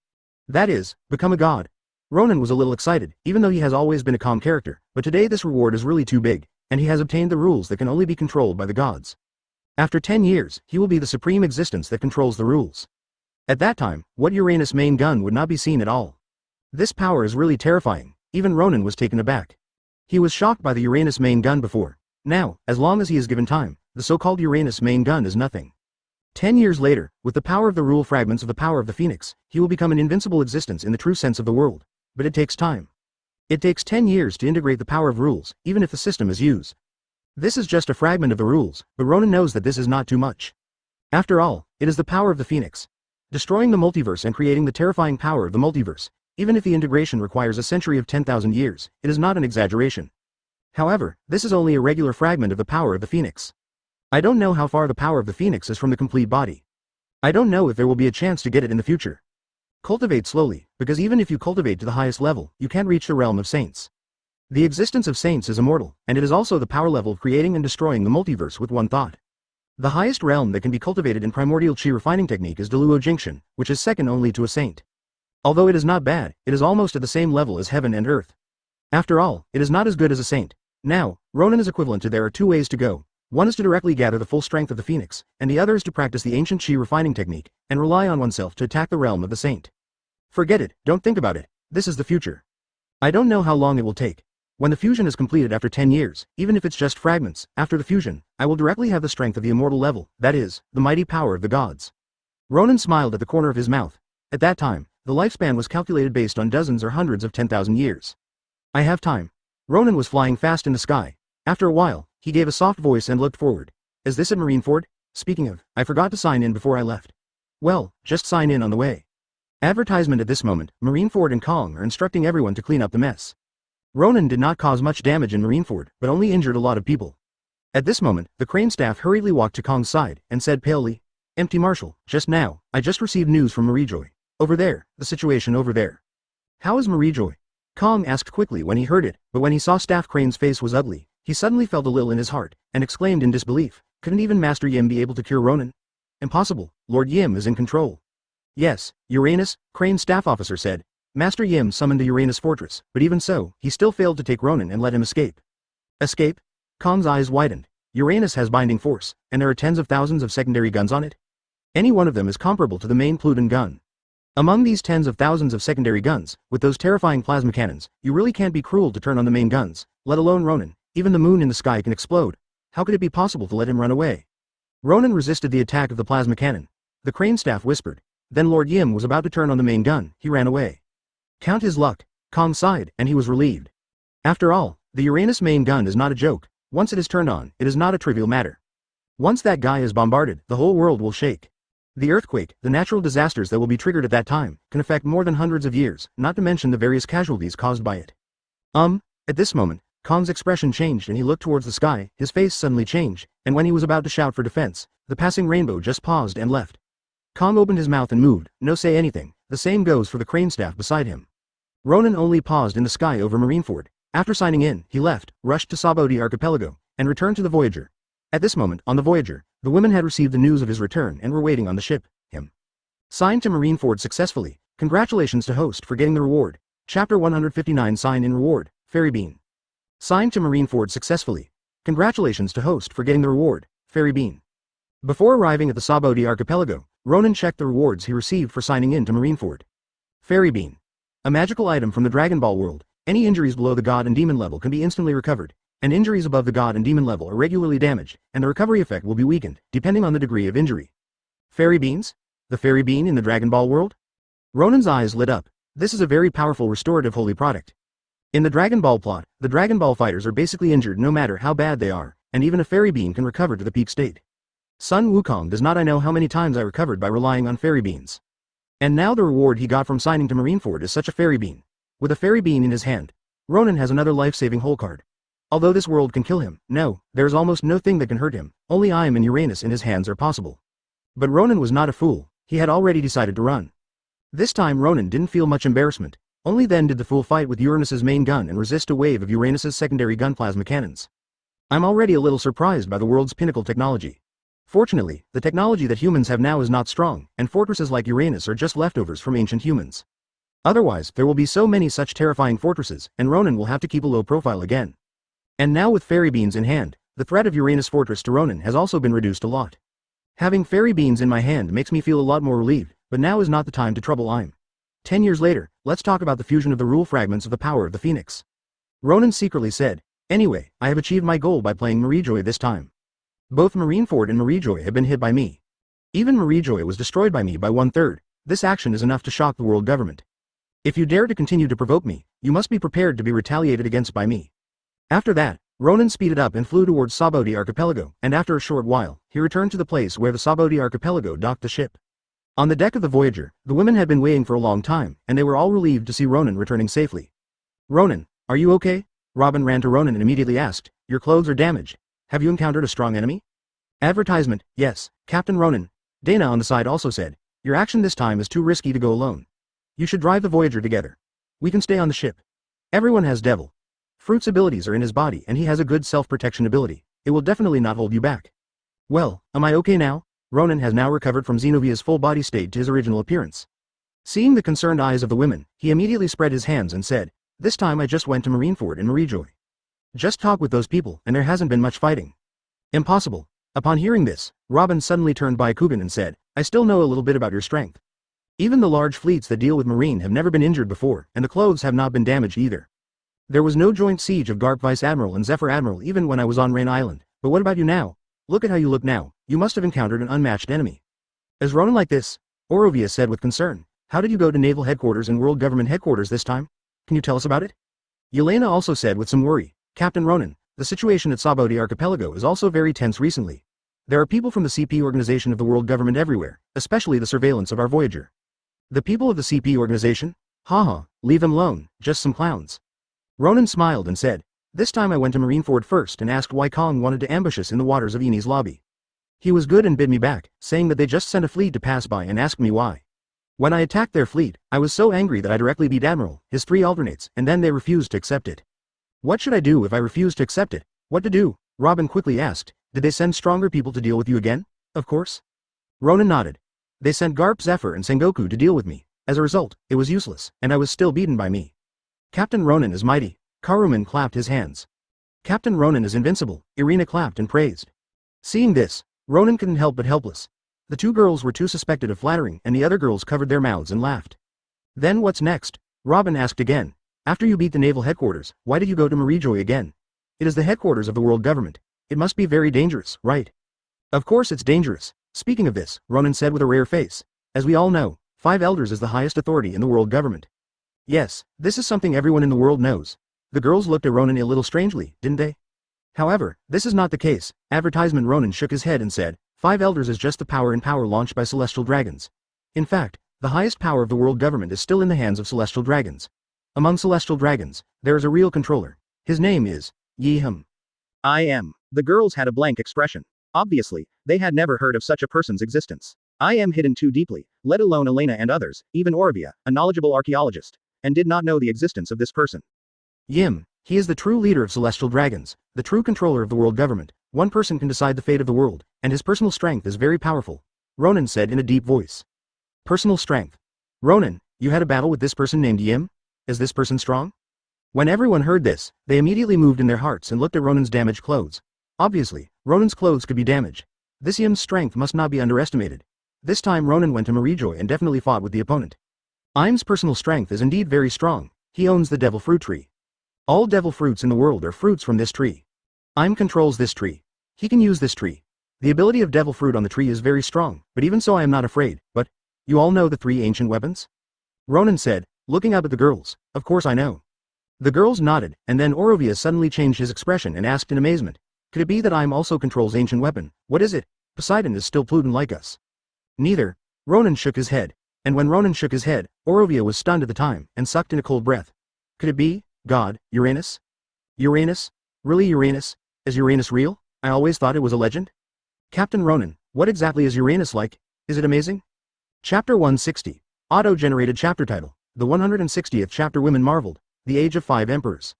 That is, become a god. Ronan was a little excited, even though he has always been a calm character, but today this reward is really too big, and he has obtained the rules that can only be controlled by the gods. After 10 years, he will be the supreme existence that controls the rules. At that time, what Uranus main gun would not be seen at all. This power is really terrifying. Even Ronan was taken aback. He was shocked by the Uranus main gun before. Now, as long as he is given time, the so-called Uranus main gun is nothing. 10 years later, with the power of the rule fragments of the power of the Phoenix, he will become an invincible existence in the true sense of the word. But it takes time. It takes 10 years to integrate the power of rules, even if the system is used. This is just a fragment of the rules, but Ronan knows that this is not too much. After all, it is the power of the Phoenix. Destroying the multiverse and creating the terrifying power of the multiverse, even if the integration requires a century of 10,000 years, it is not an exaggeration. However, this is only a regular fragment of the power of the Phoenix. I don't know how far the power of the Phoenix is from the complete body. I don't know if there will be a chance to get it in the future. Cultivate slowly, because even if you cultivate to the highest level, you can't reach the realm of saints. The existence of saints is immortal, and it is also the power level of creating and destroying the multiverse with one thought. The highest realm that can be cultivated in primordial chi refining technique is Deluo Jinxian, which is second only to a saint. Although it is not bad, it is almost at the same level as heaven and earth. After all, it is not as good as a saint. Now, Ronan is equivalent to there are two ways to go. One is to directly gather the full strength of the Phoenix, and the other is to practice the ancient chi refining technique, and rely on oneself to attack the realm of the saint. Forget it, don't think about it, this is the future. I don't know how long it will take. When the fusion is completed after 10 years, even if it's just fragments, after the fusion, I will directly have the strength of the immortal level, that is, the mighty power of the gods. Ronan smiled at the corner of his mouth. At that time, the lifespan was calculated based on dozens or hundreds of 10,000 years. I have time. Ronan was flying fast in the sky. After a while, he gave a soft voice and looked forward. Is this at Marineford? Speaking of, I forgot to sign in before I left. Well, just sign in on the way. Advertisement at this moment, Marineford and Kong are instructing everyone to clean up the mess. Ronan did not cause much damage in Marineford, but only injured a lot of people. At this moment, the crane staff hurriedly walked to Kong's side, and said palely, "Empty Marshal, just now, I just received news from Marie Joa. Over there, the situation over there." "How is Marie Joa?" Kong asked quickly when he heard it, but when he saw Staff Crane's face was ugly, he suddenly felt a little in his heart, and exclaimed in disbelief, "Couldn't even Master Yim be able to cure Ronan?" "Impossible, Lord Yim is in control." "Yes, Uranus," Crane's staff officer said. "Master Yim summoned the Uranus fortress, but even so, he still failed to take Ronan and let him escape." "Escape?" Kong's eyes widened. "Uranus has binding force, and there are tens of thousands of secondary guns on it. Any one of them is comparable to the main Pluton gun. Among these tens of thousands of secondary guns, with those terrifying plasma cannons, you really can't be cruel to turn on the main guns, let alone Ronan. Even the moon in the sky can explode. How could it be possible to let him run away?" Ronan resisted the attack of the plasma cannon. The crane staff whispered. Then Lord Yim was about to turn on the main gun, he ran away. Count his luck. Kong sighed, and he was relieved. After all, the Uranus main gun is not a joke. Once it is turned on, it is not a trivial matter. Once that guy is bombarded, the whole world will shake. The earthquake, the natural disasters that will be triggered at that time, can affect more than hundreds of years, not to mention the various casualties caused by it. At this moment, Kong's expression changed and he looked towards the sky, his face suddenly changed, and when he was about to shout for defense, the passing rainbow just paused and left. Kong opened his mouth and moved, no say anything, the same goes for the crane staff beside him. Ronan only paused in the sky over Marineford. After signing in, he left, rushed to Sabaody Archipelago, and returned to the Voyager. At this moment, on the Voyager, the women had received the news of his return and were waiting on the ship. Signed to Marineford successfully. Congratulations to host for getting the reward. Chapter 159 Sign in Reward, Fairy Bean. Signed to Marineford successfully. Congratulations to host for getting the reward, Fairy Bean. Before arriving at the Sabaody Archipelago, Ronan checked the rewards he received for signing in to Marineford. Fairy Bean. A magical item from the Dragon Ball world. Any injuries below the God and Demon level can be instantly recovered, and injuries above the God and Demon level are regularly damaged, and the recovery effect will be weakened, depending on the degree of injury. Fairy Beans? The Fairy Bean in the Dragon Ball world? Ronan's eyes lit up. This is a very powerful restorative holy product. In the Dragon Ball plot, the Dragon Ball fighters are basically injured no matter how bad they are, and even a Fairy Bean can recover to the peak state. Sun Wukong does not know how many times I recovered by relying on Fairy Beans. And now the reward he got from signing to Marineford is such a Fairy Bean. With a Fairy Bean in his hand, Ronan has another life-saving hole card. Although this world can kill him, no, there is almost no thing that can hurt him, only I am and Uranus in his hands are possible. But Ronan was not a fool, he had already decided to run. This time Ronan didn't feel much embarrassment, only then did the fool fight with Uranus's main gun and resist a wave of Uranus's secondary gun plasma cannons. I'm already a little surprised by the world's pinnacle technology. Fortunately, the technology that humans have now is not strong, and fortresses like Uranus are just leftovers from ancient humans. Otherwise, there will be so many such terrifying fortresses, and Ronan will have to keep a low profile again. And now with Fairy Beans in hand, the threat of Uranus Fortress to Ronan has also been reduced a lot. Having Fairy Beans in my hand makes me feel a lot more relieved, but now is not the time to trouble I'm. 10 years later, let's talk about the fusion of the rule fragments of the power of the Phoenix. Ronan secretly said, "Anyway, I have achieved my goal by playing Marie Joa this time. Both Marineford and Marie Joa have been hit by me. Even Marie Joa was destroyed by me by 1/3. This action is enough to shock the world government. If you dare to continue to provoke me, you must be prepared to be retaliated against by me." After that, Ronan speeded up and flew towards Sabaody Archipelago, and after a short while, he returned to the place where the Sabaody Archipelago docked the ship. On the deck of the Voyager, the women had been waiting for a long time, and they were all relieved to see Ronan returning safely. "Ronan, are you okay?" Robin ran to Ronan and immediately asked, "Your clothes are damaged. Have you encountered a strong enemy?" Advertisement, yes, Captain Ronan. Dana on the side also said, "Your action this time is too risky to go alone. You should drive the Voyager together. We can stay on the ship. Everyone has Devil Fruit's abilities are in his body and he has a good self-protection ability. It will definitely not hold you back." "Well, am I okay now?" Ronan has now recovered from Xenovia's full body state to his original appearance. Seeing the concerned eyes of the women, he immediately spread his hands and said, "This time I just went to Marineford and Marie Joa. Just talk with those people and there hasn't been much fighting." "Impossible." Upon hearing this, Robin suddenly turned Byakugan and said, "I still know a little bit about your strength. Even the large fleets that deal with marine have never been injured before, and the clothes have not been damaged either. There was no joint siege of Garp Vice Admiral and Zephyr Admiral even when I was on Rain Island, but what about you now? Look at how you look now, you must have encountered an unmatched enemy." "Is Ronan like this?" Orovia said with concern. "How did you go to Naval Headquarters and World Government Headquarters this time? Can you tell us about it?" Yelena also said with some worry, "Captain Ronan, the situation at Sabaody Archipelago is also very tense recently. There are people from the CP organization of the world government everywhere, especially the surveillance of our Voyager." "The people of the CP organization? Haha, leave them alone, just some clowns." Ronan smiled and said, "This time I went to Marineford first and asked why Kong wanted to ambush us in the waters of Enies Lobby. He was good and bid me back, saying that they just sent a fleet to pass by and asked me why. When I attacked their fleet, I was so angry that I directly beat Admiral, his 3 alternates, and then they refused to accept it." "What should I do if I refuse to accept it?" "What to do?" Robin quickly asked. "Did they send stronger people to deal with you again?" "Of course." Ronan nodded. "They sent Garp, Zephyr and Sengoku to deal with me. As a result, it was useless, and I was still beaten by me. Captain Ronan is mighty." Karuman clapped his hands. "Captain Ronan is invincible," Irina clapped and praised. Seeing this, Ronan couldn't help but helpless. The 2 girls were too suspected of flattering and the other girls covered their mouths and laughed. "Then what's next?" Robin asked again. "After you beat the naval headquarters, why did you go to Marie Joa again? It is the headquarters of the world government. It must be very dangerous, right?" "Of course it's dangerous." Speaking of this, Ronan said with a rare face, "As we all know, 5 elders is the highest authority in the world government." Yes, this is something everyone in the world knows. The girls looked at Ronan a little strangely, didn't they? However, this is not the case. Advertisement. Ronan shook his head and said, 5 elders is just the power and power launched by celestial dragons. In fact, the highest power of the world government is still in the hands of celestial dragons. Among celestial dragons, there is a real controller. His name is Yi-hum. I am. The girls had a blank expression. Obviously, they had never heard of such a person's existence. I am hidden too deeply, let alone Elena and others, even Orovia, a knowledgeable archaeologist, and did not know the existence of this person. Yim, he is the true leader of celestial dragons, the true controller of the world government. One person can decide the fate of the world, and his personal strength is very powerful, Ronan said in a deep voice. Personal strength. Ronan, you had a battle with this person named Yim? Is this person strong? When everyone heard this, they immediately moved in their hearts and looked at Ronan's damaged clothes. Obviously, Ronan's clothes could be damaged. This Yim's strength must not be underestimated. This time Ronan went to Marie Joa and definitely fought with the opponent. Im's personal strength is indeed very strong. He owns the devil fruit tree. All devil fruits in the world are fruits from this tree. Im controls this tree. He can use this tree. The ability of devil fruit on the tree is very strong, but even so I am not afraid. But, you all know the 3 ancient weapons? Ronan said, looking up at the girls. Of course I know. The girls nodded, and then Orovia suddenly changed his expression and asked in amazement. Could it be that Im also controls ancient weapon? What is it? Poseidon is still Pluton like us. Neither. Ronan shook his head. And when Ronan shook his head, Orovia was stunned at the time, and sucked in a cold breath. Could it be? God, Uranus? Uranus? Really Uranus? Is Uranus real? I always thought it was a legend. Captain Ronan, what exactly is Uranus like? Is it amazing? Chapter 160. Auto-generated chapter title. The 160th chapter. Women marveled. The Age of 5 Emperors.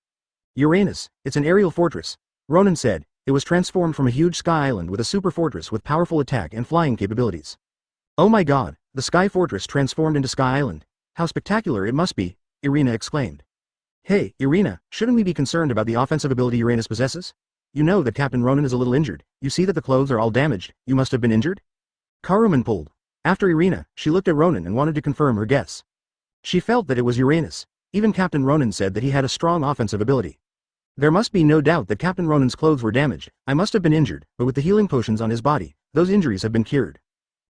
Uranus, it's an aerial fortress. Ronan said, it was transformed from a huge sky island with a super fortress with powerful attack and flying capabilities. Oh my god, the sky fortress transformed into Sky Island. How spectacular it must be, Irina exclaimed. Hey, Irina, shouldn't we be concerned about the offensive ability Uranus possesses? You know that Captain Ronan is a little injured. You see that the clothes are all damaged. You must have been injured? Karuman pulled. After Irina, she looked at Ronan and wanted to confirm her guess. She felt that it was Uranus. Even Captain Ronan said that he had a strong offensive ability. There must be no doubt that Captain Ronan's clothes were damaged. I must have been injured, but with the healing potions on his body, those injuries have been cured.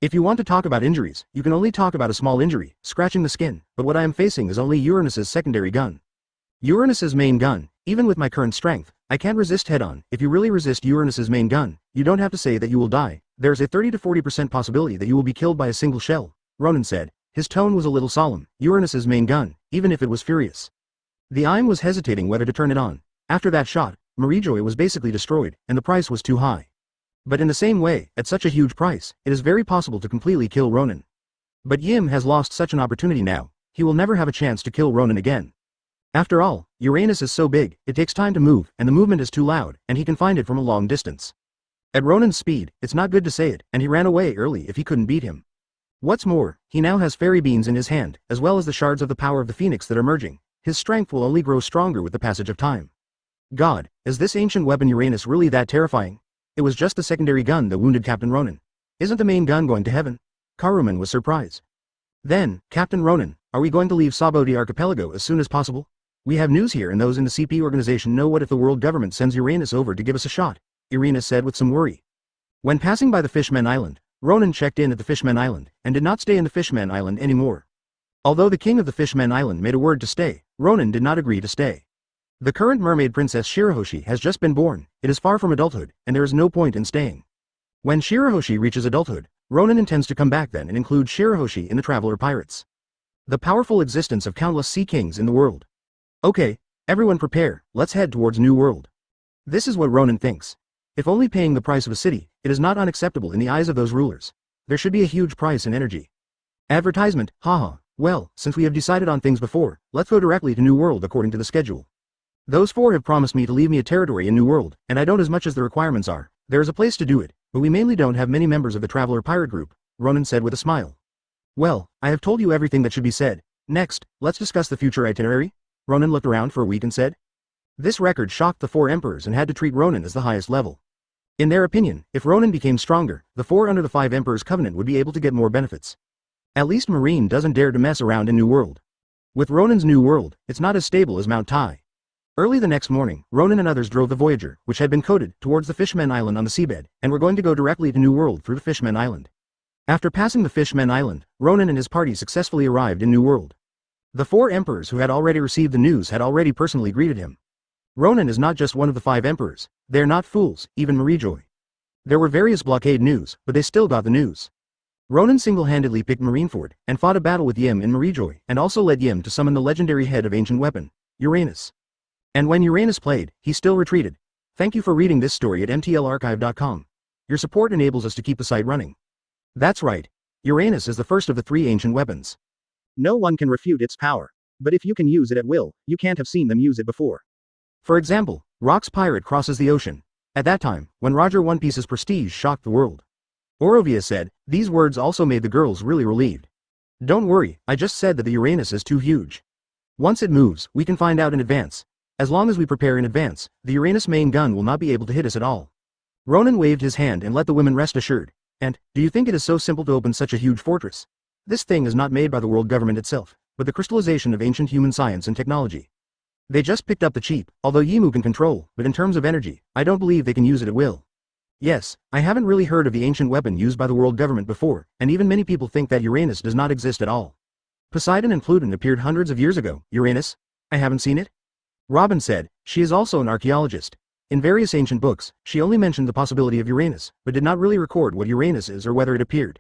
If you want to talk about injuries, you can only talk about a small injury, scratching the skin, but what I am facing is only Uranus's secondary gun. Uranus's main gun. Even with my current strength, I can't resist head-on. If you really resist Uranus's main gun, you don't have to say that you will die. There's a 30 to 40% possibility that you will be killed by a single shell, Ronan said. His tone was a little solemn. Uranus's main gun, even if it was furious. The Im was hesitating whether to turn it on. After that shot, Marie Joa was basically destroyed, and the price was too high. But in the same way, at such a huge price, it is very possible to completely kill Ronan. But Yim has lost such an opportunity now. He will never have a chance to kill Ronan again. After all, Uranus is so big, it takes time to move, and the movement is too loud, and he can find it from a long distance. At Ronan's speed, it's not good to say it, and he ran away early if he couldn't beat him. What's more, he now has fairy beans in his hand, as well as the shards of the power of the phoenix that are merging. His strength will only grow stronger with the passage of time. God, is this ancient weapon Uranus really that terrifying? It was just the secondary gun that wounded Captain Ronan. Isn't the main gun going to heaven? Karuman was surprised. Then, Captain Ronan, are we going to leave Sabaody Archipelago as soon as possible? We have news here and those in the CP organization know what if the world government sends Uranus over to give us a shot, Irina said with some worry. When passing by the Fishmen Island, Ronan checked in at the Fishmen Island, and did not stay in the Fishmen Island anymore. Although the king of the Fishmen Island made a word to stay, Ronan did not agree to stay. The current mermaid princess Shirahoshi has just been born, it is far from adulthood, and there is no point in staying. When Shirahoshi reaches adulthood, Ronan intends to come back then and include Shirahoshi in the Traveler Pirates. The powerful existence of countless sea kings in the world. Okay, everyone prepare, let's head towards New World. This is what Ronan thinks. If only paying the price of a city, it is not unacceptable in the eyes of those rulers. There should be a huge price in energy. Advertisement, haha, well, since we have decided on things before, let's go directly to New World according to the schedule. Those four have promised me to leave me a territory in New World, and I don't as much as the requirements are. There is a place to do it, but we mainly don't have many members of the Traveler Pirate Group, Ronan said with a smile. Well, I have told you everything that should be said. Next, let's discuss the future itinerary. Ronan looked around for a week and said. This record shocked the four emperors and had to treat Ronan as the highest level. In their opinion, if Ronan became stronger, the four under the five emperors covenant would be able to get more benefits. At least Marine doesn't dare to mess around in New World. With Ronan's New World, it's not as stable as Mount Tai. Early the next morning, Ronan and others drove the Voyager, which had been coded, towards the Fishmen Island on the seabed, and were going to go directly to New World through the Fishmen Island. After passing the Fishmen Island, Ronan and his party successfully arrived in New World. The four emperors who had already received the news had already personally greeted him. Ronan is not just one of the five emperors, they are not fools, even Marie Joa. There were various blockade news, but they still got the news. Ronan single-handedly picked Marineford, and fought a battle with Yim and Marie Joa, and also led Yim to summon the legendary head of ancient weapon, Uranus. And when Uranus played, he still retreated. Thank you for reading this story at mtlarchive.com. Your support enables us to keep the site running. That's right. Uranus is the first of the three ancient weapons. No one can refute its power. But if you can use it at will, you can't have seen them use it before. For example, Rock's pirate crosses the ocean. At that time, when Roger One Piece's prestige shocked the world. Orovia said, these words also made the girls really relieved. Don't worry, I just said that the Uranus is too huge. Once it moves, we can find out in advance. As long as we prepare in advance, the Uranus main gun will not be able to hit us at all. Ronan waved his hand and let the women rest assured. And, do you think it is so simple to open such a huge fortress? This thing is not made by the world government itself, but the crystallization of ancient human science and technology. They just picked up the cheap, although Yimu can control, but in terms of energy, I don't believe they can use it at will. Yes, I haven't really heard of the ancient weapon used by the world government before, and even many people think that Uranus does not exist at all. Poseidon and Pluton appeared hundreds of years ago. Uranus? I haven't seen it? Robin said, she is also an archaeologist. In various ancient books, she only mentioned the possibility of Uranus, but did not really record what Uranus is or whether it appeared.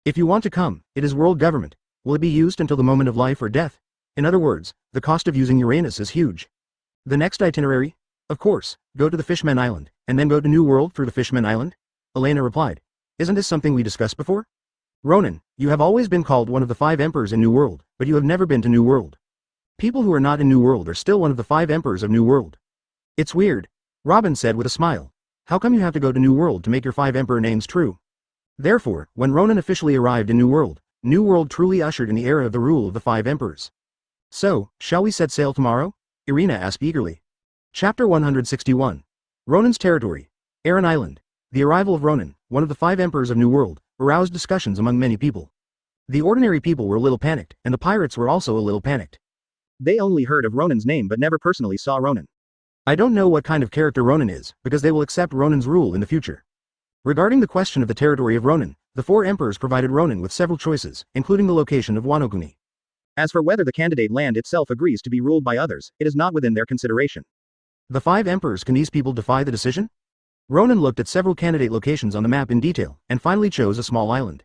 If you want to come, it is world government. Will it be used until the moment of life or death? In other words, the cost of using Uranus is huge. The next itinerary? Of course, go to the Fishmen Island, and then go to New World through the Fishmen Island? Elena replied. Isn't this something we discussed before? Ronan, you have always been called one of the five emperors in New World, but you have never been to New World. People who are not in New World are still one of the five emperors of New World. It's weird. Robin said with a smile. How come you have to go to New World to make your five emperor names true? Therefore, when Ronan officially arrived in New World truly ushered in the era of the rule of the five emperors. So, shall we set sail tomorrow? Irina asked eagerly. Chapter 161. Ronan's territory. Aran Island. The arrival of Ronan, one of the five emperors of New World, aroused discussions among many people. The ordinary people were a little panicked, and the pirates were also a little panicked. They only heard of Ronan's name but never personally saw Ronan. I don't know what kind of character Ronan is, because they will accept Ronan's rule in the future. Regarding the question of the territory of Ronan, the four emperors provided Ronan with several choices, including the location of Wano-kuni. As for whether the candidate land itself agrees to be ruled by others, it is not within their consideration. The five emperors, can these people defy the decision? Ronan looked at several candidate locations on the map in detail, and finally chose a small island.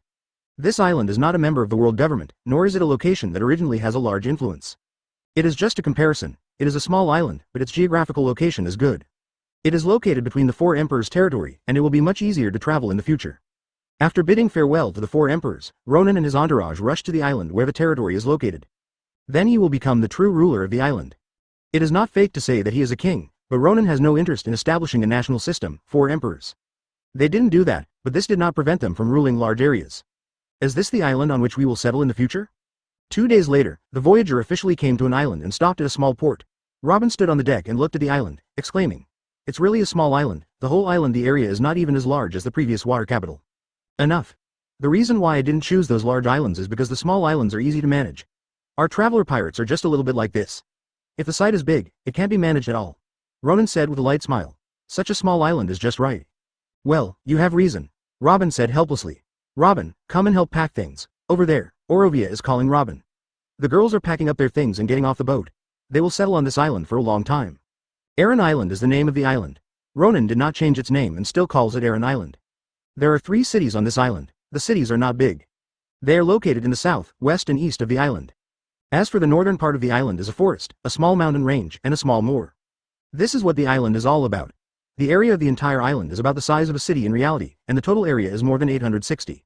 This island is not a member of the world government, nor is it a location that originally has a large influence. It is just a comparison. It is a small island, but its geographical location is good. It is located between the four emperors' territory, and it will be much easier to travel in the future. After bidding farewell to the four emperors, Ronan and his entourage rushed to the island where the territory is located. Then he will become the true ruler of the island. It is not fake to say that he is a king, but Ronan has no interest in establishing a national system, four emperors. They didn't do that, but this did not prevent them from ruling large areas. Is this the island on which we will settle in the future? 2 days later, the Voyager officially came to an island and stopped at a small port. Robin stood on the deck and looked at the island, exclaiming, "It's really a small island. The whole island, the area is not even as large as the previous water capital." Enough. The reason why I didn't choose those large islands is because the small islands are easy to manage. Our traveler pirates are just a little bit like this. If the site is big, it can't be managed at all. Ronan said with a light smile. Such a small island is just right. Well, you have reason. Robin said helplessly. Robin, come and help pack things. Over there, Orovia is calling Robin. The girls are packing up their things and getting off the boat. They will settle on this island for a long time. Aran Island is the name of the island. Ronan did not change its name and still calls it Aran Island. There are 3 cities on this island. The cities are not big. They are located in the south, west and east of the island. As for the northern part of the island is a forest, a small mountain range, and a small moor. This is what the island is all about. The area of the entire island is about the size of a city in reality, and the total area is more than 860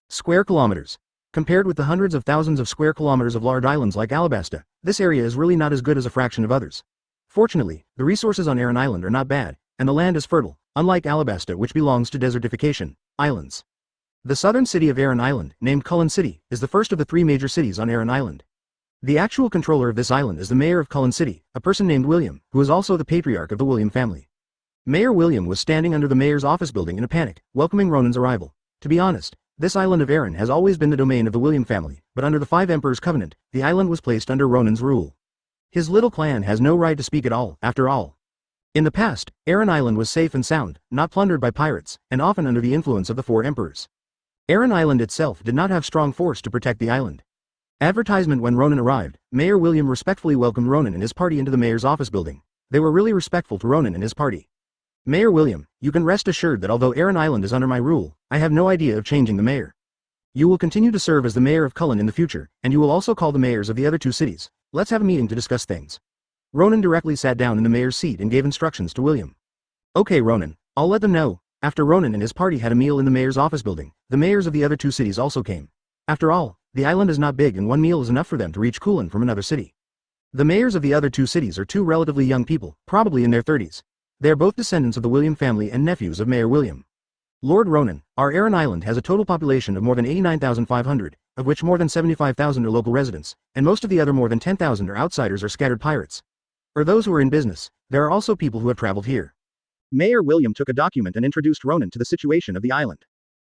square kilometers. Compared with the hundreds of thousands of square kilometers of large islands like Alabasta, this area is really not as good as a fraction of others. Fortunately, the resources on Aran Island are not bad, and the land is fertile, unlike Alabasta, which belongs to desertification islands. The southern city of Aran Island, named Cullen City, is the first of the 3 major cities on Aran Island. The actual controller of this island is the mayor of Cullen City, a person named William, who is also the patriarch of the William family. Mayor William was standing under the mayor's office building in a panic, welcoming Ronan's arrival. To be honest, this island of Aran has always been the domain of the William family, but under the 5 Emperors Covenant, the island was placed under Ronan's rule. His little clan has no right to speak at all, after all. In the past, Aran Island was safe and sound, not plundered by pirates, and often under the influence of the 4 emperors. Aran Island itself did not have strong force to protect the island. Advertisement: when Ronan arrived, Mayor William respectfully welcomed Ronan and his party into the mayor's office building. They were really respectful to Ronan and his party. Mayor William, you can rest assured that although Aran Island is under my rule, I have no idea of changing the mayor. You will continue to serve as the mayor of Cullen in the future, and you will also call the mayors of the other 2 cities. Let's have a meeting to discuss things. Ronan directly sat down in the mayor's seat and gave instructions to William. Okay Ronan, I'll let them know. After Ronan and his party had a meal in the mayor's office building, the mayors of the other 2 cities also came. After all, the island is not big and one meal is enough for them to reach Cullen from another city. The mayors of the other 2 cities are 2 relatively young people, probably in their 30s. They are both descendants of the William family and nephews of Mayor William. Lord Ronan, our Aran Island has a total population of more than 89,500, of which more than 75,000 are local residents, and most of the other more than 10,000 are outsiders or scattered pirates. Or those who are in business. There are also people who have traveled here. Mayor William took a document and introduced Ronan to the situation of the island.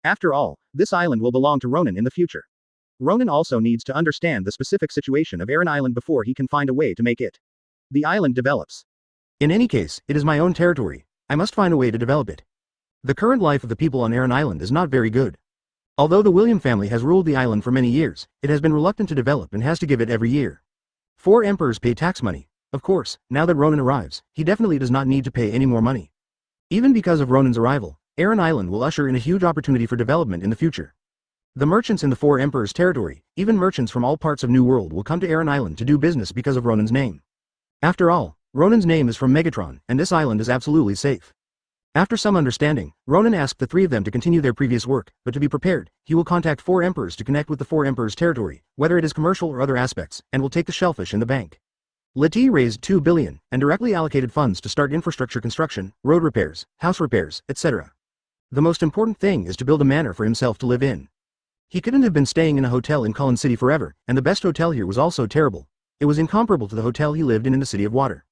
After all, this island will belong to Ronan in the future. Ronan also needs to understand the specific situation of Aran Island before he can find a way to make it. The island develops. In any case, it is my own territory. I must find a way to develop it. The current life of the people on Aran Island is not very good. Although the William family has ruled the island for many years, it has been reluctant to develop and has to give it every year. 4 emperors pay tax money. Of course, now that Ronan arrives, he definitely does not need to pay any more money. Even because of Ronan's arrival, Aran Island will usher in a huge opportunity for development in the future. The merchants in the 4 emperors' territory, even merchants from all parts of New World, will come to Aran Island to do business because of Ronan's name. After all, Ronan's name is from Megatron, and this island is absolutely safe. After some understanding, Ronan asked the 3 of them to continue their previous work, but to be prepared, he will contact 4 emperors to connect with the 4 emperors' territory, whether it is commercial or other aspects, and will take the shellfish in the bank. Leti raised 2 billion, and directly allocated funds to start infrastructure construction, road repairs, house repairs, etc. The most important thing is to build a manor for himself to live in. He couldn't have been staying in a hotel in Cullen City forever, and the best hotel here was also terrible. It was incomparable to the hotel he lived in the City of Water.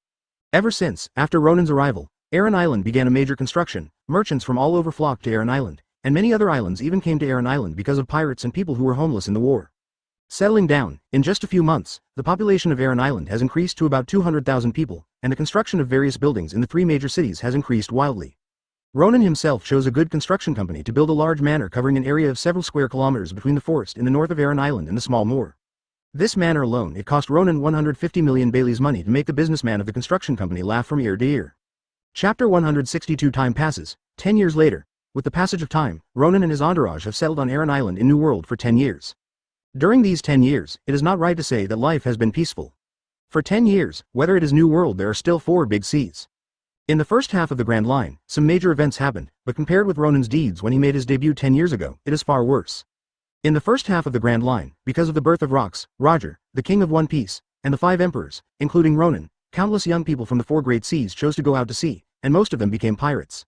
Ever since, after Ronan's arrival, Aran Island began a major construction. Merchants from all over flocked to Aran Island, and many other islands even came to Aran Island because of pirates and people who were homeless in the war. Settling down, in just a few months, the population of Aran Island has increased to about 200,000 people, and the construction of various buildings in the 3 major cities has increased wildly. Ronan himself chose a good construction company to build a large manor covering an area of several square kilometers between the forest in the north of Aran Island and the small moor. This manor alone, it cost Ronan 150 million Bailey's money to make the businessman of the construction company laugh from ear to ear. Chapter 162. Time passes. 10 years later. With the passage of time, Ronan and his entourage have settled on Aran Island in New World for 10 years. During these 10 years, it is not right to say that life has been peaceful. For 10 years, whether it is New World, there are still 4 big seas. In the first half of the Grand Line, some major events happened, but compared with Ronan's deeds when he made his debut 10 years ago, it is far worse. In the first half of the Grand Line, because of the birth of Rox, Roger, the King of One Piece, and the 5 Emperors, including Ronan, countless young people from the 4 great seas chose to go out to sea, and most of them became pirates.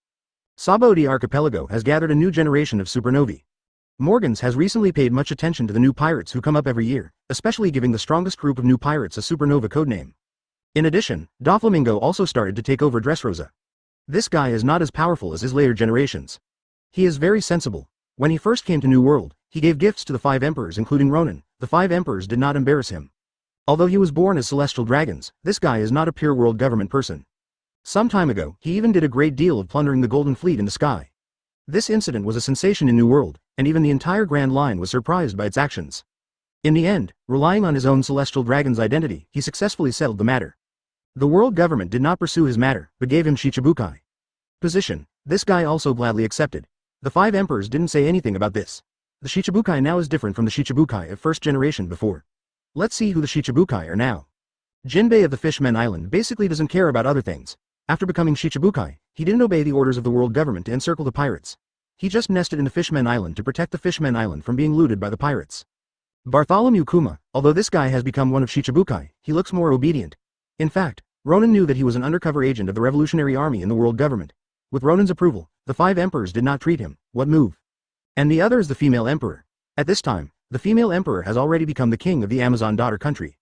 Sabaody Archipelago has gathered a new generation of supernovae. Morgans has recently paid much attention to the new pirates who come up every year, especially giving the strongest group of new pirates a supernova codename. In addition, Doflamingo also started to take over Dressrosa. This guy is not as powerful as his later generations. He is very sensible. When he first came to New World, he gave gifts to the 5 Emperors including Ronan. The 5 Emperors did not embarrass him. Although he was born as celestial dragons, this guy is not a pure world government person. Some time ago, he even did a great deal of plundering the Golden Fleet in the sky. This incident was a sensation in New World, and even the entire Grand Line was surprised by its actions. In the end, relying on his own celestial dragon's identity, he successfully settled the matter. The world government did not pursue his matter, but gave him Shichibukai position. This guy also gladly accepted. The 5 Emperors didn't say anything about this. The Shichibukai now is different from the Shichibukai of first generation before. Let's see who the Shichibukai are now. Jinbei of the Fishmen Island basically doesn't care about other things. After becoming Shichibukai, he didn't obey the orders of the world government to encircle the pirates. He just nested in the Fishmen Island to protect the Fishmen Island from being looted by the pirates. Bartholomew Kuma, although this guy has become one of Shichibukai, he looks more obedient. In fact, Ronan knew that he was an undercover agent of the Revolutionary Army in the world government. With Ronan's approval, the 5 Emperors did not treat him. What move? And the other is the female emperor. At this time, the female emperor has already become the king of the Amazon daughter country.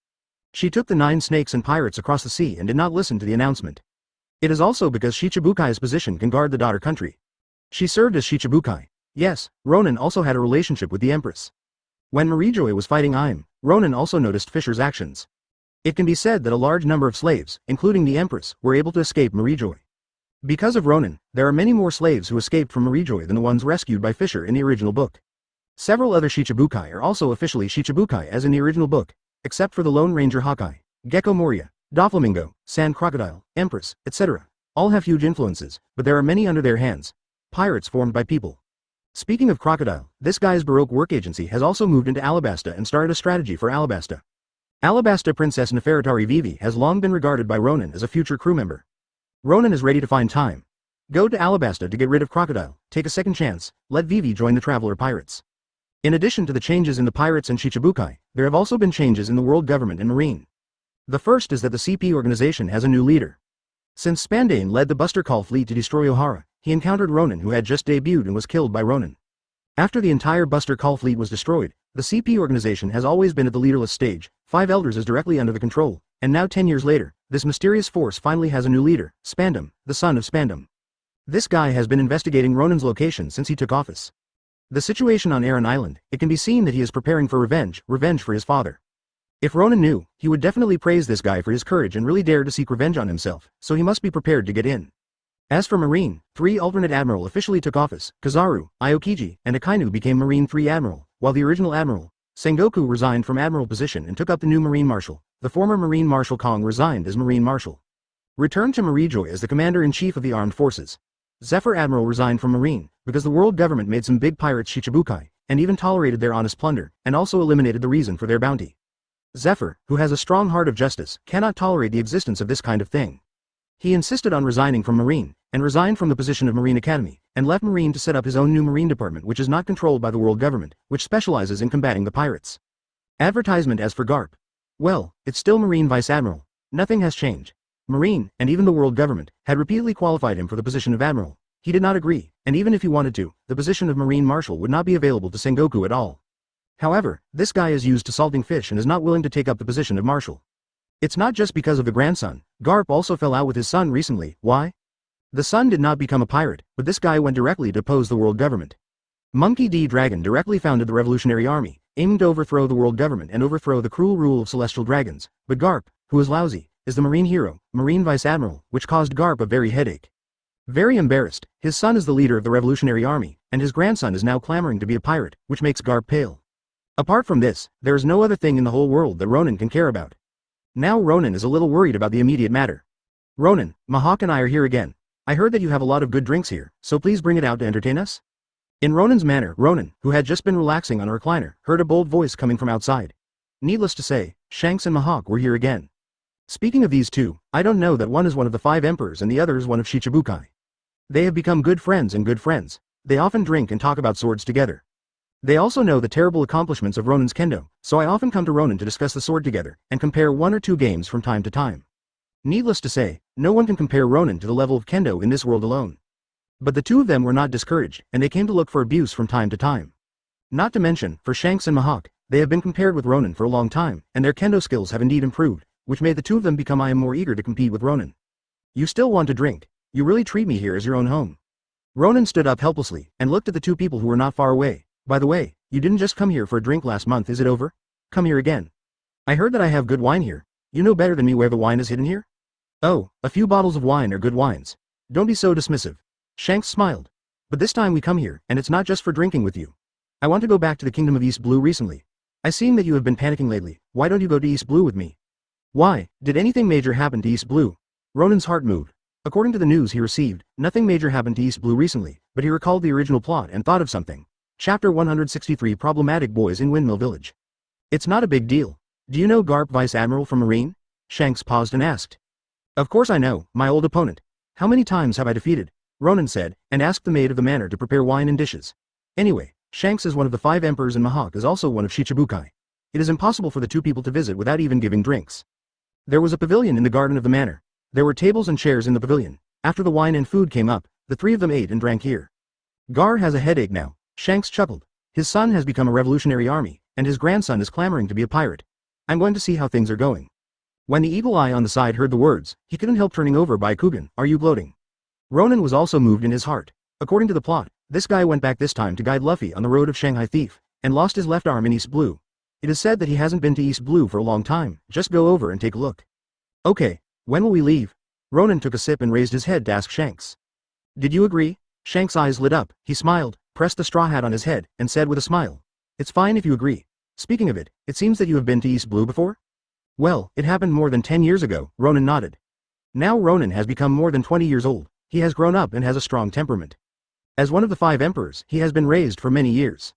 She took the 9 snakes and pirates across the sea and did not listen to the announcement. It is also because Shichibukai's position can guard the daughter country. She served as Shichibukai. Yes, Ronan also had a relationship with the Empress. When Marie Joa was fighting Ronan also noticed Fisher's actions. It can be said that a large number of slaves, including the Empress, were able to escape Marie Joa. Because of Ronan, there are many more slaves who escaped from Marie Joa than the ones rescued by Fisher in the original book. Several other Shichibukai are also officially Shichibukai as in the original book, except for the Lone Ranger Haki, Gecko Moria, Doflamingo, Sand Crocodile, Empress, etc. All have huge influences, but there are many under their hands. Pirates formed by people. Speaking of Crocodile, this guy's Baroque work agency has also moved into Alabasta and started a strategy for Alabasta. Alabasta Princess Nefertari Vivi has long been regarded by Ronan as a future crew member. Ronan is ready to find time. Go to Alabasta to get rid of Crocodile, take a second chance, let Vivi join the Traveler Pirates. In addition to the changes in the pirates and Shichibukai, there have also been changes in the world government and marine. The first is that the CP organization has a new leader. Since Spandane led the Buster Call fleet to destroy Ohara, he encountered Ronan who had just debuted and was killed by Ronan. After the entire Buster Call fleet was destroyed, the CP organization has always been at the leaderless stage. 5 elders is directly under the control, and now 10 years later, this mysterious force finally has a new leader, Spandam, the son of Spandam. This guy has been investigating Ronan's location since he took office. The situation on Aran Island, it can be seen that he is preparing for revenge for his father. If Ronan knew, he would definitely praise this guy for his courage and really dare to seek revenge on himself, so he must be prepared to get in. As for Marine, 3 alternate admiral officially took office. Kazaru, Aokiji, and Akainu became Marine 3 admiral, while the original admiral, Sengoku, resigned from admiral position and took up the new Marine Marshal. The former Marine Marshal Kong resigned as Marine Marshal. Returned to Marie Joa as the Commander-in-Chief of the Armed Forces. Zephyr Admiral resigned from Marine, because the world government made some big pirates Shichibukai, and even tolerated their honest plunder, and also eliminated the reason for their bounty. Zephyr, who has a strong heart of justice, cannot tolerate the existence of this kind of thing. He insisted on resigning from Marine, and resigned from the position of Marine Academy, and left Marine to set up his own new Marine Department which is not controlled by the world government, which specializes in combating the pirates. Advertisement. As for Garp, well, it's still Marine Vice Admiral. Nothing has changed. Marine, and even the world government, had repeatedly qualified him for the position of Admiral. He did not agree, and even if he wanted to, the position of Marine Marshal would not be available to Sengoku at all. However, this guy is used to salting fish and is not willing to take up the position of Marshal. It's not just because of the grandson. Garp also fell out with his son recently. Why? The son did not become a pirate, but this guy went directly to oppose the world government. Monkey D. Dragon directly founded the Revolutionary Army, aiming to overthrow the world government and overthrow the cruel rule of celestial dragons, but Garp, who is lousy, is the Marine hero, Marine Vice Admiral, which caused Garp a very headache. Very embarrassed, his son is the leader of the Revolutionary Army, and his grandson is now clamoring to be a pirate, which makes Garp pale. Apart from this, there is no other thing in the whole world that Ronan can care about. Now Ronan is a little worried about the immediate matter. Ronan, Mahawk and I are here again. I heard that you have a lot of good drinks here, so please bring it out to entertain us? In Ronan's manner, Ronan, who had just been relaxing on a recliner, heard a bold voice coming from outside. Needless to say, Shanks and Mahawk were here again. Speaking of these two, I don't know that one is one of the 5 emperors and the other is one of Shichibukai. They have become good friends and good friends. They often drink and talk about swords together. They also know the terrible accomplishments of Ronan's kendo, so I often come to Ronan to discuss the sword together, and compare 1 or 2 games from time to time. Needless to say, no one can compare Ronan to the level of kendo in this world alone. But the two of them were not discouraged, and they came to look for abuse from time to time. Not to mention, for Shanks and Mahawk, they have been compared with Ronan for a long time, and their kendo skills have indeed improved, which made the two of them become I am more eager to compete with Ronan. You still want to drink? You really treat me here as your own home. Ronan stood up helplessly, and looked at the 2 people who were not far away. By the way, you didn't just come here for a drink last month, is it over? Come here again. I heard that I have good wine here. You know better than me where the wine is hidden here? Oh, a few bottles of wine are good wines. Don't be so dismissive. Shanks smiled. But this time we come here, and it's not just for drinking with you. I want to go back to the Kingdom of East Blue recently. I seen that you have been panicking lately. Why don't you go to East Blue with me? Why, did anything major happen to East Blue? Ronan's heart moved. According to the news he received, nothing major happened to East Blue recently, but he recalled the original plot and thought of something. Chapter 163 Problematic Boys in Windmill Village. It's not a big deal. Do you know Garp Vice Admiral from Marine? Shanks paused and asked. Of course I know, my old opponent. How many times have I defeated? Ronan said, and asked the maid of the manor to prepare wine and dishes. Anyway, Shanks is one of the 5 emperors and Mahawk is also one of Shichibukai. It is impossible for the 2 people to visit without even giving drinks. There was a pavilion in the garden of the manor. There were tables and chairs in the pavilion. After the wine and food came up, the 3 of them ate and drank here. Gar has a headache now, Shanks chuckled. His son has become a revolutionary army, and his grandson is clamoring to be a pirate. I'm going to see how things are going. When the eagle eye on the side heard the words, he couldn't help turning over by Kugan. Are you gloating? Ronan was also moved in his heart. According to the plot, this guy went back this time to guide Luffy on the road of Shanghai Thief, and lost his left arm in East Blue. It is said that he hasn't been to East Blue for a long time. Just go over and take a look. Okay, when will we leave? Ronan took a sip and raised his head to ask Shanks. Did you agree? Shanks' eyes lit up, he smiled, pressed the straw hat on his head, and said with a smile. It's fine if you agree. Speaking of it, it seems that you have been to East Blue before? Well, it happened more than 10 years ago, Ronan nodded. Now Ronan has become more than 20 years old. He has grown up and has a strong temperament. As one of the 5 emperors, he has been raised for many years.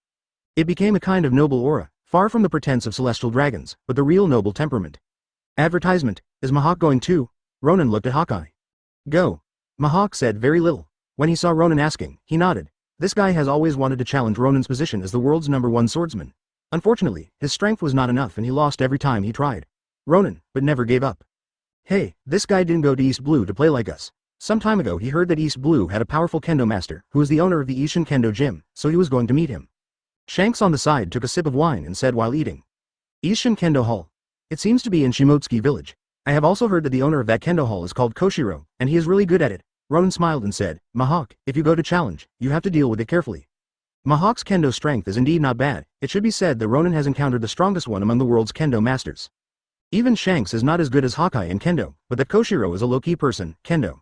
It became a kind of noble aura, far from the pretense of celestial dragons, but the real noble temperament. Advertisement, is Mahawk going too? Ronan looked at Hawkeye. Go. Mahawk said very little. When he saw Ronan asking, he nodded. This guy has always wanted to challenge Ronan's position as the world's #1 swordsman. Unfortunately, his strength was not enough and he lost every time he tried. Ronan, but never gave up. Hey, this guy didn't go to East Blue to play like us. Some time ago he heard that East Blue had a powerful kendo master, who was the owner of the Ishin Kendo Gym, so he was going to meet him. Shanks on the side took a sip of wine and said while eating. Ishin Kendo Hall. It seems to be in Shimotsuki village. I have also heard that the owner of that kendo hall is called Koshiro, and he is really good at it. Ronan smiled and said, Mahawk, if you go to challenge, you have to deal with it carefully. Mahawk's kendo strength is indeed not bad. It should be said that Ronan has encountered the strongest one among the world's kendo masters. Even Shanks is not as good as Hawkeye in kendo, but that Koshiro is a low-key person, kendo.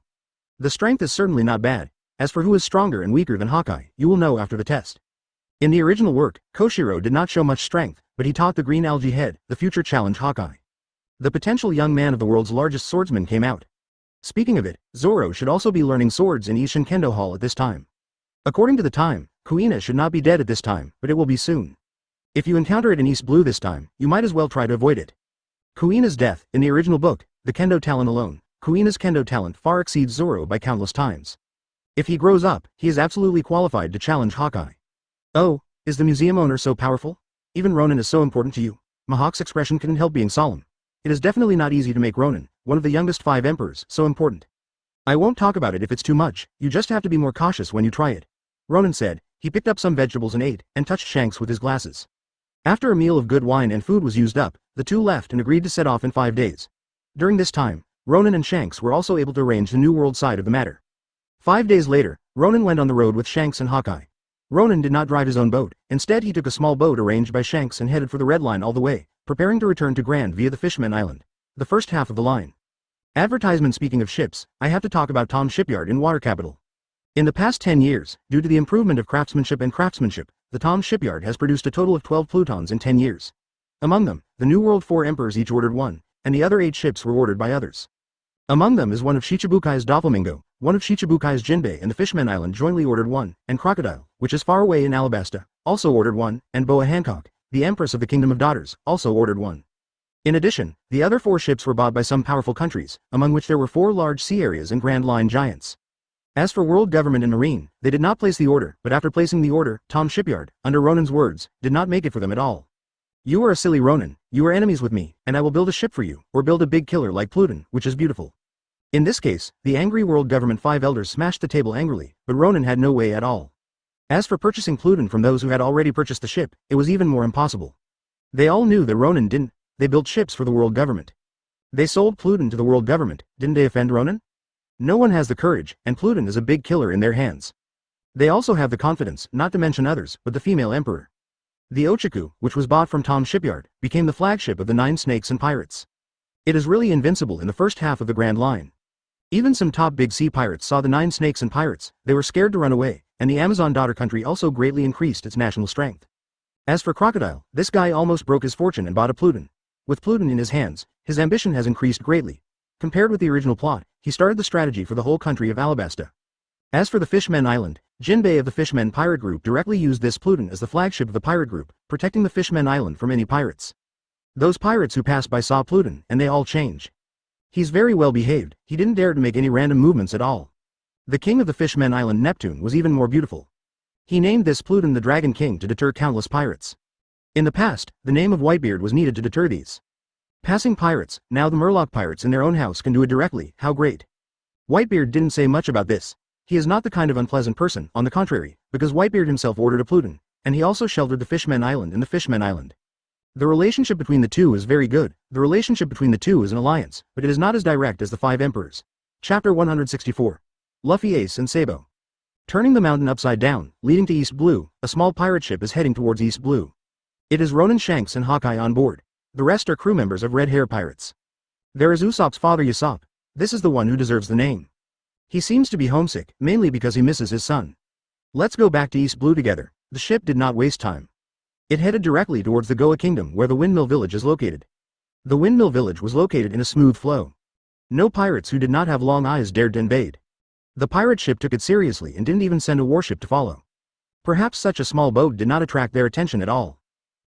The strength is certainly not bad. As for who is stronger and weaker than Hawkeye, you will know after the test. In the original work, Koshiro did not show much strength, but he taught the green algae head, the future challenge Hawkeye. The potential young man of the world's largest swordsman came out. Speaking of it, Zoro should also be learning swords in Ishin Kendo Hall at this time. According to the time, Kuina should not be dead at this time, but it will be soon. If you encounter it in East Blue this time, you might as well try to avoid it. Kuina's death, in the original book, the kendo talent alone, Kuina's kendo talent far exceeds Zoro by countless times. If he grows up, he is absolutely qualified to challenge Hawkeye. Oh, is the museum owner so powerful? Even Ronan is so important to you. Mahawk's expression couldn't help being solemn. It is definitely not easy to make Ronan, one of the youngest 5 emperors, so important. I won't talk about it if it's too much, you just have to be more cautious when you try it. Ronan said. He picked up some vegetables and ate, and touched Shanks with his glasses. After a meal of good wine and food was used up, the two left and agreed to set off in 5 days. During this time, Ronan and Shanks were also able to arrange the New World side of the matter. 5 days later, Ronan went on the road with Shanks and Hawkeye. Ronan did not drive his own boat, instead he took a small boat arranged by Shanks and headed for the Red Line all the way, preparing to return to Grand via the Fishman Island, the first half of the line. Advertisement. Speaking of ships, I have to talk about Tom's shipyard in Water Capital. In the past 10 years, due to the improvement of craftsmanship, the Tom shipyard has produced a total of 12 Plutons in 10 years. Among them, the New World 4 emperors each ordered one, and the other 8 ships were ordered by others. Among them is one of Shichibukai's Doflamingo, one of Shichibukai's Jinbei and the Fishman Island jointly ordered one, and Crocodile, which is far away in Alabasta, also ordered one, and Boa Hancock, the Empress of the Kingdom of Daughters, also ordered one. In addition, the other 4 ships were bought by some powerful countries, among which there were 4 large sea areas and Grand Line giants. As for world government and marine, they did not place the order, but after placing the order, Tom shipyard, under Ronan's words, did not make it for them at all. You are a silly Ronan, you are enemies with me, and I will build a ship for you, or build a big killer like Pluton, which is beautiful. In this case, the angry world government 5 elders smashed the table angrily, but Ronan had no way at all. As for purchasing Pluton from those who had already purchased the ship, it was even more impossible. They all knew that Ronan didn't, they built ships for the world government. They sold Pluton to the world government, didn't they offend Ronan? No one has the courage, and Pluton is a big killer in their hands. They also have the confidence, not to mention others, but the female emperor. The Ochaku, which was bought from Tom's shipyard, became the flagship of the 9 snakes and pirates. It is really invincible in the first half of the Grand Line. Even some top big sea pirates saw the 9 snakes and pirates, they were scared to run away, and the Amazon daughter country also greatly increased its national strength. As for Crocodile, this guy almost broke his fortune and bought a Pluton. With Pluton in his hands, his ambition has increased greatly. Compared with the original plot, he started the strategy for the whole country of Alabasta. As for the Fishmen Island, Jinbei of the Fishmen Pirate Group directly used this Pluton as the flagship of the pirate group, protecting the Fishmen Island from any pirates. Those pirates who passed by saw Pluton, and they all changed. He's very well behaved, he didn't dare to make any random movements at all. The king of the Fishmen Island, Neptune, was even more beautiful. He named this Pluton the Dragon King to deter countless pirates. In the past, the name of Whitebeard was needed to deter these passing pirates. Now the Murloc pirates in their own house can do it directly. How great. Whitebeard didn't say much about this. He is not the kind of unpleasant person, on the contrary, because Whitebeard himself ordered a Pluton, and he also sheltered the Fishmen Island and the Fishmen Island. The relationship between the two is very good. The relationship between the two is an alliance, but it is not as direct as the 5 emperors. Chapter 164. Luffy, Ace and Sabo. Turning the mountain upside down, leading to East Blue, a small pirate ship is heading towards East Blue. It is Ronan, Shanks and Hawkeye on board. The rest are crew members of Red Hair Pirates. There is Usopp's father Usopp. This is the one who deserves the name. He seems to be homesick, mainly because he misses his son. Let's go back to East Blue together. The ship did not waste time. It headed directly towards the Goa Kingdom where the Windmill Village is located. The Windmill Village was located in a smooth flow. No pirates who did not have long eyes dared to invade. The pirate ship took it seriously and didn't even send a warship to follow. Perhaps such a small boat did not attract their attention at all.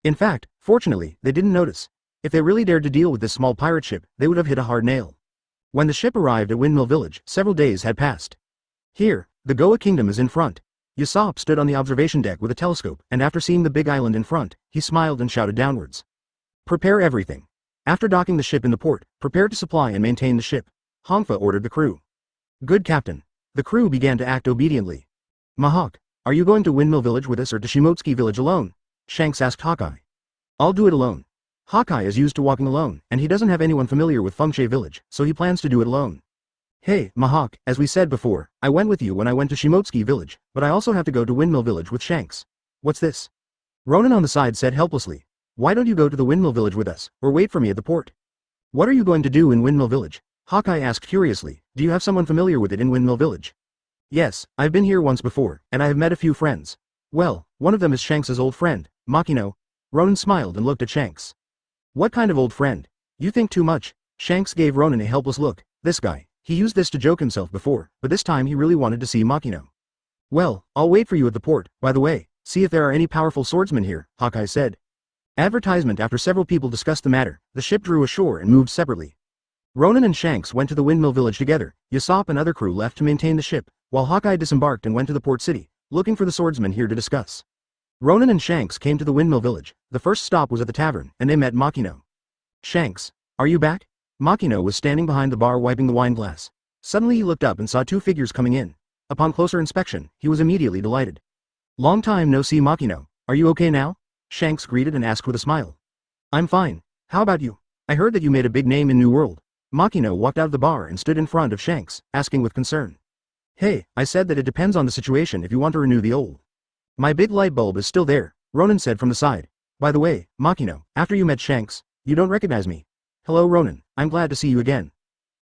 In fact, fortunately, they didn't notice. If they really dared to deal with this small pirate ship, they would have hit a hard nail. When the ship arrived at Windmill Village, several days had passed. Here, the Goa Kingdom is in front. Usopp stood on the observation deck with a telescope, and after seeing the big island in front, he smiled and shouted downwards. Prepare everything. After docking the ship in the port, prepare to supply and maintain the ship. Hongfa ordered the crew. Good captain. The crew began to act obediently. Mahawk, are you going to Windmill Village with us or to Shimotsuki Village alone? Shanks asked Hawkeye. I'll do it alone. Hawkeye is used to walking alone, and he doesn't have anyone familiar with Fengche Village, so he plans to do it alone. Hey, Mahawk, as we said before, I went with you when I went to Shimotsuki Village, but I also have to go to Windmill Village with Shanks. What's this? Ronan on the side said helplessly. Why don't you go to the Windmill Village with us, or wait for me at the port? What are you going to do in Windmill Village? Hawkeye asked curiously. Do you have someone familiar with it in Windmill Village? Yes, I've been here once before, and I have met a few friends. Well, one of them is Shanks' old friend, Makino. Ronan smiled and looked at Shanks. What kind of old friend? You think too much. Shanks gave Ronan a helpless look. This guy, he used this to joke himself before, but this time he really wanted to see Makino. Well, I'll wait for you at the port. By the way, see if there are any powerful swordsmen here, Hawkeye said. Advertisement. After several people discussed the matter, the ship drew ashore and moved separately. Ronan and Shanks went to the Windmill Village together. Usopp and other crew left to maintain the ship, while Hawkeye disembarked and went to the port city, looking for the swordsmen here to discuss. Ronan and Shanks came to the Windmill Village. The first stop was at the tavern, and they met Makino. Shanks, are you back? Makino was standing behind the bar wiping the wine glass. Suddenly he looked up and saw 2 figures coming in. Upon closer inspection, he was immediately delighted. Long time no see, Makino. Are you okay now? Shanks greeted and asked with a smile. I'm fine. How about you? I heard that you made a big name in New World. Makino walked out of the bar and stood in front of Shanks, asking with concern. Hey, I said that it depends on the situation if you want to renew the old. My big light bulb is still there, Ronan said from the side. By the way, Makino, after you met Shanks, you don't recognize me. Hello Ronan, I'm glad to see you again.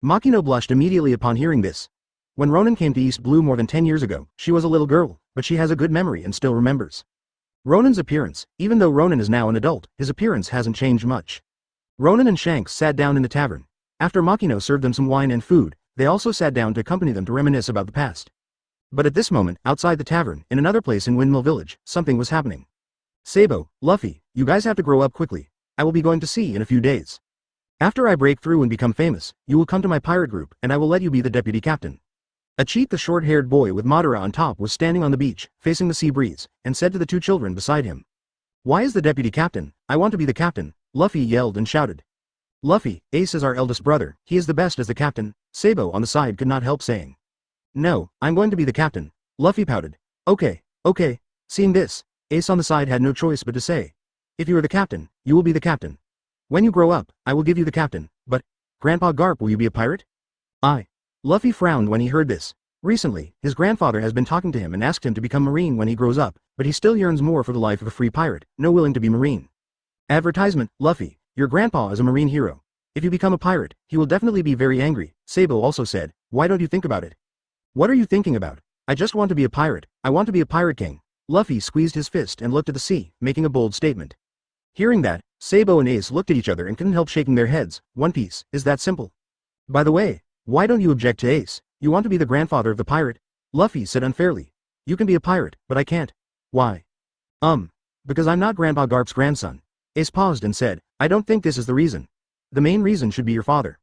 Makino blushed immediately upon hearing this. When Ronan came to East Blue more than 10 years ago, she was a little girl, but she has a good memory and still remembers Ronan's appearance. Even though Ronan is now an adult, his appearance hasn't changed much. Ronan and Shanks sat down in the tavern. After Makino served them some wine and food, they also sat down to accompany them to reminisce about the past. But at this moment, outside the tavern, in another place in Windmill Village, something was happening. Sabo, Luffy, you guys have to grow up quickly. I will be going to sea in a few days. After I break through and become famous, you will come to my pirate group and I will let you be the deputy captain. Achit, the short-haired boy with Madara on top, was standing on the beach, facing the sea breeze, and said to the two children beside him. Why is the deputy captain? I want to be the captain, Luffy yelled and shouted. Luffy, Ace is our eldest brother, he is the best as the captain, Sabo on the side could not help saying. No, I'm going to be the captain, Luffy pouted. Okay. Seeing this, Ace on the side had no choice but to say. If you are the captain, you will be the captain. When you grow up, I will give you the captain, but, Grandpa Garp, will you be a pirate? Luffy frowned when he heard this. Recently, his grandfather has been talking to him and asked him to become Marine when he grows up, but he still yearns more for the life of a free pirate, no willing to be Marine. Advertisement, Luffy, your grandpa is a Marine hero. If you become a pirate, he will definitely be very angry, Sabo also said. Why don't you think about it? What are you thinking about? I just want to be a pirate, I want to be a pirate king. Luffy squeezed his fist and looked at the sea, making a bold statement. Hearing that, Sabo and Ace looked at each other and couldn't help shaking their heads. One Piece, is that simple? By the way, why don't you object to Ace? You want to be the grandfather of the pirate? Luffy said unfairly. You can be a pirate, but I can't. Why? Because I'm not Grandpa Garp's grandson. Ace paused and said, I don't think this is the reason. The main reason should be your father.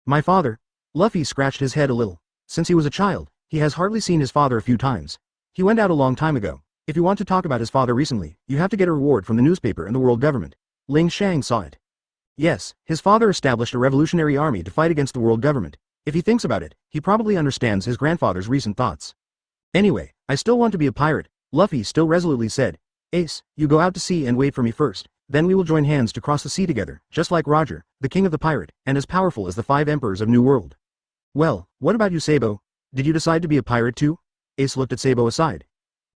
My father? Luffy scratched his head a little. Since he was a child, he has hardly seen his father a few times. He went out a long time ago. If you want to talk about his father recently, you have to get a reward from the newspaper and the world government. Ling Shang saw it. Yes, his father established a revolutionary army to fight against the world government. If he thinks about it, he probably understands his grandfather's recent thoughts. Anyway, I still want to be a pirate, Luffy still resolutely said. Ace, you go out to sea and wait for me first, then we will join hands to cross the sea together, just like Roger, the king of the pirate, and as powerful as the 5 emperors of New World. Well, what about you, Sabo? Did you decide to be a pirate too? Ace looked at Sabo aside.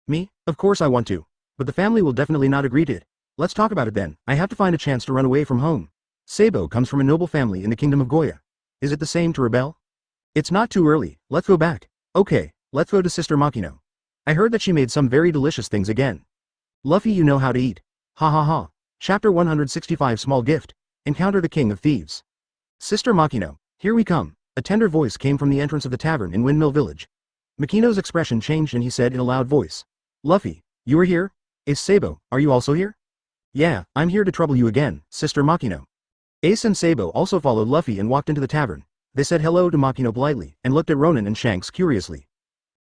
Me? Of course I want to. But the family will definitely not agree to it. Let's talk about it then. I have to find a chance to run away from home. Sabo comes from a noble family in the kingdom of Goya. Is it the same to rebel? It's not too early, let's go back. Okay, let's go to Sister Makino. I heard that she made some very delicious things again. Luffy, you know how to eat. Ha ha ha. Chapter 165 Small Gift. Encounter the King of Thieves. Sister Makino, here we come. A tender voice came from the entrance of the tavern in Windmill Village. Makino's expression changed and he said in a loud voice. Luffy, you are here? Ace Sabo, are you also here? Yeah, I'm here to trouble you again, Sister Makino. Ace and Sabo also followed Luffy and walked into the tavern. They said hello to Makino politely, and looked at Ronan and Shanks curiously.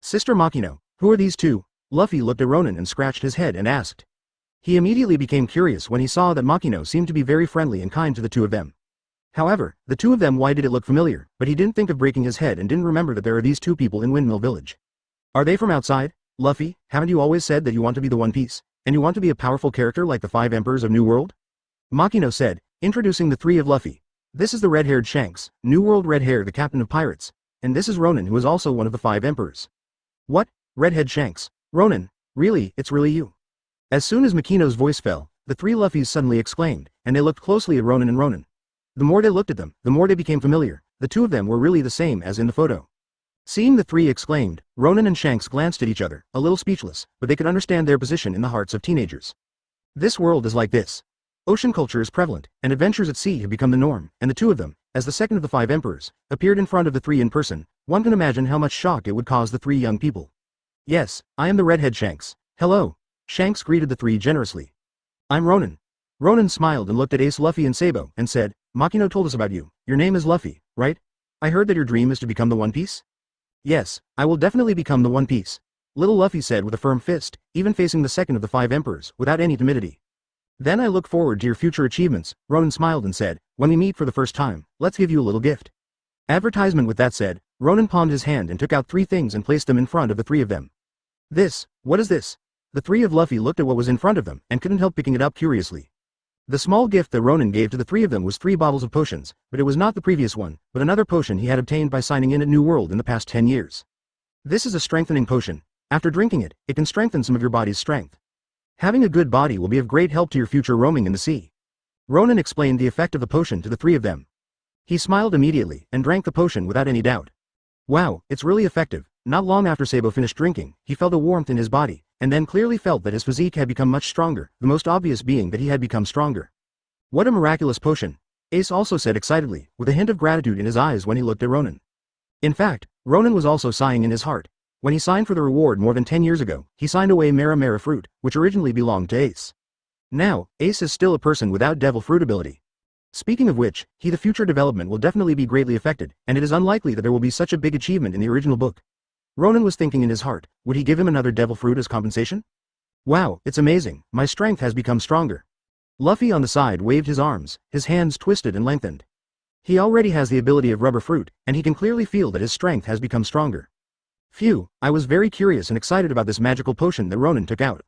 Sister Makino, who are these two? Luffy looked at Ronan and scratched his head and asked. He immediately became curious when he saw that Makino seemed to be very friendly and kind to the two of them. However, the two of them, why did it look familiar, but he didn't think of breaking his head and didn't remember that there are these two people in Windmill Village. Are they from outside? Luffy, haven't you always said that you want to be the One Piece, and you want to be a powerful character like the 5 emperors of New World? Makino said, introducing the three of Luffy. This is the red-haired Shanks, New World Red Hair, the captain of pirates, and this is Ronan, who is also one of the 5 emperors. What? Redhead Shanks? Ronan? Really, it's really you? As soon as Makino's voice fell, the 3 Luffys suddenly exclaimed, and they looked closely at Ronan and Ronan. The more they looked at them, the more they became familiar. The two of them were really the same as in the photo. Seeing the 3 exclaimed, Ronan and Shanks glanced at each other, a little speechless, but they could understand their position in the hearts of teenagers. This world is like this. Ocean culture is prevalent, and adventures at sea have become the norm, and the two of them, as the second of the 5 emperors, appeared in front of the 3 in person. One can imagine how much shock it would cause the 3 young people. Yes, I am the redhead Shanks. Hello. Shanks greeted the 3 generously. I'm Ronan. Ronan smiled and looked at Ace, Luffy and Sabo, and said, Makino told us about you. Your name is Luffy, right? I heard that your dream is to become the One Piece? Yes, I will definitely become the One Piece. Little Luffy said with a firm fist, even facing the second of the 5 emperors, without any timidity. Then I look forward to your future achievements, Ronan smiled and said, when we meet for the first time, let's give you a little gift. Advertisement. With that said, Ronan palmed his hand and took out 3 things and placed them in front of the 3 of them. This, what is this? The 3 of Luffy looked at what was in front of them and couldn't help picking it up curiously. The small gift that Ronan gave to the 3 of them was 3 bottles of potions, but it was not the previous one, but another potion he had obtained by signing in at New World in the past 10 years. This is a strengthening potion. After drinking it, it can strengthen some of your body's strength. Having a good body will be of great help to your future roaming in the sea. Ronan explained the effect of the potion to the 3 of them. He smiled immediately and drank the potion without any doubt. Wow, it's really effective. Not long after Sabo finished drinking, he felt a warmth in his body, and then clearly felt that his physique had become much stronger, the most obvious being that he had become stronger. What a miraculous potion! Ace also said excitedly, with a hint of gratitude in his eyes when he looked at Ronan. In fact, Ronan was also sighing in his heart. When he signed for the reward more than 10 years ago, he signed away Mera-mera Fruit, which originally belonged to Ace. Now, Ace is still a person without devil fruit ability. Speaking of which, the future development will definitely be greatly affected, and it is unlikely that there will be such a big achievement in the original book. Ronan was thinking in his heart, would he give him another devil fruit as compensation? Wow, it's amazing, my strength has become stronger. Luffy on the side waved his arms, his hands twisted and lengthened. He already has the ability of rubber fruit, and he can clearly feel that his strength has become stronger. Phew, I was very curious and excited about this magical potion that Ronan took out.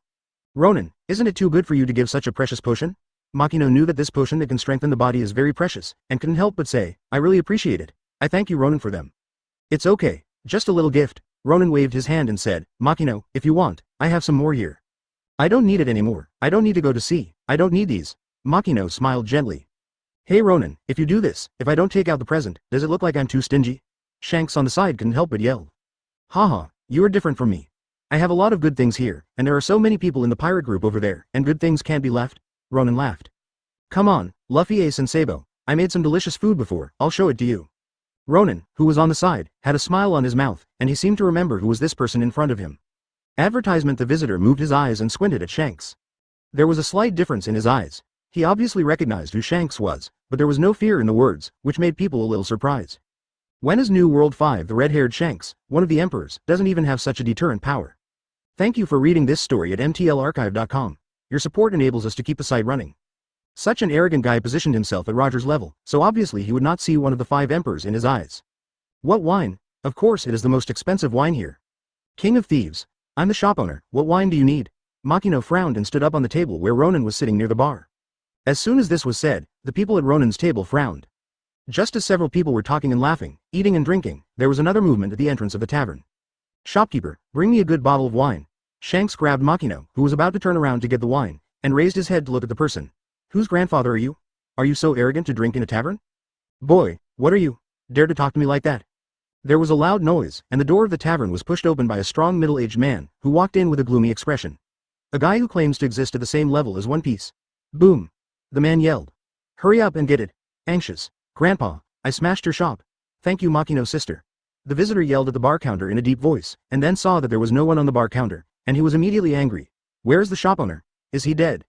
Ronan, isn't it too good for you to give such a precious potion? Makino knew that this potion that can strengthen the body is very precious, and couldn't help but say, I really appreciate it. I thank you Ronan for them. It's okay, just a little gift. Ronan waved his hand and said, Makino, if you want, I have some more here. I don't need it anymore, I don't need to go to sea, I don't need these. Makino smiled gently. Hey Ronan, if you do this, if I don't take out the present, does it look like I'm too stingy? Shanks on the side couldn't help but yell. Haha, you are different from me. I have a lot of good things here, and there are so many people in the pirate group over there, and good things can't be left. Ronan laughed. Come on, Luffy, Ace and Sabo, I made some delicious food before, I'll show it to you. Ronan, who was on the side, had a smile on his mouth, and he seemed to remember who was this person in front of him. Advertisement. The visitor moved his eyes and squinted at Shanks. There was a slight difference in his eyes. He obviously recognized who Shanks was, but there was no fear in the words, which made people a little surprised. When is New World 5? The red-haired Shanks, one of the emperors, doesn't even have such a deterrent power. Thank you for reading this story at mtlarchive.com. Your support enables us to keep the site running. Such an arrogant guy positioned himself at Roger's level, so obviously he would not see one of the 5 emperors in his eyes. What wine? Of course it is the most expensive wine here. King of Thieves. I'm the shop owner, what wine do you need? Makino frowned and stood up on the table where Ronan was sitting near the bar. As soon as this was said, the people at Ronan's table frowned. Just as several people were talking and laughing, eating and drinking, there was another movement at the entrance of the tavern. Shopkeeper, bring me a good bottle of wine. Shanks grabbed Makino, who was about to turn around to get the wine, and raised his head to look at the person. Whose grandfather are you? Are you so arrogant to drink in a tavern? Boy, what are you? Dare to talk to me like that? There was a loud noise, and the door of the tavern was pushed open by a strong middle-aged man, who walked in with a gloomy expression. A guy who claims to exist at the same level as One Piece. Boom! The man yelled. Hurry up and get it. Anxious. Grandpa, I smashed your shop. Thank you Makino's sister. The visitor yelled at the bar counter in a deep voice, and then saw that there was no one on the bar counter, and he was immediately angry. Where is the shop owner? Is he dead?